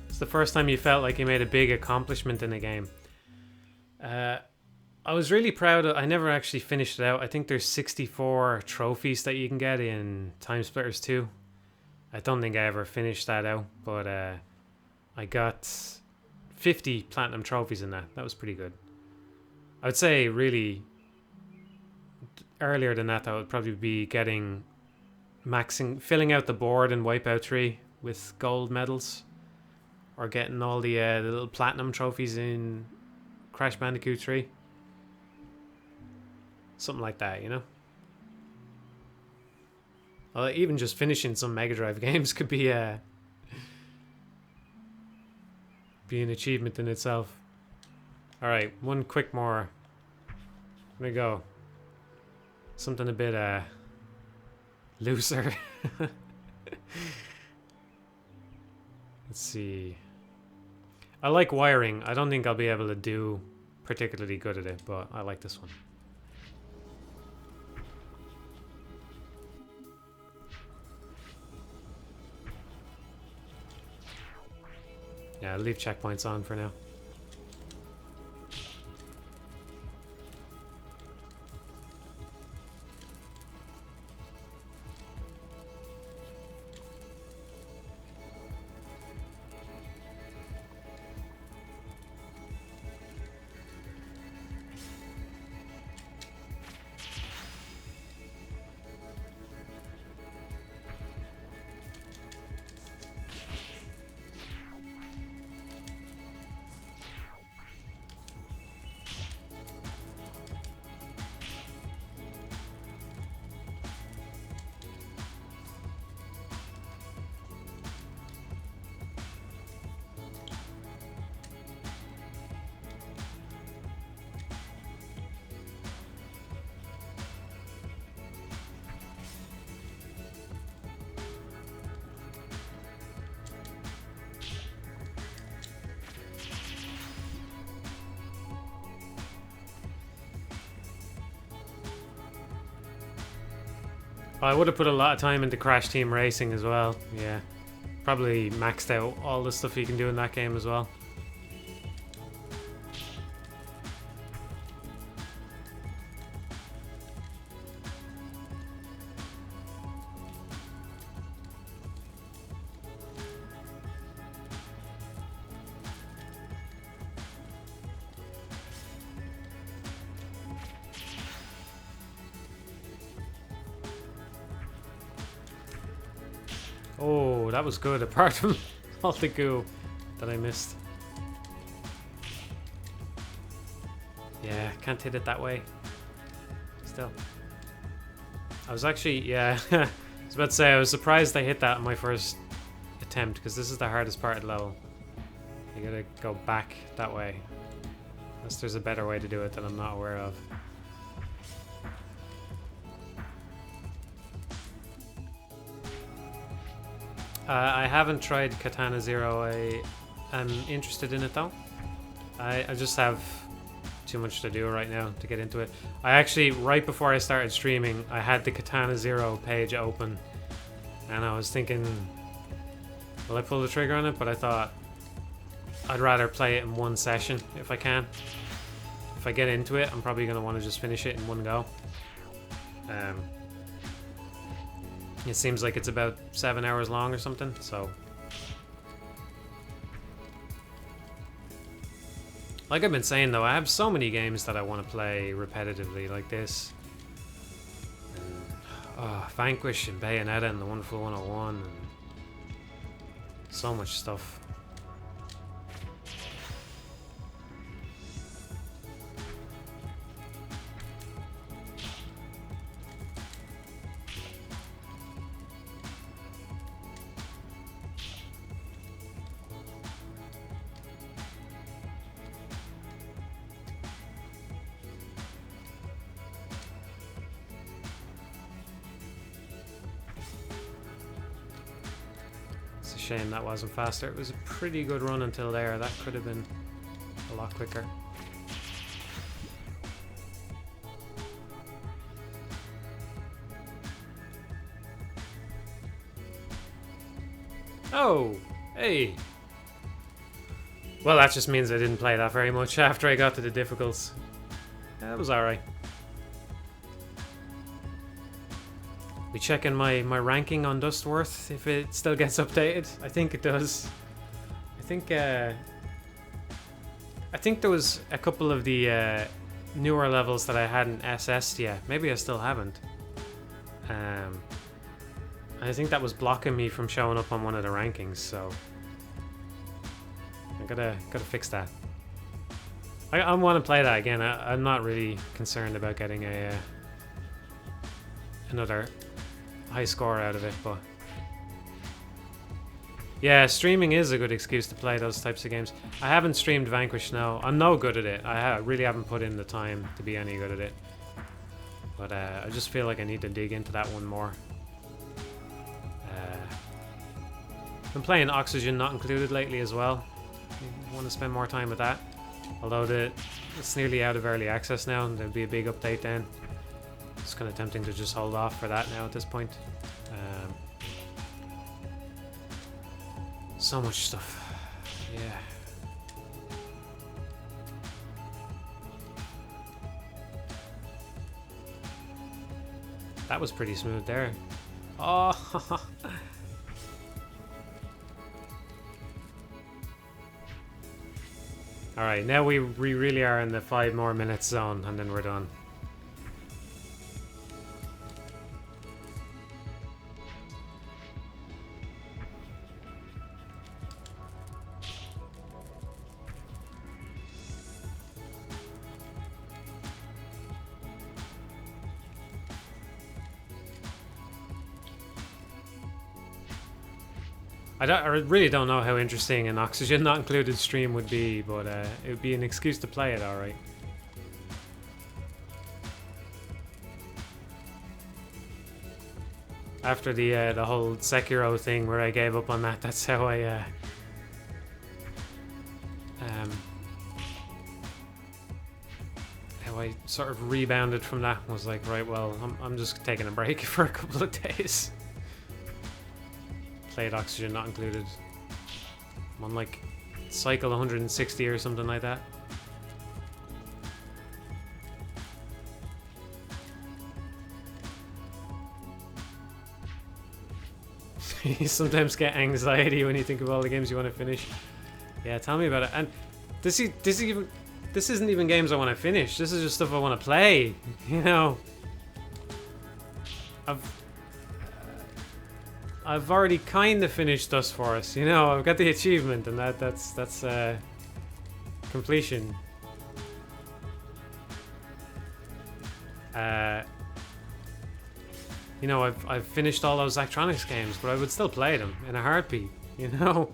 It's the first time you felt like you made a big accomplishment in a game. I was really proud of, I never actually finished it out. I think there's 64 trophies that you can get in Time Splitters 2. I don't think I ever finished that out, but I got 50 platinum trophies in that. That was pretty good. I would say really earlier than that, I would probably be getting filling out the board in Wipeout 3 with gold medals, or getting all the little platinum trophies in Crash Bandicoot 3. Something like that, you know? Even just finishing some Mega Drive games could be an achievement in itself. Alright, one quick more. There we go. Something a bit looser. Let's see. I like wiring. I don't think I'll be able to do particularly good at it, but I like this one. Yeah, I'll leave checkpoints on for now. I would have put a lot of time into Crash Team Racing as well. Yeah. Probably maxed out all the stuff you can do in that game as well. Oh, that was good, apart from all the goo that I missed. Yeah, can't hit it that way. Still. I was actually, yeah, I was about to say, I was surprised I hit that on my first attempt, because this is the hardest part of the level. You gotta go back that way. Unless there's a better way to do it that I'm not aware of. I haven't tried Katana Zero. I am interested in it though. I just have too much to do right now to get into it. I actually, right before I started streaming, I had the Katana Zero page open and I was thinking, will I pull the trigger on it? But I thought I'd rather play it in one session if I can. If I get into it, I'm probably going to want to just finish it in one go. It seems like it's about 7 hours long or something, so. Like I've been saying though, I have so many games that I want to play repetitively, like this. Vanquish and Bayonetta and The Wonderful 101 and so much stuff. Shame that wasn't faster. It was a pretty good run until there. That could have been a lot quicker. Oh, hey. Well, that just means I didn't play that very much after I got to the difficulties. That was alright. We checking my ranking on Dustworth, if it still gets updated. I think it does. I think there was a couple of the newer levels that I hadn't SS'd yet. Maybe I still haven't. I think that was blocking me from showing up on one of the rankings, so I gotta fix that. I want to play that again. I'm not really concerned about getting another high score out of it, but yeah, streaming is a good excuse to play those types of games. I haven't streamed Vanquish now. I'm no good at it. I really haven't put in the time to be any good at it, but I just feel like I need to dig into that one more. Been playing Oxygen Not Included lately as well. I want to spend more time with that, although it's nearly out of early access now and there'll be a big update then. It's kind of tempting to just hold off for that now at this point. So much stuff. Yeah. That was pretty smooth there. Oh. Alright, now we really are in the 5 more minutes zone and then we're done. I really don't know how interesting an Oxygen Not Included stream would be, but it would be an excuse to play it, alright. After the whole Sekiro thing where I gave up on that, that's how I sort of rebounded from that. Was like, right, well, I'm just taking a break for a couple of days. Played Oxygen Not Included. I'm on like cycle 160 or something like that. You sometimes get anxiety when you think of all the games you want to finish. Yeah, tell me about it. And this isn't even games I want to finish. This is just stuff I want to play. You know, I've already kind of finished Dustforce. You know, I've got the achievement, and that's completion. You know, I've finished all those Zachtronics games, but I would still play them in a heartbeat. You know.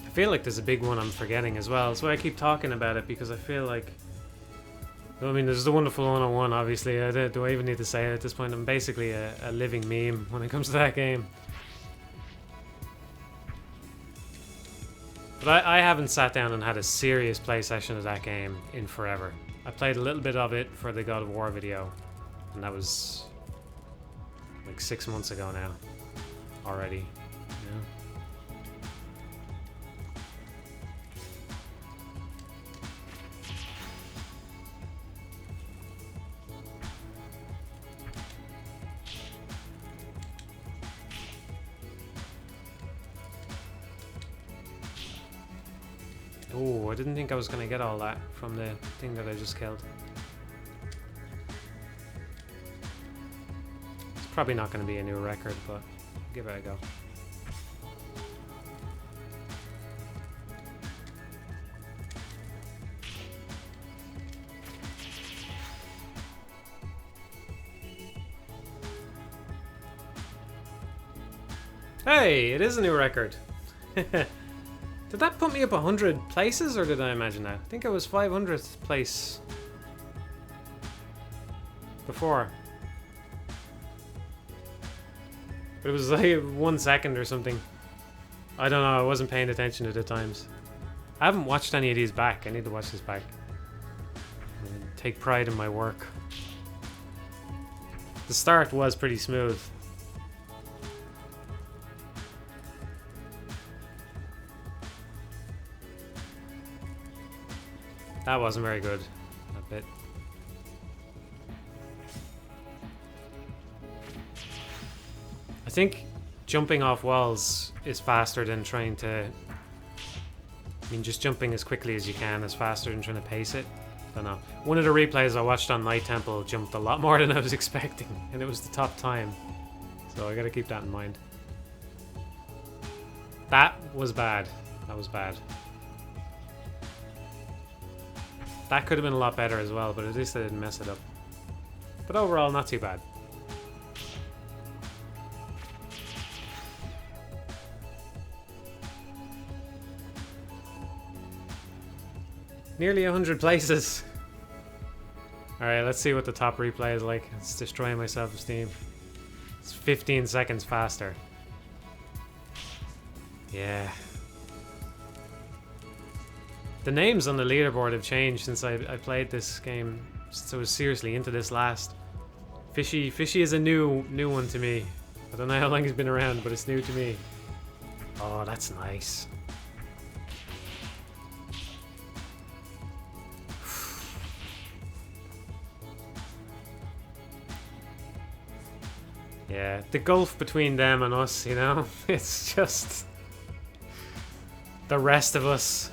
I feel like there's a big one I'm forgetting as well. That's why I keep talking about it, because I feel like... I mean, there's the Wonderful 101, obviously. Do I even need to say it at this point? I'm basically a living meme when it comes to that game. But I haven't sat down and had a serious play session of that game in forever. I played a little bit of it for the God of War video, and that was like 6 months ago now already. Yeah. Oh, I didn't think I was going to get all that from the thing that I just killed. probably not going to be a new record, but give it a go. Hey, it is a new record. Did that put me up 100 places, or did I imagine that? I think it was 500th place before. But it was like 1 second or something. I don't know, I wasn't paying attention at the times. I haven't watched any of these back. I need to watch this back. I take pride in my work. The start was pretty smooth. That wasn't very good, that bit. I think jumping off walls is faster than trying to... I mean, just jumping as quickly as you can is faster than trying to pace it. I don't know. One of the replays I watched on Night Temple jumped a lot more than I was expecting, and it was the top time. So I gotta keep that in mind. That was bad. That was bad. That could have been a lot better as well, but at least I didn't mess it up. But overall, not too bad. Nearly 100 places. Alright, let's see what the top replay is like. It's destroying my self-esteem. It's 15 seconds faster. Yeah. The names on the leaderboard have changed since I played this game, so I was seriously into this last. Fishy is a new one to me. I don't know how long he's been around, but it's new to me. Oh, that's nice. Yeah, the gulf between them and us, you know? It's just... the rest of us.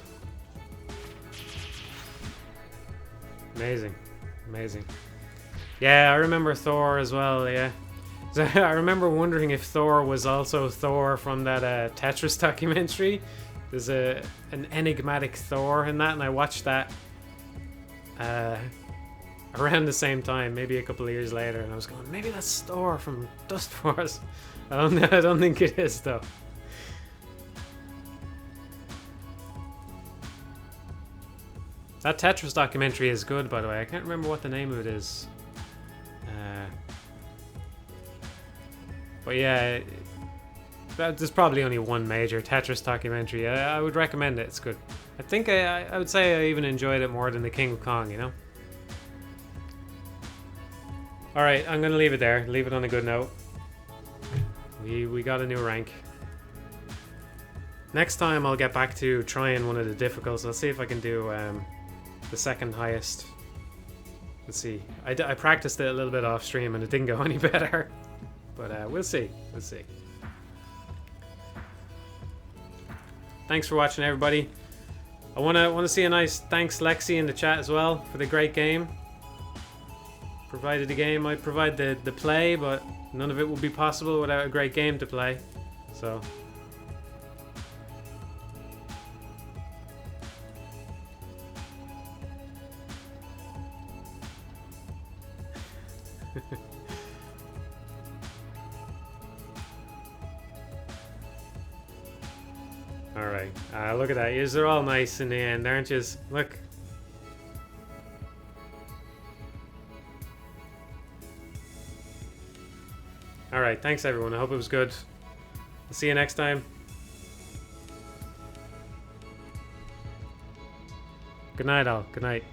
Amazing. Amazing. Yeah, I remember Thor as well, yeah. So I remember wondering if Thor was also Thor from that Tetris documentary. There's an enigmatic Thor in that, and I watched that around the same time, maybe a couple of years later, and I was going, maybe that's Thor from Dustforce. I don't think it is, though. That Tetris documentary is good, by the way. I can't remember what the name of it is. But yeah, there's probably only one major Tetris documentary. I would recommend it. It's good. I think I would say I even enjoyed it more than the King of Kong, you know? Alright, I'm going to leave it there. Leave it on a good note. We got a new rank. Next time I'll get back to trying one of the difficulties. I'll see if I can do the second highest. Let's see. I practiced it a little bit off stream and it didn't go any better. But we'll see. We'll see. Thanks for watching, everybody. I want to see a nice thanks Lexi in the chat as well for the great game. Provided the game, I provide the play, but none of it would be possible without a great game to play. So. Alright, look at that. You're all nice in the end, aren't you? Look. Alright, thanks everyone. I hope it was good. I'll see you next time. Good night all. Good night.